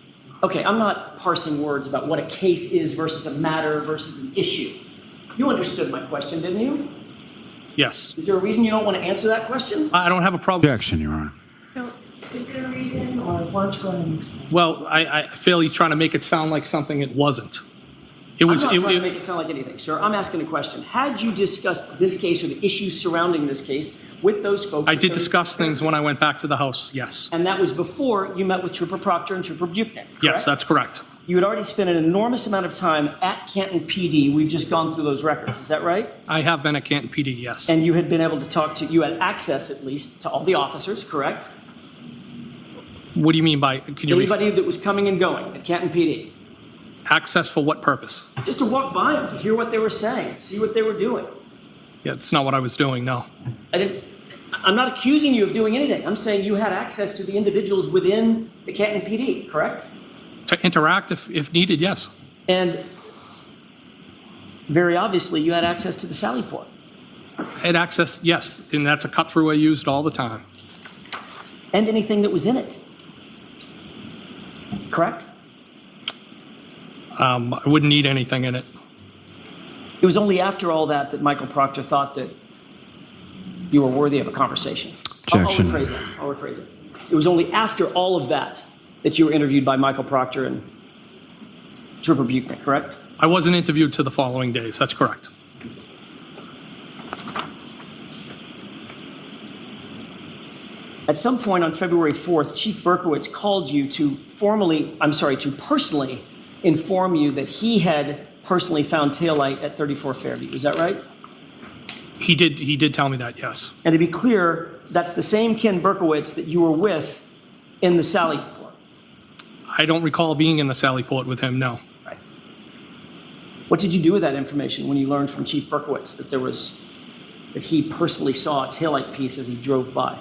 Okay, I'm not parsing words about what a case is versus a matter versus an issue. You understood my question, didn't you? Yes. Is there a reason you don't want to answer that question? I don't have a problem. Objection, Your Honor. No, is there a reason, or why don't you go ahead and explain? Well, I feel he's trying to make it sound like something it wasn't. It I'm was. not trying to make it sound like anything, sir. I'm asking a question. Had you discussed this case or the issues surrounding this case with those folks? I did discuss things when I went back to the house, yes. And that was before you met with Trooper Proctor and Trooper Buchanan, correct? Yes, that's correct. You had already spent an enormous amount of time at Canton PD. We've just gone through those records. Is that right? I have been at Canton PD, yes. And you had been able to talk to, you had access at least to all the officers, correct? What do you mean by, can you Anybody that was coming and going at Canton PD. access for what purpose? Just to walk by them, to hear what they were saying, to see what they were doing. Yeah, it's not what I was doing, no. I'm not accusing you of doing anything. I'm saying you had access to the individuals within the Canton PD, correct? To interact if needed, yes. And very obviously, you had access to the Sally Port. I had access, yes, and that's a cut-through I used all the time. And anything that was in it. Correct? I wouldn't need anything in it. It was only after all that that Michael Proctor thought that you were worthy of a conversation. Objection. I'll rephrase it. It was only after all of that that you were interviewed by Michael Proctor and Trooper Buchanan, correct? I wasn't interviewed to the following days, that's correct. At some point on February 4th, Chief Berkowitz called you to personally inform you that he had personally found taillight at 34 Fairview. Is that right? He did tell me that, yes. And to be clear, that's the same Ken Berkowitz that you were with in the Sally Port. I don't recall being in the Sally Port with him, no. Right. What did you do with that information when you learned from Chief Berkowitz that he personally saw a taillight piece as he drove by?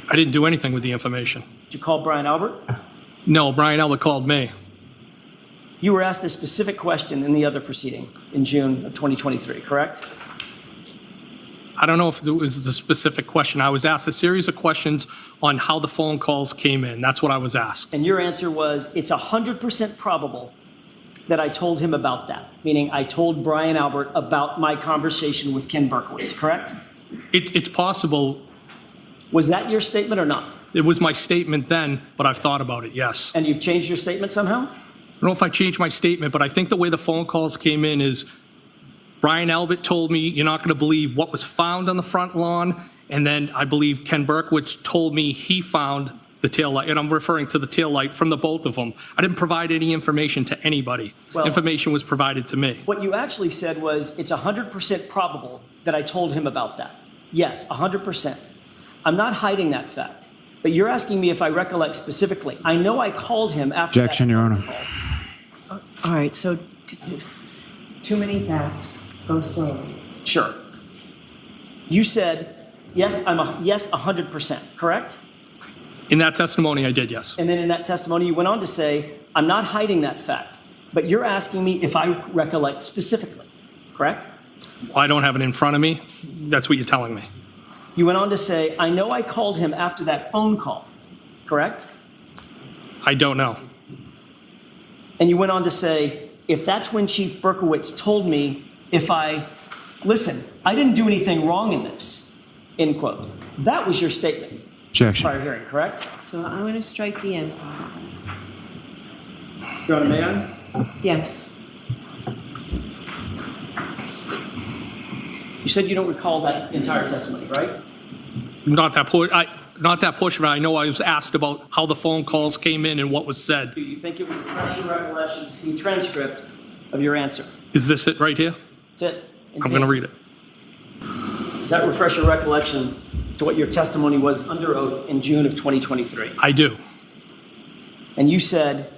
I didn't do anything with the information. Did you call Brian Albert? No, Brian Albert called me. You were asked this specific question in the other proceeding in June of 2023, correct? I don't know if it was the specific question. I was asked a series of questions on how the phone calls came in. That's what I was asked. And your answer was, it's 100% probable that I told him about that, meaning I told Brian Albert about my conversation with Ken Berkowitz, correct? It's possible. Was that your statement or not? It was my statement then, but I've thought about it, yes. And you've changed your statement somehow? I don't know if I changed my statement, but I think the way the phone calls came in is Brian Albert told me, you're not going to believe what was found on the front lawn. And then I believe Ken Berkowitz told me he found the taillight, and I'm referring to the taillight from the both of them. I didn't provide any information to anybody. Well, information was provided to me. What you actually said was, it's 100% probable that I told him about that. Yes, 100%. I'm not hiding that fact. But you're asking me if I recollect specifically. I know I called him after Objection, that Your Honor. call. All right, so too many facts. Go slowly. Sure. You said, yes, 100%, correct? In that testimony, I did, yes. And then in that testimony, you went on to say, I'm not hiding that fact, but you're asking me if I recollect specifically, correct? Well, I don't have it in front of me. That's what you're telling me. You went on to say, I know I called him after that phone call, correct? I don't know. And you went on to say, if that's when Chief Berkowitz told me listen, I didn't do anything wrong in this, end quote. That was your statement. Objection. Prior hearing, correct? So I'm going to strike the end part. Your Honor, may I? Yes. You said you don't recall that entire testimony, right? Not that portion, but I know I was asked about how the phone calls came in and what was said. Do you think it would refresh your recollection to see a transcript of your answer? Is this it right here? That's it. I'm going to read it. Does that refresh your recollection to what your testimony was under oath in June of 2023? I do. And you said,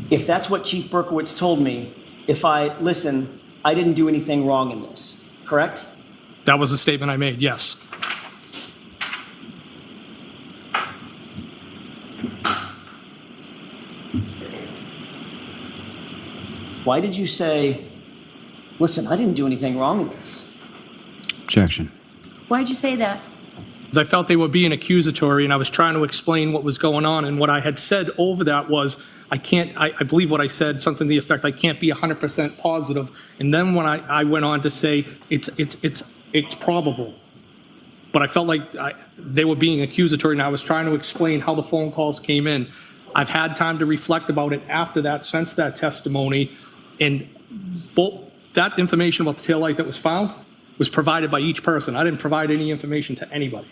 if that's what Chief Berkowitz told me, I didn't do anything wrong in this, correct? That was the statement I made, yes. Why did you say Listen, I didn't do anything wrong in this. Objection. Why'd you say that? Because I felt they were being accusatory, and I was trying to explain what was going on, and what I had said over that was, I believe what I said, something to the effect, I can't be 100% positive. And then when I went on to say, it's probable. But I felt like they were being accusatory, and I was trying to explain how the phone calls came in. I've had time to reflect about it after that, since that testimony, and both that information about the taillight that was found was provided by each person. I didn't provide any information to anybody.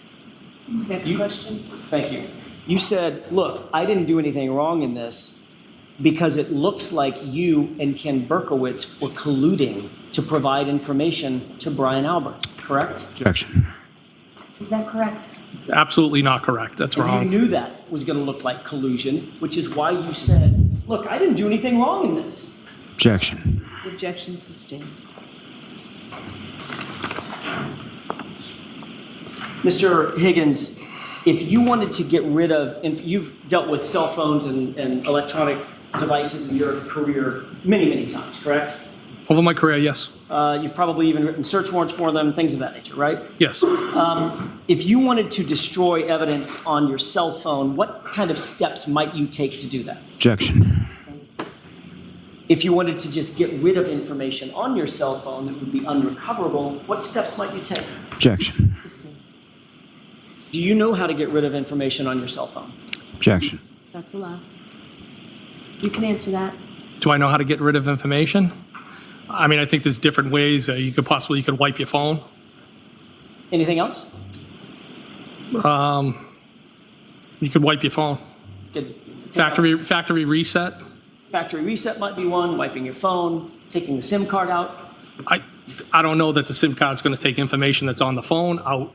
Next question. Thank you. You said, look, I didn't do anything wrong in this because it looks like you and Ken Berkowitz were colluding to provide information to Brian Albert, correct? Objection. Is that correct? Absolutely not correct. That's And wrong. you knew that was going to look like collusion, which is why you said, look, I didn't do anything wrong in this. Objection. Objection sustained. Mr. Higgins, if you wanted to get rid of, and you've dealt with cell phones and electronic devices in your career many, many times, correct? Over my career, yes. You've probably even written search warrants for them, things of that nature, right? Yes. If you wanted to destroy evidence on your cell phone, what kind of steps might you take to do that? Objection. If you wanted to just get rid of information on your cell phone that would be unrecoverable, what steps might you take? Objection. Sustained. Do you know how to get rid of information on your cell phone? Objection. That's allowed. You can answer that. Do I know how to get rid of information? I mean, I think there's different ways. You could wipe your phone. Anything else? You could wipe your phone. Good. Factory reset. Factory reset might be one, wiping your phone, taking the SIM card out. I don't know that the SIM card's going to take information that's on the phone out.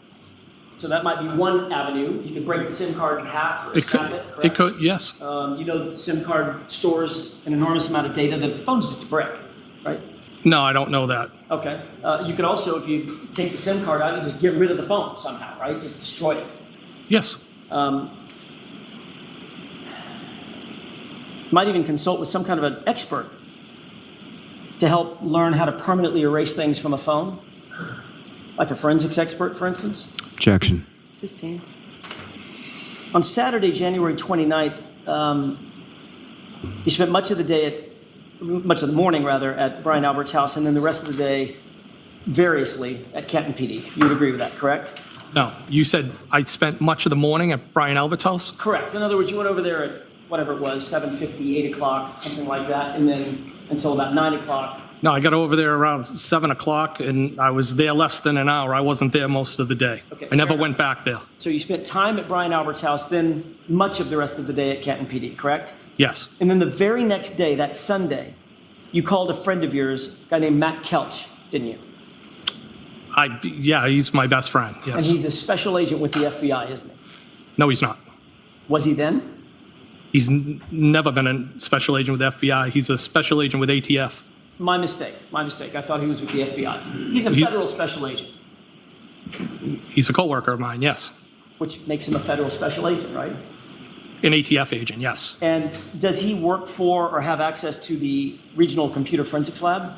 So that might be one avenue. You could break the SIM card in half or snap it, correct? It could, yes. You know that the SIM card stores an enormous amount of data. The phone's just a brick, right? No, I don't know that. Okay. You could also, if you take the SIM card out, you just get rid of the phone somehow, right? Just destroy it. Yes. Might even consult with some kind of an expert to help learn how to permanently erase things from a phone, like a forensics expert, for instance. Objection. Sustained. On Saturday, January 29th, you spent much of the morning at Brian Albert's house, and then the rest of the day variously at Canton PD. You would agree with that, correct? No, you said I spent much of the morning at Brian Albert's house? Correct. In other words, you went over there at whatever it was, 7:50, 8 o'clock, something like that, and then until about 9 o'clock. No, I got over there around 7 o'clock, and I was there less than an hour. I wasn't there most of the day. Okay, I never fair went back there. So you spent time at Brian Albert's house, then much of the rest of the day at Canton PD, correct? Yes. And then the very next day, that Sunday, you called a friend of yours, a guy named Matt Kelch, didn't you? Yeah, he's my best friend, And yes. he's a special agent with the FBI, isn't he? No, he's not. Was he then? He's never been a special agent with FBI. He's a special agent with ATF. My mistake. I thought he was with the FBI. He's a federal special agent, He's a coworker of mine, yes. which makes him a federal special agent, right? An ATF agent, yes. And does he work for or have access to the Regional Computer Forensics Lab?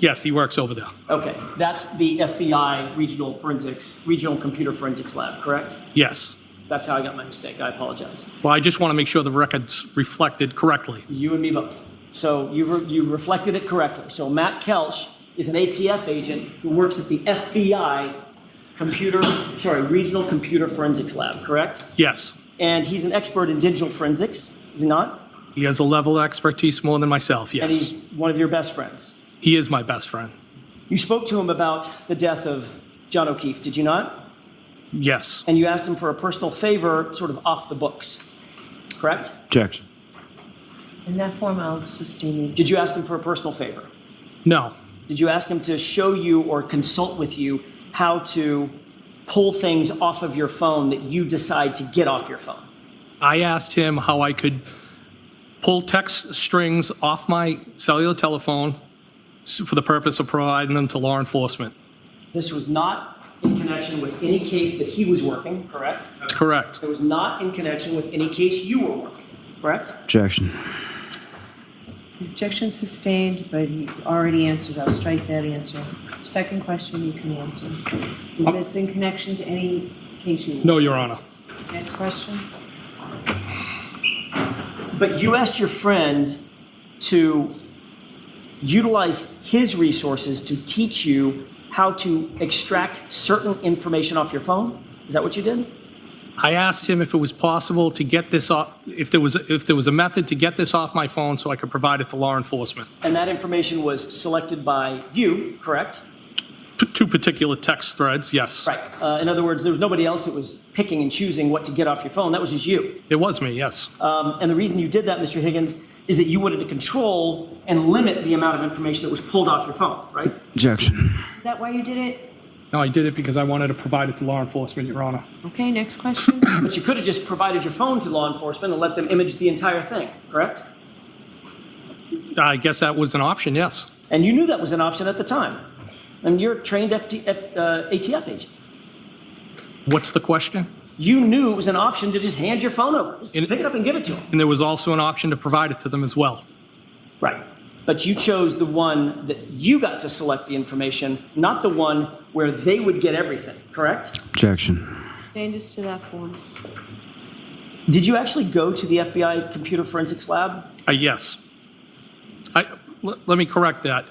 Yes, he works over there. Okay, that's the FBI Regional Computer Forensics Lab, correct? Yes. That's how I got my mistake. I apologize. Well, I just want to make sure the record's reflected correctly. You and me both. So you reflected it correctly. So Matt Kelch is an ATF agent who works at the FBI Regional Computer Forensics Lab, correct? Yes. And he's an expert in digital forensics, is he not? He has a level of expertise more than myself, And yes. he's one of your best friends. He is my best friend. You spoke to him about the death of John O'Keefe, did you not? Yes. And you asked him for a personal favor, sort of off the books, correct? Objection. In that form, I'll sustain you. Did you ask him for a personal favor? No. Did you ask him to show you or consult with you how to pull things off of your phone that you decide to get off your phone? I asked him how I could pull text strings off my cellular telephone for the purpose of providing them to law enforcement. This was not in connection with any case that he was working, correct? Correct. It was not in connection with any case you were working, correct? Objection. Objection sustained, but you already answered. I'll strike that answer. Second question you can answer. Is this in connection to any case you? No, Your Honor. Next question. But you asked your friend to utilize his resources to teach you how to extract certain information off your phone? Is that what you did? I asked him if it was possible to get this off, if there was a method to get this off my phone so I could provide it to law enforcement. And that information was selected by you, correct? Two particular text threads, yes. Right. In other words, there was nobody else that was picking and choosing what to get off your phone. That was just you. It was me, yes. And the reason you did that, Mr. Higgins, is that you wanted to control and limit the amount of information that was pulled off your phone, right? Objection. Is that why you did it? No, I did it because I wanted to provide it to law enforcement, Your Honor. Okay, next question. But you could have just provided your phone to law enforcement and let them image the entire thing, correct? I guess that was an option, yes. And you knew that was an option at the time. And you're a trained ATF agent. What's the question? You knew it was an option to just hand your phone over. Just pick it up and give it to them. And there was also an option to provide it to them as well. Right. But you chose the one that you got to select the information, not the one where they would get everything, correct? Objection. Sustained as to that form. Did you actually go to the FBI computer forensics lab? Yes. Let me correct that.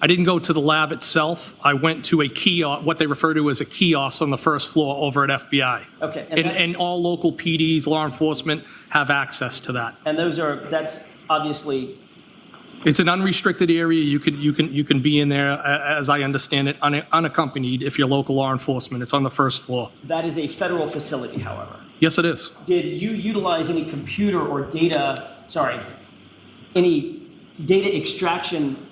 I didn't go to the lab itself. I went to a kiosk, what they refer to as a kiosk on the first floor over at FBI. Okay. And all local PDs, law enforcement have access to that. And that's obviously, It's an unrestricted area. You can be in there, as I understand it, unaccompanied if you're local law enforcement. It's on the first floor. that is a federal facility, however. Yes, it is. Did you utilize any computer or any data extraction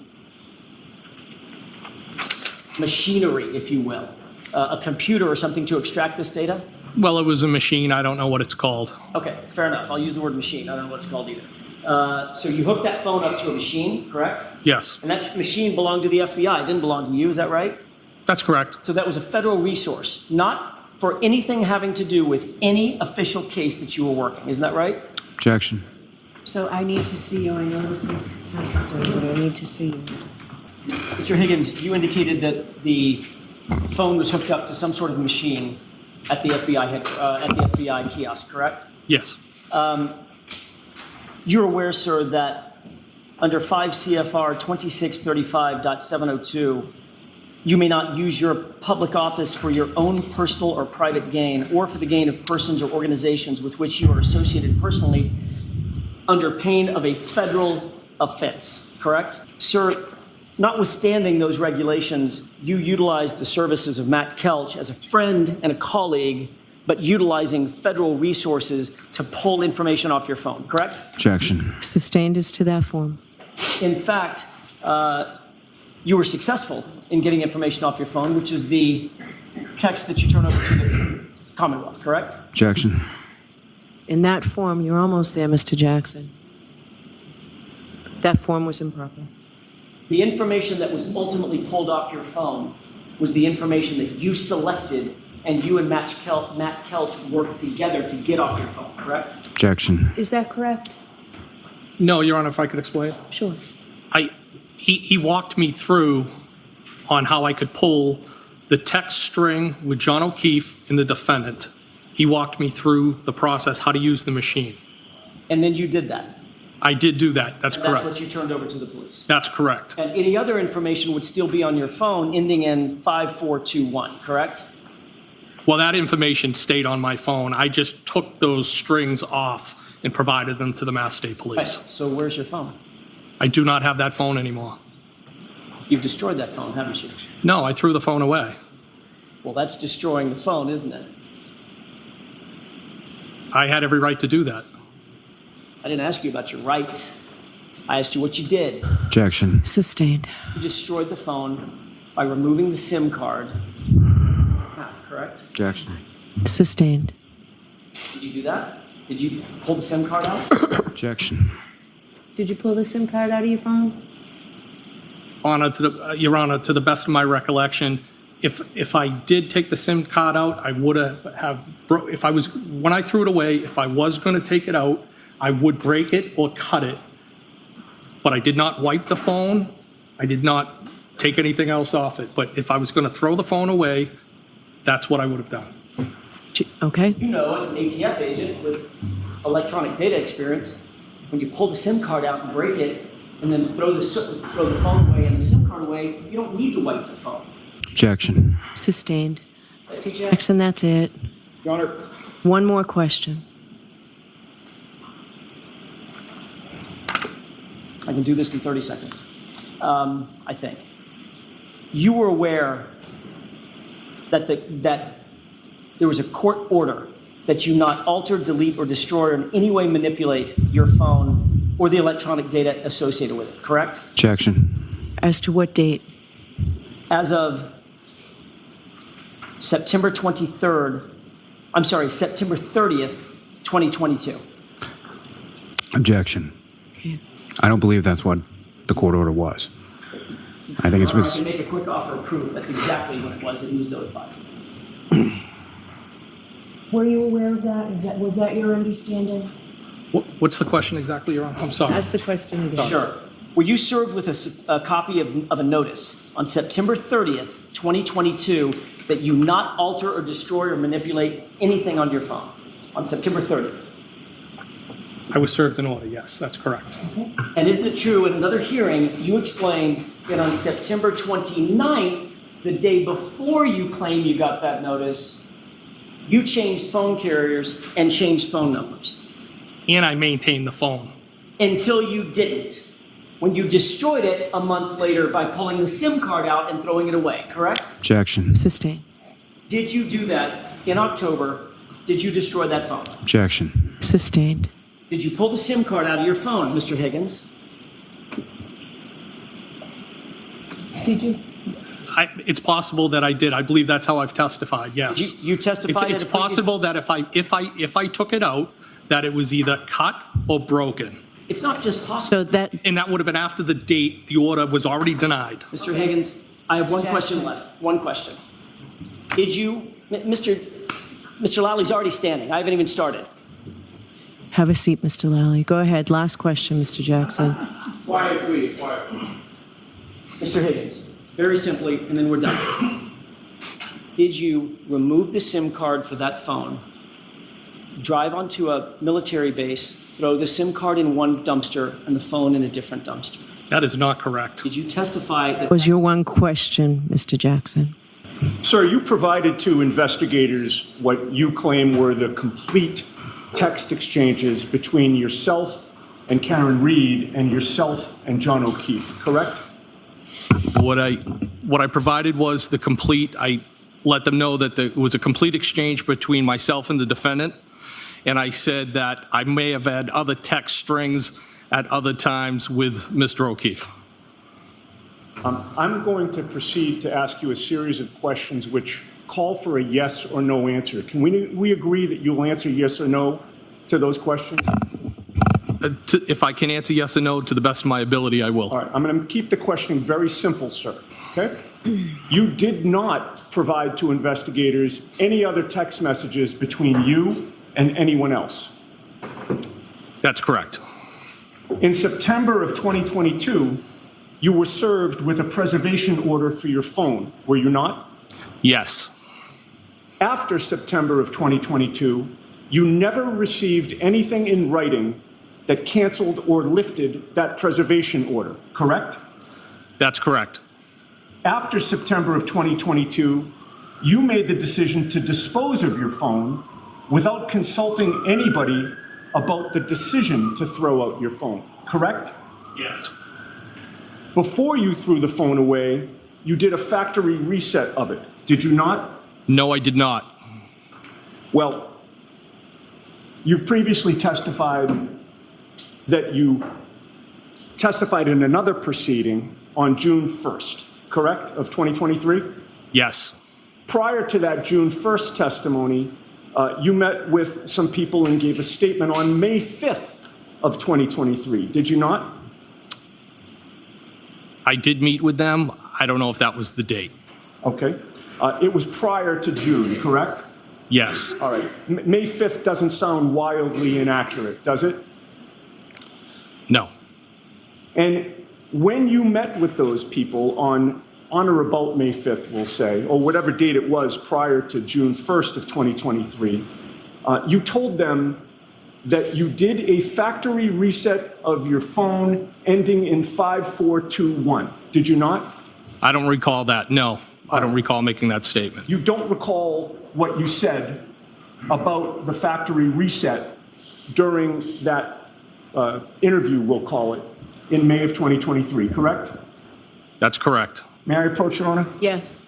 machinery, if you will? A computer or something to extract this data? Well, it was a machine. I don't know what it's called. Okay, fair enough. I'll use the word machine. I don't know what it's called either. So you hooked that phone up to a machine, correct? Yes, And that machine belonged to the FBI. It didn't belong to you, is that right? that's correct. So that was a federal resource, not for anything having to do with any official case that you were working. Isn't that right? Objection. So I need to see you. I know this is time-consuming, but I need to see you. Mr. Higgins, you indicated that the phone was hooked up to some sort of machine at the FBI kiosk, correct? Yes, You're aware, sir, that under 5 CFR 2635.702, you may not use your public office for your own personal or private gain or for the gain of persons or organizations with which you are associated personally under pain of a federal offense, correct? Sir, notwithstanding those regulations, you utilized the services of Matt Kelch as a friend and a colleague, but utilizing federal resources to pull information off your phone, correct? Objection. Sustained as to that form. In fact, you were successful in getting information off your phone, which is the text that you turn over to the Commonwealth, correct? Objection. In that form, you're almost there, Mr. Jackson. That form was improper. The information that was ultimately pulled off your phone was the information that you selected and you and Matt Kelch worked together to get off your phone, correct? Objection. Is that correct? no, Your Honor, if I could explain. Sure. He walked me through on how I could pull the text string with John O'Keefe and the defendant. He walked me through the process, how to use the machine. And then you did that. I did do that. That's And that's correct. what you turned over to the police. That's correct. And any other information would still be on your phone ending in 5421, correct? Well, that information stayed on my phone. I just took those strings off and provided them to the Mass State Right. Police. So where's your phone? I do not have that phone anymore. You've destroyed that phone, haven't you? No, I threw the phone away. Well, that's destroying the phone, isn't it? I had every right to do that. I didn't ask you about your rights. I asked you what you did. Objection. Sustained. You destroyed the phone by removing the SIM card. Correct? Objection. Sustained. Did you do that? Did you pull the SIM card out? Objection. Did you pull the SIM card out of your phone? Your Honor, to the best of my recollection, if I did take the SIM card out, I would when I threw it away, if I was going to take it out, I would break it or cut it. but I did not wipe the phone. I did not take anything else off it. But if I was going to throw the phone away, that's what I would have done. Okay, You know, as an ATF agent with electronic data experience, when you pull the SIM card out and break it, and then throw the phone away and the SIM card away, you don't need to wipe the phone. Objection. sustained. Mr. Jackson, that's it. Your Honor, One more question. I can do this in 30 seconds, I think. You were aware that that there was a court order that you not alter, delete, or destroy, or in any way manipulate your phone or the electronic data associated with it, correct? Objection. As to what date? As of September 23rd, I'm sorry, September 30th, 2022. Objection. Okay. I don't believe that's what the court order was. I think it's Your Honor, I can with, make a quick offer of proof. That's exactly what it was that he was notified. Were you aware of that? Was that your understanding? What's the question exactly, Your Honor? I'm sorry. Ask the question again. Sure. Were you served with a copy of a notice on September 30th, 2022, that you not alter or destroy or manipulate anything on your phone on September 30th? I was served an order, yes, that's correct. And isn't it true, in another hearing, you explained that on September 29th, the day before you claim you got that notice, you changed phone carriers and changed phone numbers And I maintained the phone. until you didn't, when you destroyed it a month later by pulling the SIM card out and throwing it away, correct? objection. Sustained. Did you do that in October? Did you destroy that phone? Objection. Sustained. Did you pull the SIM card out of your phone, Mr. Higgins? Did you? It's possible that I did. I believe that's how I've testified, yes. You testified It's at a previous- possible that if I took it out, that it was either cut or broken. It's not just possible. So that, And that would have been after the date the order was already denied. Mr. Higgins, I have one question left. One question. Did you, Mr. Lally already standing. I haven't even started. have a seat, Mr. Lally. Go ahead. Last question, Mr. Jackson. Quiet, please, quiet. Mr. Higgins, very simply, and then we're done. Did you remove the SIM card for that phone, drive onto a military base, throw the SIM card in one dumpster and the phone in a different dumpster? That is not correct. Did you testify that? Was your one question, Mr. Jackson? Sir, you provided to investigators what you claim were the complete text exchanges between yourself and Karen Reed and yourself and John O'Keefe, correct? What I provided was the complete, I let them know that it was a complete exchange between myself and the defendant. And I said that I may have had other text strings at other times with Mr. O'Keefe. I'm going to proceed to ask you a series of questions which call for a yes or no answer. Can we agree that you'll answer yes or no to those questions? If I can answer yes or no to the best of my ability, I will. All right, I'm going to keep the questioning very simple, sir, okay? You did not provide to investigators any other text messages between you and anyone else. That's correct. In September of 2022, you were served with a preservation order for your phone, were you not? Yes. After September of 2022, you never received anything in writing that canceled or lifted that preservation order, correct? That's correct. After September of 2022, you made the decision to dispose of your phone without consulting anybody about the decision to throw out your phone, correct? Yes. Before you threw the phone away, you did a factory reset of it, did you not? No, I did not. Well, you've previously testified that you testified in another proceeding on June 1st, correct, of 2023? Yes. Prior to that June 1st testimony, you met with some people and gave a statement on May 5th of 2023, did you not? I did meet with them. I don't know if that was the date. Okay. It was prior to June, correct? Yes. All right. May 5th doesn't sound wildly inaccurate, does it? No. And when you met with those people on or about May 5th, we'll say, or whatever date it was prior to June 1st of 2023, you told them that you did a factory reset of your phone ending in 5421. Did you not? I don't recall that, no. I don't recall making that statement. You don't recall what you said about the factory reset during that interview, we'll call it, in May of 2023, correct? That's correct. May I approach, Your Honor? Yes.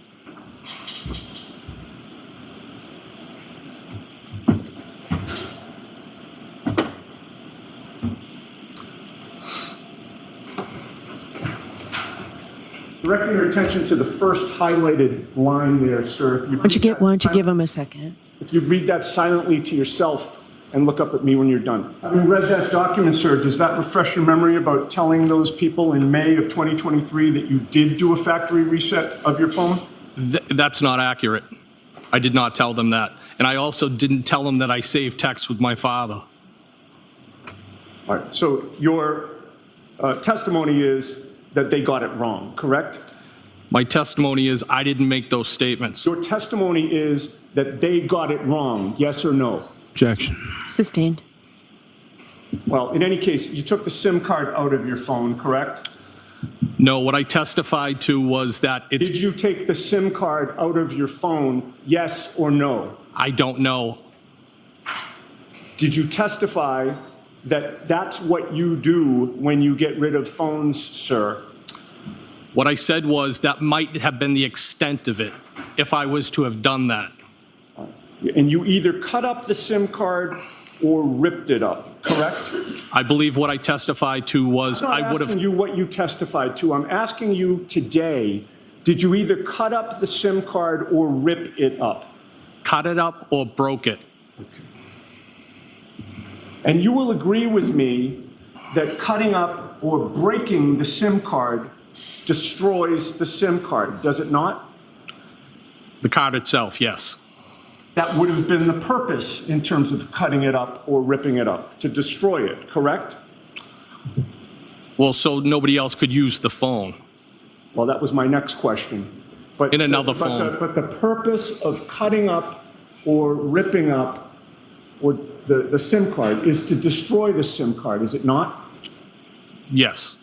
Directing your attention to the first highlighted line there, sir. Why don't you give him a second? If you read that silently to yourself and look up at me when you're done. Having read that document, sir, does that refresh your memory about telling those people in May of 2023 that you did do a factory reset of your phone? That's not accurate. I did not tell them that. And I also didn't tell them that I saved texts with my father. All right, so your testimony is that they got it wrong, correct? My testimony is I didn't make those statements. Your testimony is that they got it wrong, yes or no? Objection. Sustained. Well, in any case, you took the SIM card out of your phone, correct? No, what I testified to was that it's, Did you take the SIM card out of your phone, yes or no? I don't know. Did you testify that that's what you do when you get rid of phones, sir? What I said was that might have been the extent of it if I was to have done that. And you either cut up the SIM card or ripped it up, correct? I believe what I testified to was I'm I not would asking have, you what you testified to. I'm asking you today, did you either cut up the SIM card or rip it up? cut it up or broke it. And you will agree with me that cutting up or breaking the SIM card destroys the SIM card, does it not? The card itself, yes. That would have been the purpose in terms of cutting it up or ripping it up, to destroy it, correct? Well, so nobody else could use the phone. Well, that was my next question. But In another phone. But the purpose of cutting up or ripping up or the SIM card is to destroy the SIM card, is it not? Yes.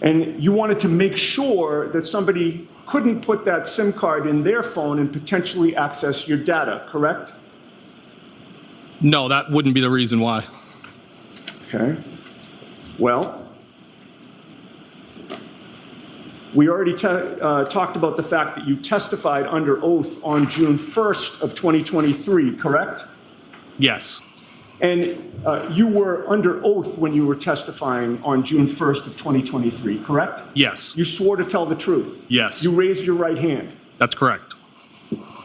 And you wanted to make sure that somebody couldn't put that SIM card in their phone and potentially access your data, correct? No, that wouldn't be the reason why. Okay. Well, we already talked about the fact that you testified under oath on June 1st of 2023, correct? Yes. And you were under oath when you were testifying on June 1st of 2023, correct? Yes. You swore to tell the truth. Yes. You raised your right hand. That's correct.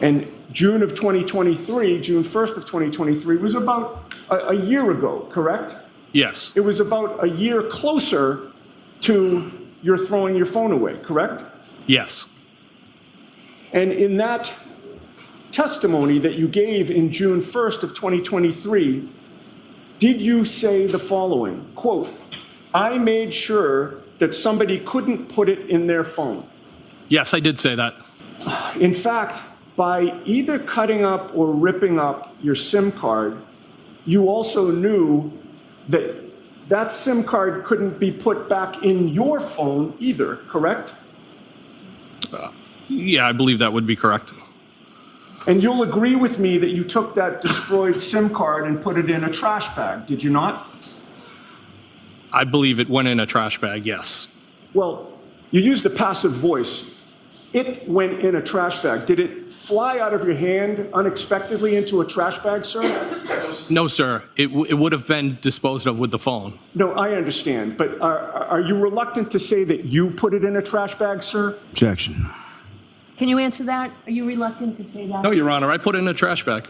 And June of 2023, June 1st of 2023, was about a year ago, correct? Yes. It was about a year closer to your throwing your phone away, correct? Yes. And in that testimony that you gave in June 1st of 2023, did you say the following, quote, I made sure that somebody couldn't put it in their phone? Yes, I did say that. In fact, by either cutting up or ripping up your SIM card, you also knew that that SIM card couldn't be put back in your phone either, correct? Yeah, I believe that would be correct. And you'll agree with me that you took that destroyed SIM card and put it in a trash bag, did you not? I believe it went in a trash bag, yes. Well, you used the passive voice. It went in a trash bag. Did it fly out of your hand unexpectedly into a trash bag, sir? No, sir. It would have been disposed of with the phone. No, I understand. But are you reluctant to say that you put it in a trash bag, sir? Objection. Can you answer that? Are you reluctant to say that? No, Your Honor, I put it in a trash bag.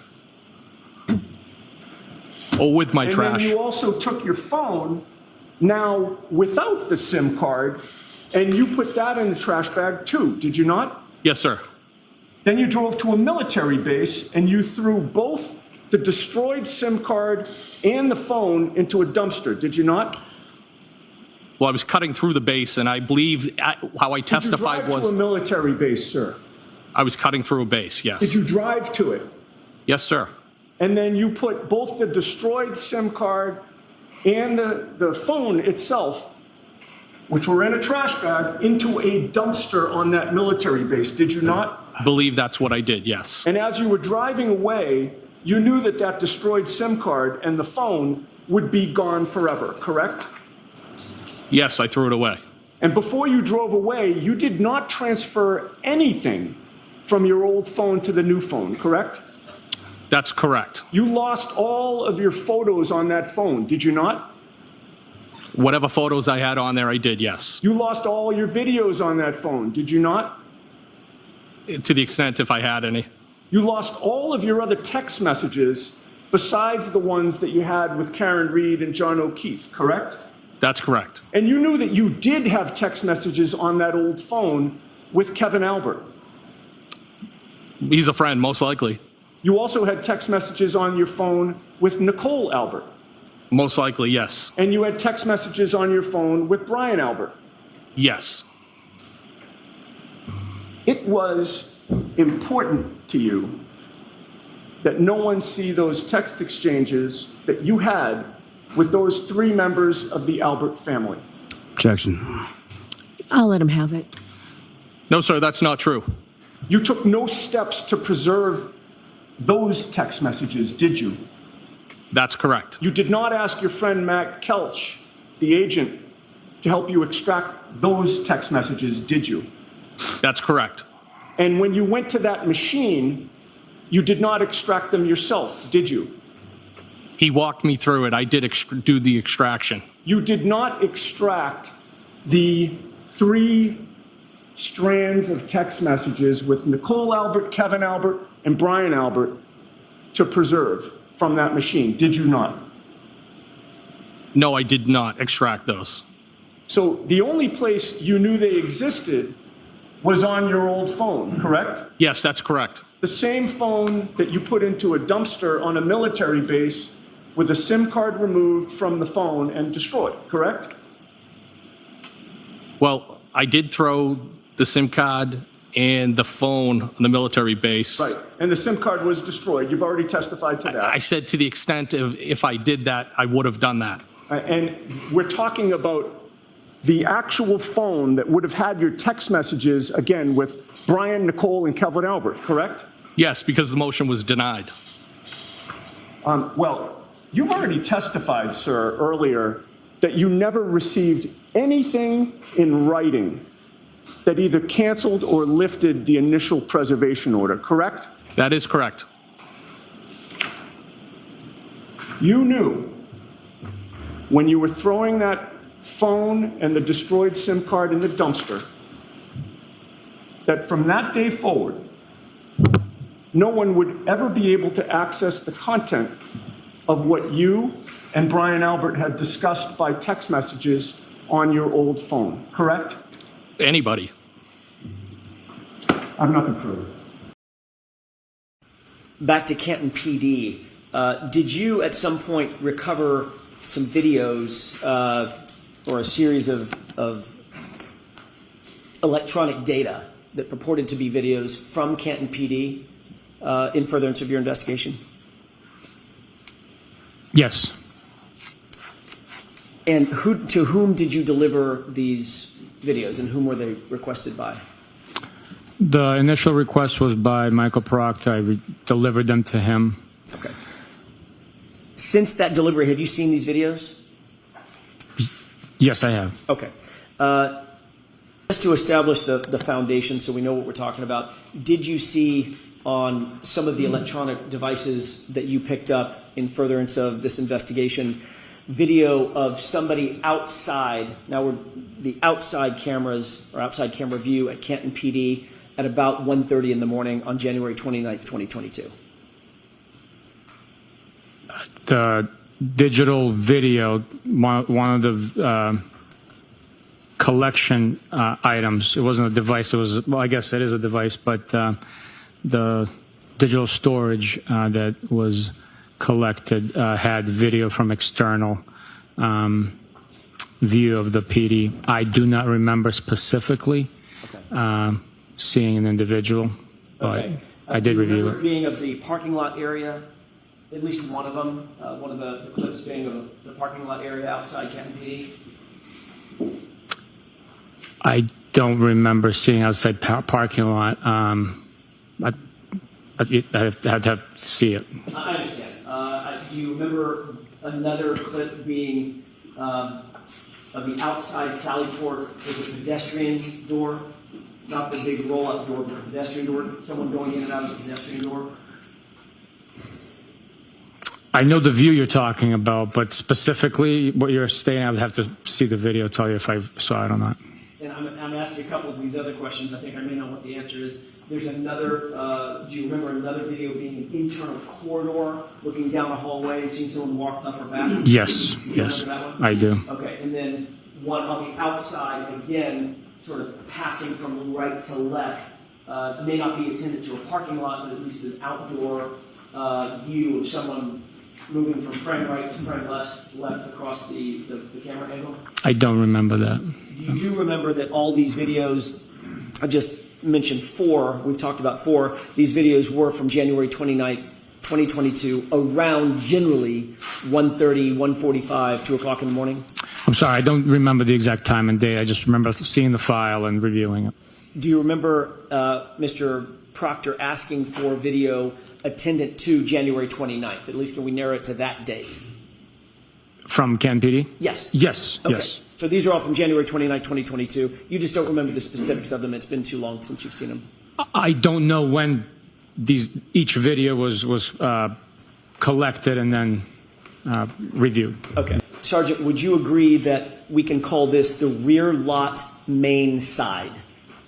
Or with my And trash. then you also took your phone, now without the SIM card, and you put that in the trash bag too, did you not? Yes, sir. Then you drove to a military base and you threw both the destroyed SIM card and the phone into a dumpster, did you not? Well, I was cutting through the base, and I believe how I Did you testified drive was to a military base, sir? I was cutting through a base, yes. Did you drive to it? Yes, sir. And then you put both the destroyed SIM card and the phone itself, which were in a trash bag, into a dumpster on that military base, did you not? I believe that's what I did, yes. And as you were driving away, you knew that that destroyed SIM card and the phone would be gone forever, correct? Yes, I threw it away. And before you drove away, you did not transfer anything from your old phone to the new phone, correct? That's correct. You lost all of your photos on that phone, did you not? Whatever photos I had on there, I did, yes. You lost all your videos on that phone, did you not? To the extent if I had any. You lost all of your other text messages besides the ones that you had with Karen Reed and John O'Keefe, correct? That's correct. And you knew that you did have text messages on that old phone with Kevin Albert. He's a friend, most likely. You also had text messages on your phone with Nicole Albert. Most likely, yes. And you had text messages on your phone with Brian Albert. Yes. It was important to you that no one see those text exchanges that you had with those three members of the Albert family. Objection. I'll let him have it. No, sir, that's not true. You took no steps to preserve those text messages, did you? That's correct. You did not ask your friend Matt Kelch, the agent, to help you extract those text messages, did you? That's correct. And when you went to that machine, you did not extract them yourself, did you? He walked me through it. I did do the extraction. You did not extract the 3 strands of text messages with Nicole Albert, Kevin Albert, and Brian Albert to preserve from that machine, did you not? No, I did not extract those. So the only place you knew they existed was on your old phone, correct? Yes, that's correct. The same phone that you put into a dumpster on a military base with a SIM card removed from the phone and destroyed, correct? Well, I did throw the SIM card and the phone on the military base. Right, and the SIM card was destroyed. You've already testified to that. I said to the extent of if I did that, I would have done that. And we're talking about the actual phone that would have had your text messages, again, with Brian, Nicole, and Kevin Albert, correct? Yes, because the motion was denied. Well, you've already testified, sir, earlier that you never received anything in writing that either canceled or lifted the initial preservation order, correct? That is correct. You knew when you were throwing that phone and the destroyed SIM card in the dumpster that from that day forward, no one would ever be able to access the content of what you and Brian Albert had discussed by text messages on your old phone, correct? Anybody. I have nothing further. Back to Canton PD. Did you at some point recover some videos or a series of electronic data that purported to be videos from Canton PD in furtherance of your investigation? Yes. And to whom did you deliver these videos, and whom were they requested by? The initial request was by Michael Proctor. I delivered them to him. Okay. Since that delivery, have you seen these videos? Yes, I have. Okay. Just to establish the foundation so we know what we're talking about, did you see on some of the electronic devices that you picked up in furtherance of this investigation video of somebody outside, now we're the outside cameras or outside camera view at Canton PD at about 1:30 in the morning on January 29th, 2022? The digital video, one of the collection items. It wasn't a device. It was, well, I guess it is a device, but the digital storage that was collected had video from external view of the PD. I do not remember specifically seeing an individual, but Okay. I did Do you review remember it. being of the parking lot area, at least one of them, one of the clips being of the parking lot area outside Canton PD? I don't remember seeing outside parking lot. I'd have to see it. I understand. Do you remember another clip being of the outside sally port with a pedestrian door? Not the big roll-up door, but a pedestrian door? Someone going in and out of the pedestrian door? I know the view you're talking about, but specifically what you're stating, I would have to see the video, tell you if I saw it or not. And I'm asking a couple of these other questions. I think I may know what the answer is. There's another, do you remember another video being an internal corridor, looking down a hallway and seeing someone walk up or back? Yes, Do you yes, remember that one? I do. Okay, and then one on the outside, again, sort of passing from right to left, may not be attended to a parking lot, but at least an outdoor view of someone moving from frame right to frame left across the camera angle. I don't remember that. You do remember that all these videos, I just mentioned 4, we've talked about 4, these videos were from January 29th, 2022, around generally 1:30, 1:45, 2 o'clock in the morning? I'm sorry, I don't remember the exact time and date. I just remember seeing the file and reviewing it. Do you remember Mr. Proctor asking for video attendant to January 29th? At least can we narrow it to that date? From Canton PD? Yes. Yes, Okay. yes. So these are all from January 29th, 2022. You just don't remember the specifics of them. It's been too long since you've seen them. I don't know when each video was collected and then reviewed. Okay. Sergeant, would you agree that we can call this the rear lot main side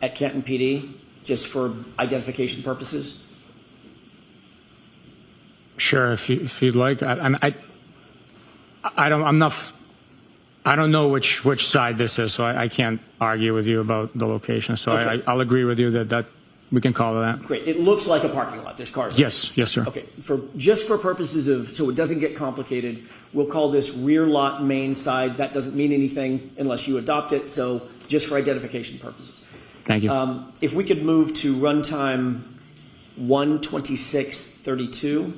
at Canton PD, just for identification purposes? Sure, if you'd like. I don't know which side this is, so I can't argue with you about the location. So Okay. I'll agree with you that we can call it that. Great. It looks like a parking lot. There's cars. Yes, yes, sir. Okay. Just for purposes of, so it doesn't get complicated, we'll call this rear lot main side. That doesn't mean anything unless you adopt it. So just for identification purposes. Thank you. If we could move to runtime 1:26:32.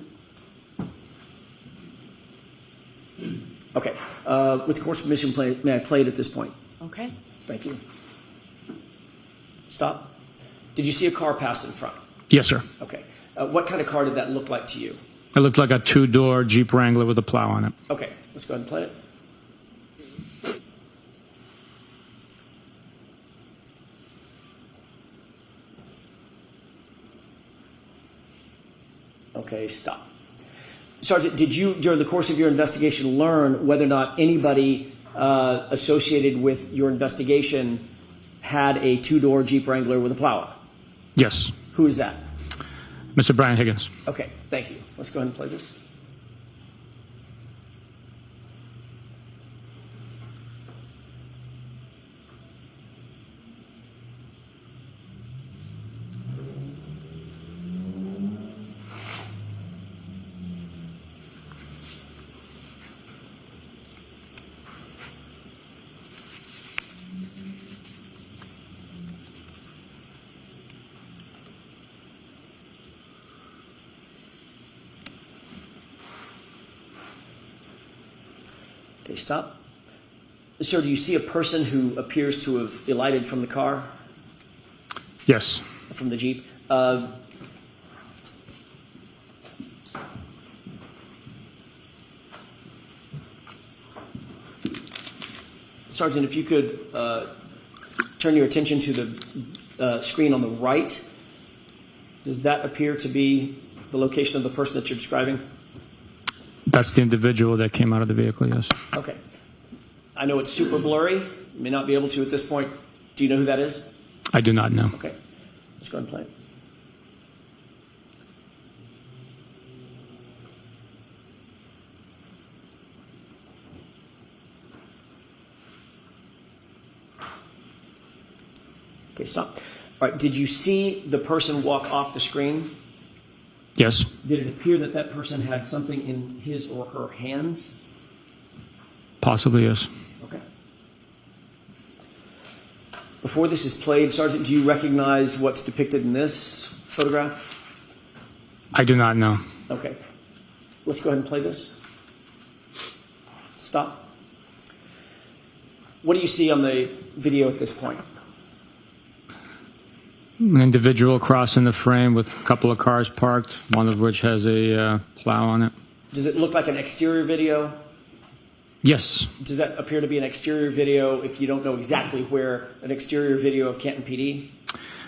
Okay. With the course permission, may I play it at this point? Okay. Thank you. Stop. Did you see a car pass in front? Yes, sir. Okay. What kind of car did that look like to you? It looked like a 2-door Jeep Wrangler with a plow on it. Okay. Let's go ahead and play it. Okay, stop. Sergeant, did you, during the course of your investigation, learn whether or not anybody associated with your investigation had a 2-door Jeep Wrangler with a plow on it? Yes. Who is that? Mr. Brian Higgins. Okay, thank you. Let's go ahead and play this. Okay, stop. Sir, do you see a person who appears to have alighted from the car, Yes. from the Jeep? Sergeant, if you could turn your attention to the screen on the right. Does that appear to be the location of the person that you're describing? That's the individual that came out of the vehicle, yes. Okay. I know it's super blurry. You may not be able to at this point. Do you know who that is? I do not know. Okay. Let's go ahead and play it. Okay, stop. All right, did you see the person walk off the screen? Yes. Did it appear that that person had something in his or her hands? Possibly, yes. Okay. Before this is played, Sergeant, do you recognize what's depicted in this photograph? I do not know. Okay. Let's go ahead and play this. Stop. What do you see on the video at this point? An individual crossing the frame with a couple of cars parked, one of which has a plow on it. Does it look like an exterior video? Yes. Does that appear to be an exterior video if you don't know exactly where, an exterior video of Canton PD?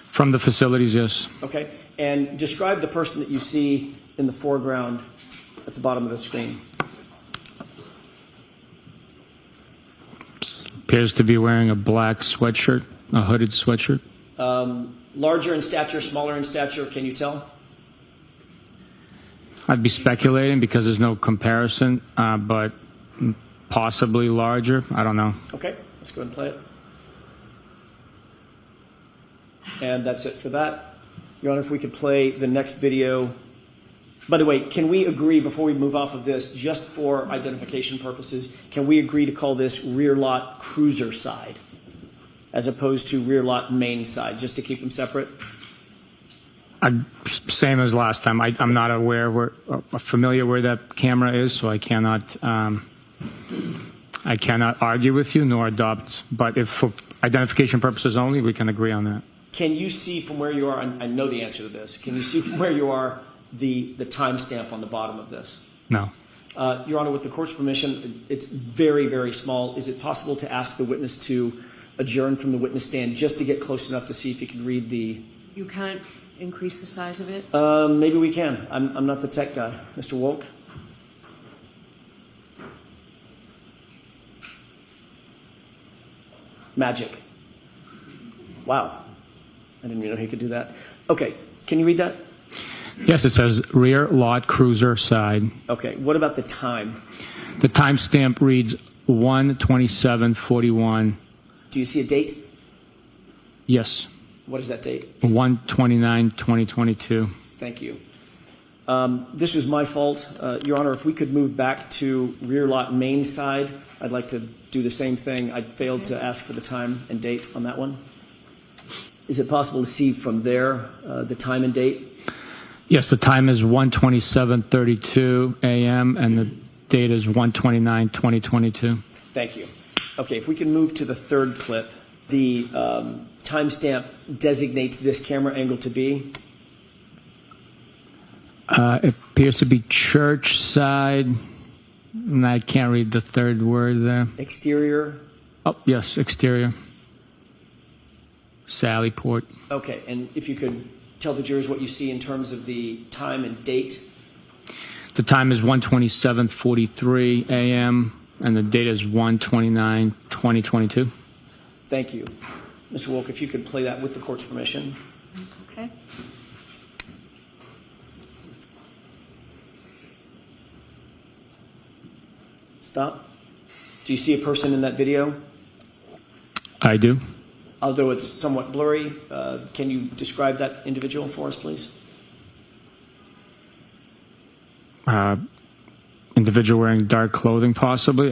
From the facilities, yes. Okay. And describe the person that you see in the foreground at the bottom of the screen. Appears to be wearing a black sweatshirt, a hooded sweatshirt. Larger in stature, smaller in stature, can you tell? I'd be speculating because there's no comparison, but possibly larger. I don't know. Okay, let's go ahead and play it. And that's it for that. Your Honor, if we could play the next video. By the way, can we agree, before we move off of this, just for identification purposes, can we agree to call this rear lot cruiser side as opposed to rear lot main side, just to keep them separate? Same as last time. I'm not familiar where that camera is, so I cannot argue with you nor adopt. But if for identification purposes only, we can agree on that. Can you see from where you are, I know the answer to this, can you see from where you are the timestamp on the bottom of this? No. Your Honor, with the court's permission, it's very, very small. Is it possible to ask the witness to adjourn from the witness stand just to get close enough to see if he can read the... You can't increase the size of it? Maybe we can. I'm not the tech guy. Mr. Wolk? Magic. Wow. I didn't even know he could do that. Okay. Can you read that? Yes, it says rear lot cruiser side. Okay. What about the time? The timestamp reads 1:27:41. Do you see a date? Yes. What is that date? 1/29/2022. Thank you. This was my fault. Your Honor, if we could move back to rear lot main side, I'd like to do the same thing. I failed to ask for the time and date on that one. Is it possible to see from there the time and date? Yes, the time is 1:27:32 a.m. and the date is 1/29/2022. Thank you. Okay, if we can move to the third clip. The timestamp designates this camera angle to be? It appears to be church side, and I can't read the third word there. Exterior? Oh, yes, exterior. Sallyport. Okay, and if you could tell the jurors what you see in terms of the time and date? The time is 1:27:43 a.m. and the date is 1/29/2022. Thank you. Mr. Wolk, if you could play that with the court's permission. Okay. Stop. Do you see a person in that video? I do. Although it's somewhat blurry, can you describe that individual for us, please? Individual wearing dark clothing, possibly.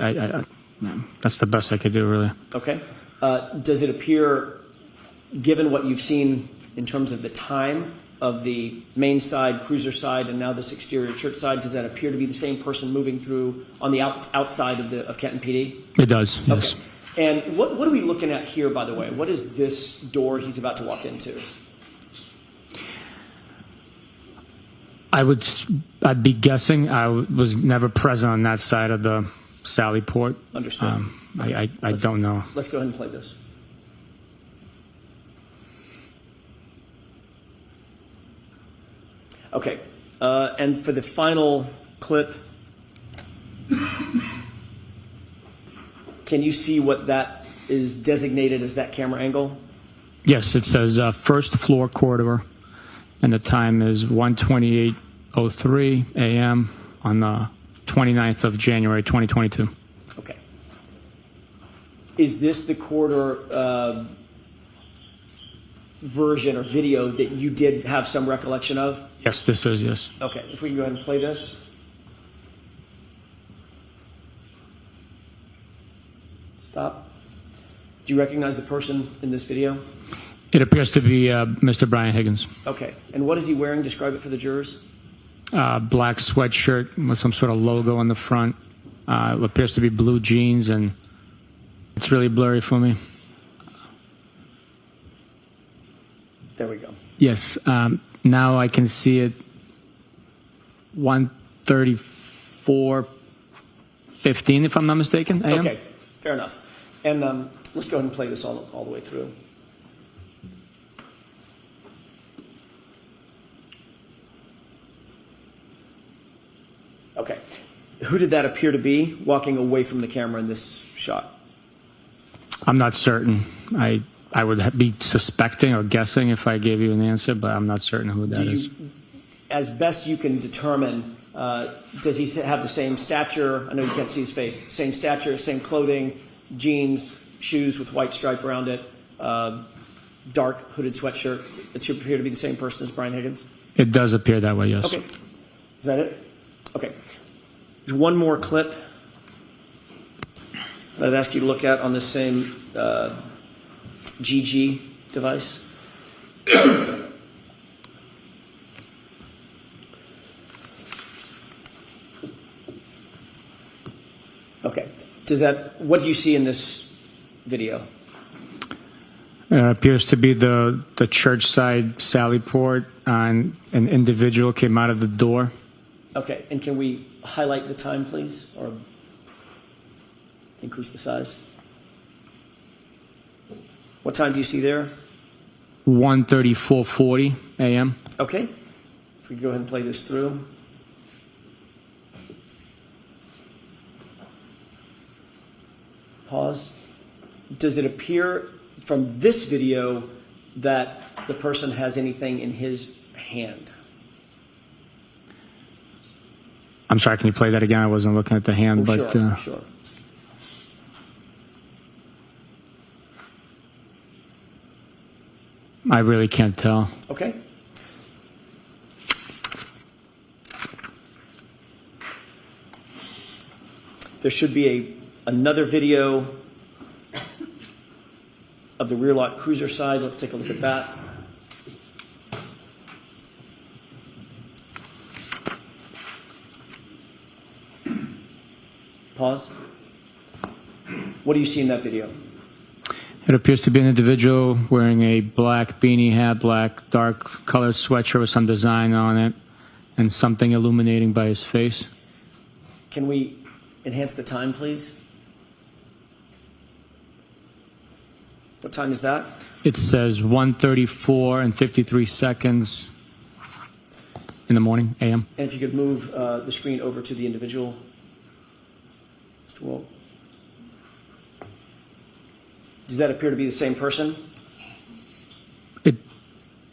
That's the best I could do, really. Okay. Does it appear, given what you've seen in terms of the time of the main side, cruiser side, and now this exterior church side, does that appear to be the same person moving through on the outside of Canton PD? It does, yes. Okay. And what are we looking at here, by the way? What is this door he's about to walk into? I'd be guessing. I was never present on that side of the Sallyport. Understood. I don't know. Let's go ahead and play this. Okay. And for the final clip, can you see what that is designated as that camera angle? Yes, it says first floor corridor, and the time is 1:28:03 a.m. on the 29th of January, 2022. Okay. Is this the corridor version or video that you did have some recollection of? Yes, this is, yes. Okay, if we can go ahead and play this. Stop. Do you recognize the person in this video? It appears to be Mr. Brian Higgins. Okay. And what is he wearing? Describe it for the jurors. Black sweatshirt with some sort of logo on the front. It appears to be blue jeans, and it's really blurry for me. There we go. Yes, now I can see it. 1:34:15, if I'm not mistaken. AM. Okay, fair enough. And let's go ahead and play this all the way through. Okay. Who did that appear to be walking away from the camera in this shot? I'm not certain. I would be suspecting or guessing if I gave you an answer, but I'm not certain who that is. As best you can determine, does he have the same stature? I know you can't see his face. Same stature, same clothing, jeans, shoes with white stripe around it, dark hooded sweatshirt. It should appear to be the same person as Brian Higgins? It does appear that way, yes. Okay. Is that it? Okay. There's one more clip that I'd ask you to look at on this same GG device. Okay. What do you see in this video? Appears to be the church side sally port, and an individual came out of the door. Okay. And can we highlight the time, please? Or increase the size? What time do you see there? 1:34:40 a.m. Okay. If we could go ahead and play this through. Pause. Does it appear from this video that the person has anything in his hand? I'm sorry, can you play that again? I wasn't looking at the hand, Oh, but sure. I really can't tell. Okay. There should be another video of the rear lock cruiser side. Let's take a look at that. Pause. What do you see in that video? It appears to be an individual wearing a black beanie hat, black dark colored sweatshirt with some design on it, and something illuminating by his face. Can we enhance the time, please? What time is that? It says 1:34 and 53 seconds in the morning, a.m. And if you could move the screen over to the individual. Mr. Wolk. Does that appear to be the same person? It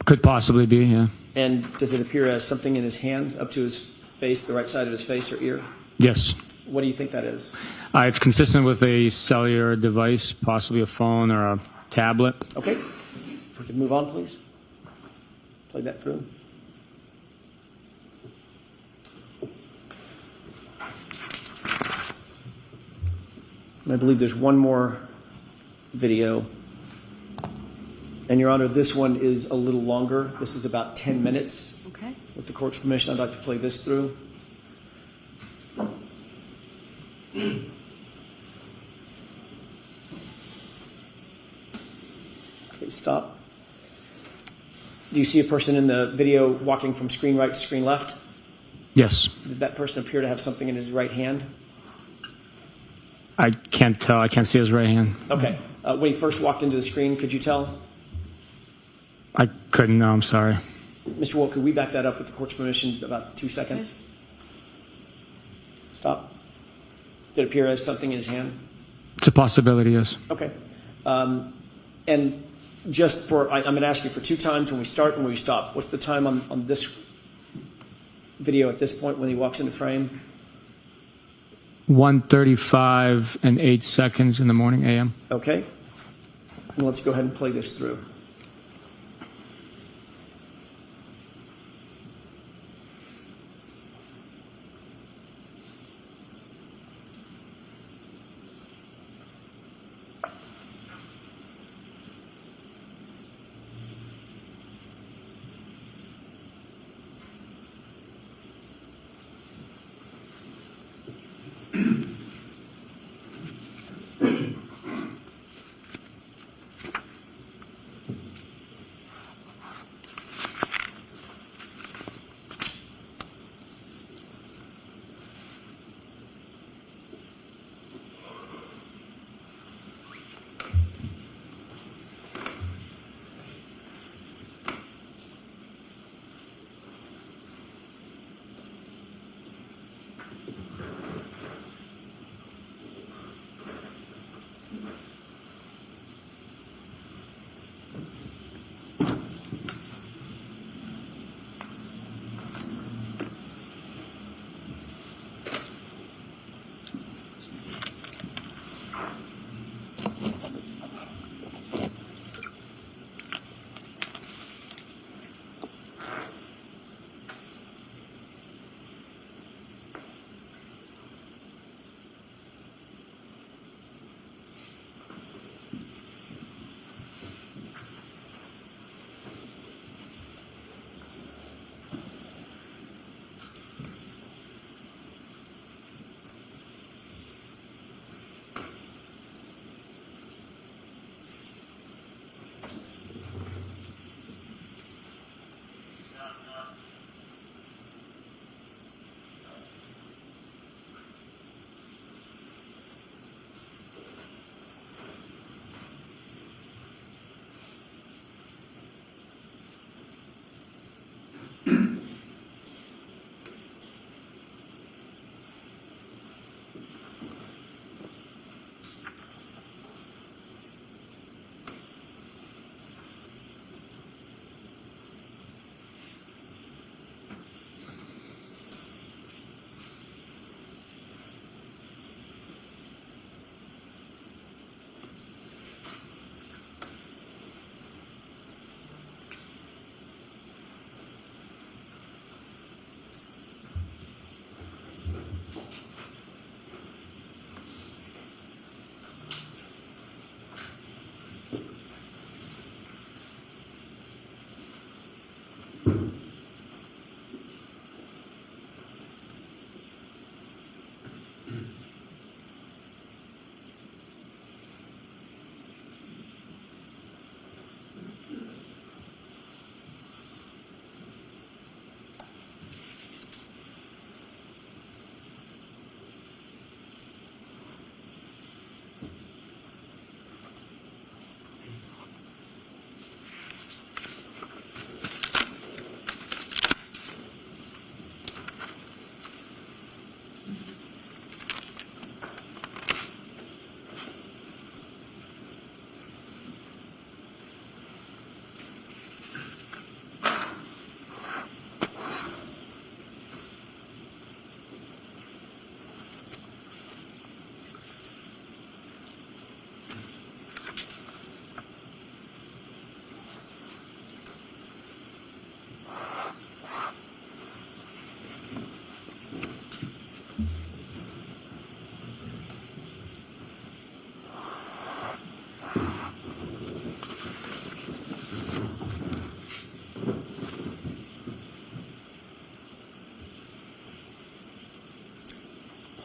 could possibly be, yeah. And does it appear as something in his hands up to his face, the right side of his face or ear? Yes. What do you think that is? It's consistent with a cellular device, possibly a phone or a tablet. Okay. If we could move on, please. Play that through. And I believe there's one more video. And Your Honor, this one is a little longer. This is about 10 minutes. Okay. With the court's permission, I'd like to play this through. Okay, stop. Do you see a person in the video walking from screen right to screen left? Yes. Did that person appear to have something in his right hand? I can't tell. I can't see his right hand. Okay. When he first walked into the screen, could you tell? I couldn't know. I'm sorry. Mr. Wolk, could we back that up with the court's permission about 2 seconds? Okay. Stop. Did it appear as something in his hand? It's a possibility, yes. Okay. And just for, I'm going to ask you for 2 times when we start and when we stop. What's the time on this video at this point when he walks into frame? 1:35 and 8 seconds in the morning, a.m. Okay. And let's go ahead and play this through.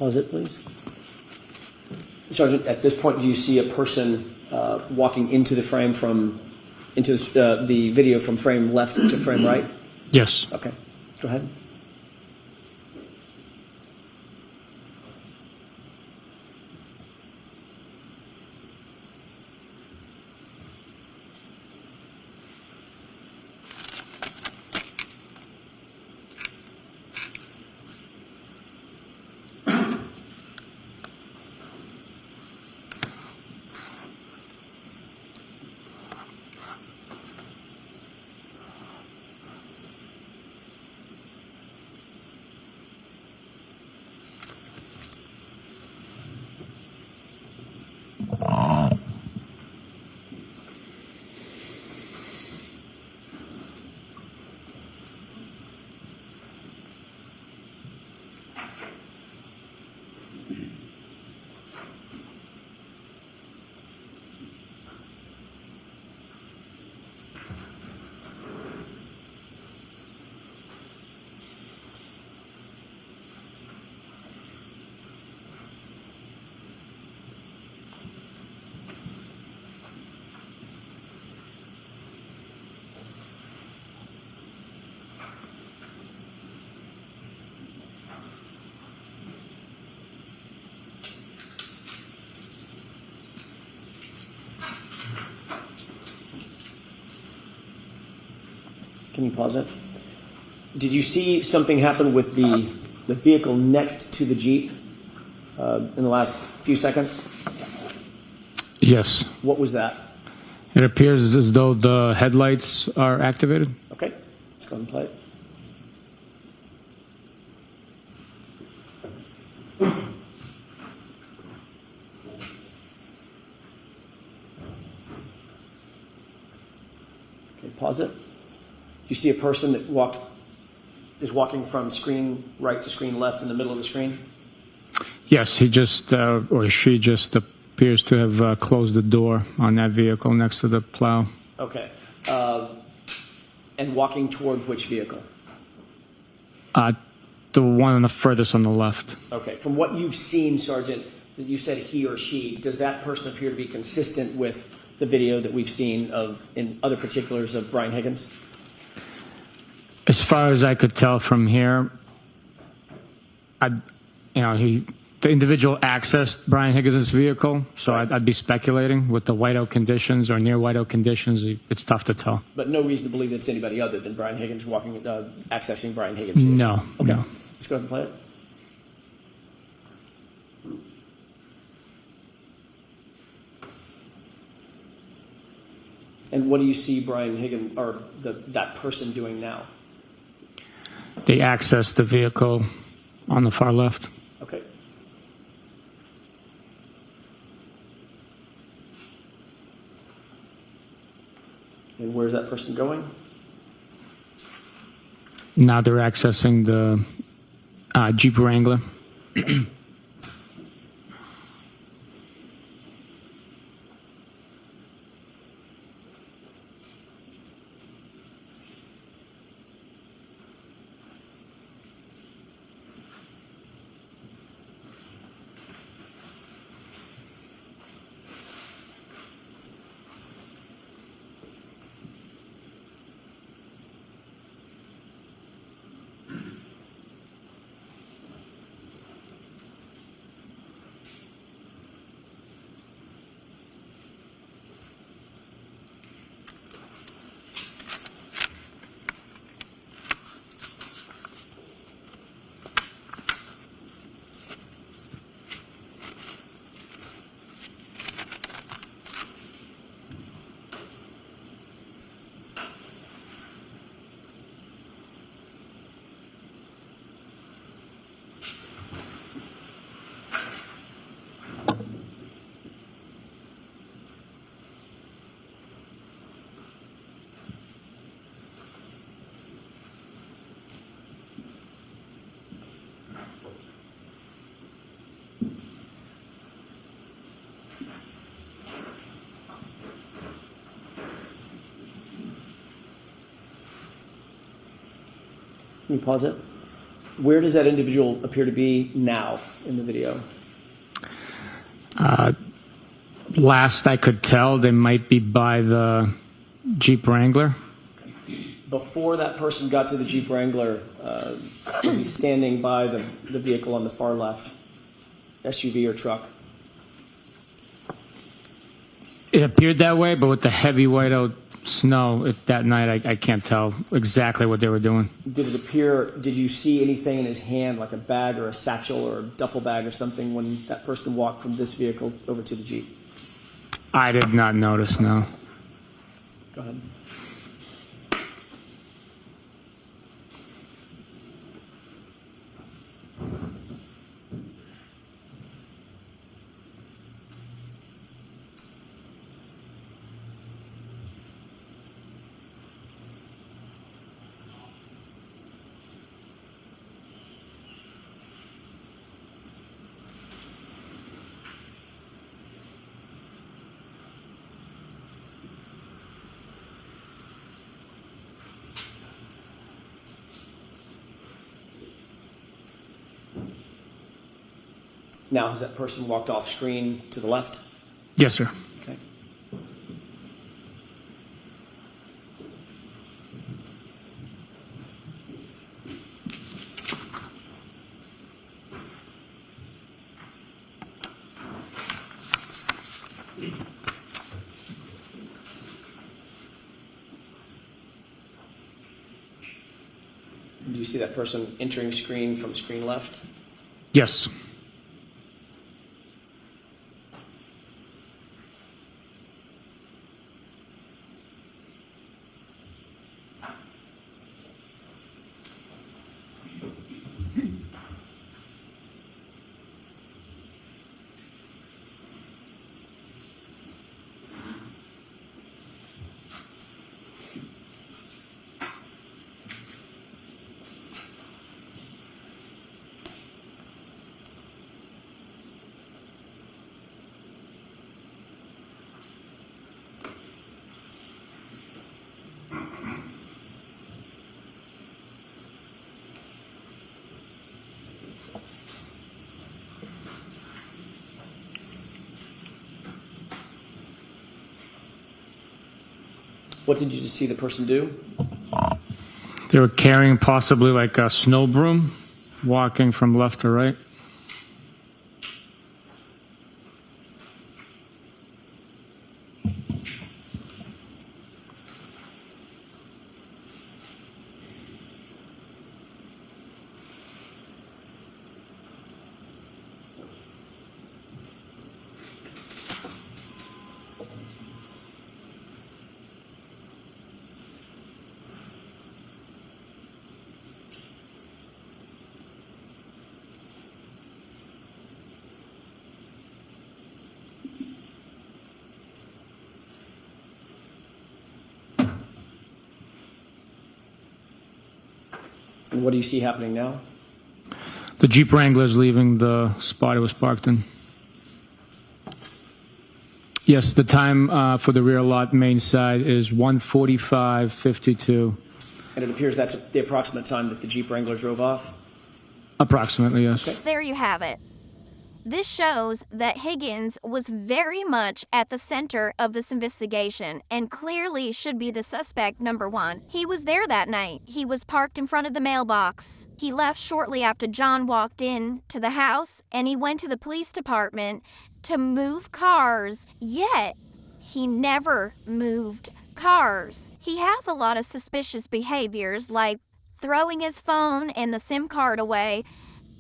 Pause it, please. Sergeant, at this point, do you see a person walking into the frame into the video from frame left to frame right? Yes. Okay, go ahead. Can you pause it? Did you see something happen with the vehicle next to the Jeep in the last few seconds? Yes. What was that? It appears as though the headlights are activated. Okay, let's go ahead and play it. Okay, pause it. You see a person that is walking from screen right to screen left in the middle of the screen? Yes, he just, or she just appears to have closed the door on that vehicle next to the plow. Okay. And walking toward which vehicle? The one on the furthest on the left. Okay. From what you've seen, Sergeant, that you said he or she, does that person appear to be consistent with the video that we've seen in other particulars of Brian Higgins? As far as I could tell from here, he The individual accessed Brian Higgins' vehicle, so I'd be speculating with the whiteout conditions or near whiteout conditions. It's tough to tell. But no reason to believe it's anybody other than Brian Higgins accessing Brian Higgins' vehicle? No, Okay, no. let's go ahead and play it. And what do you see Brian Higgins, or that person doing now? They accessed the vehicle on the far left. Okay. And where's that person going? Now they're accessing the Jeep Wrangler. Can you pause it? Where does that individual appear to be now in the video? Last I could tell, they might be by the Jeep Wrangler. Before that person got to the Jeep Wrangler, was he standing by the vehicle on the far left? SUV or truck? It appeared that way, but with the heavy whiteout snow that night, I can't tell exactly what they were doing. Did you see anything in his hand, like a bag or a satchel or a duffel bag or something, when that person walked from this vehicle over to the Jeep? I did not notice, no. Go ahead. Now, has that person walked off screen to the left? Yes, sir. Okay. Do you see that person entering screen from screen left? Yes. What did you see the person do? They were carrying possibly like a snow broom, walking from left to right. And what do you see happening now? The Jeep Wrangler is leaving the spot it was parked in. Yes, the time for the rear lot main side is 1:45:52. And it appears that's the approximate time that the Jeep Wrangler drove off? Approximately, yes. Okay. There you have it. This shows that Higgins was very much at the center of this investigation and clearly should be the suspect number one. He was there that night. He was parked in front of the mailbox. He left shortly after John walked in to the house, and he went to the police department to move cars, yet he never moved cars. He has a lot of suspicious behaviors, like throwing his phone and the SIM card away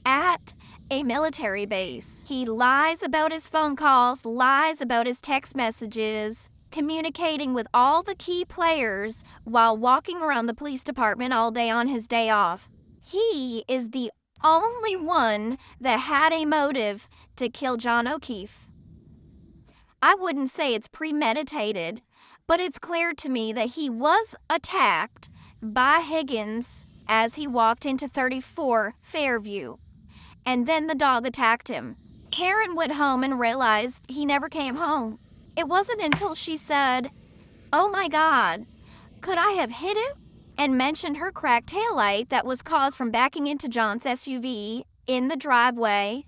at a military base. He lies about his phone calls, lies about his text messages, communicating with all the key players while walking around the police department all day on his day off. He is the only one that had a motive to kill John O'Keefe. I wouldn't say it's premeditated, but it's clear to me that he was attacked by Higgins as he walked into 34 Fairview. And then the dog attacked him. Karen went home and realized he never came home. It wasn't until she said, "Oh my God, could I have hit him?" and mentioned her cracked taillight that was caused from backing into John's SUV in the driveway.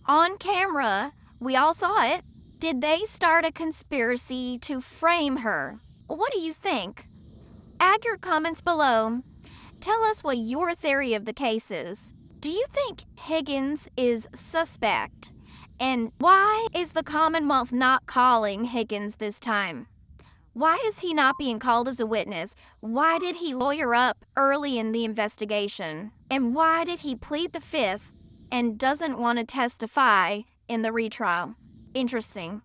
On camera, we all saw it. Did they start a conspiracy to frame her? What do you think? Add your comments below. Tell us what your theory of the case is. Do you think Higgins is suspect? And why is the Commonwealth not calling Higgins this time? Why is he not being called as a witness? Why did he lawyer up early in the investigation? And why did he plead the fifth and doesn't want to testify in the retrial? Interesting.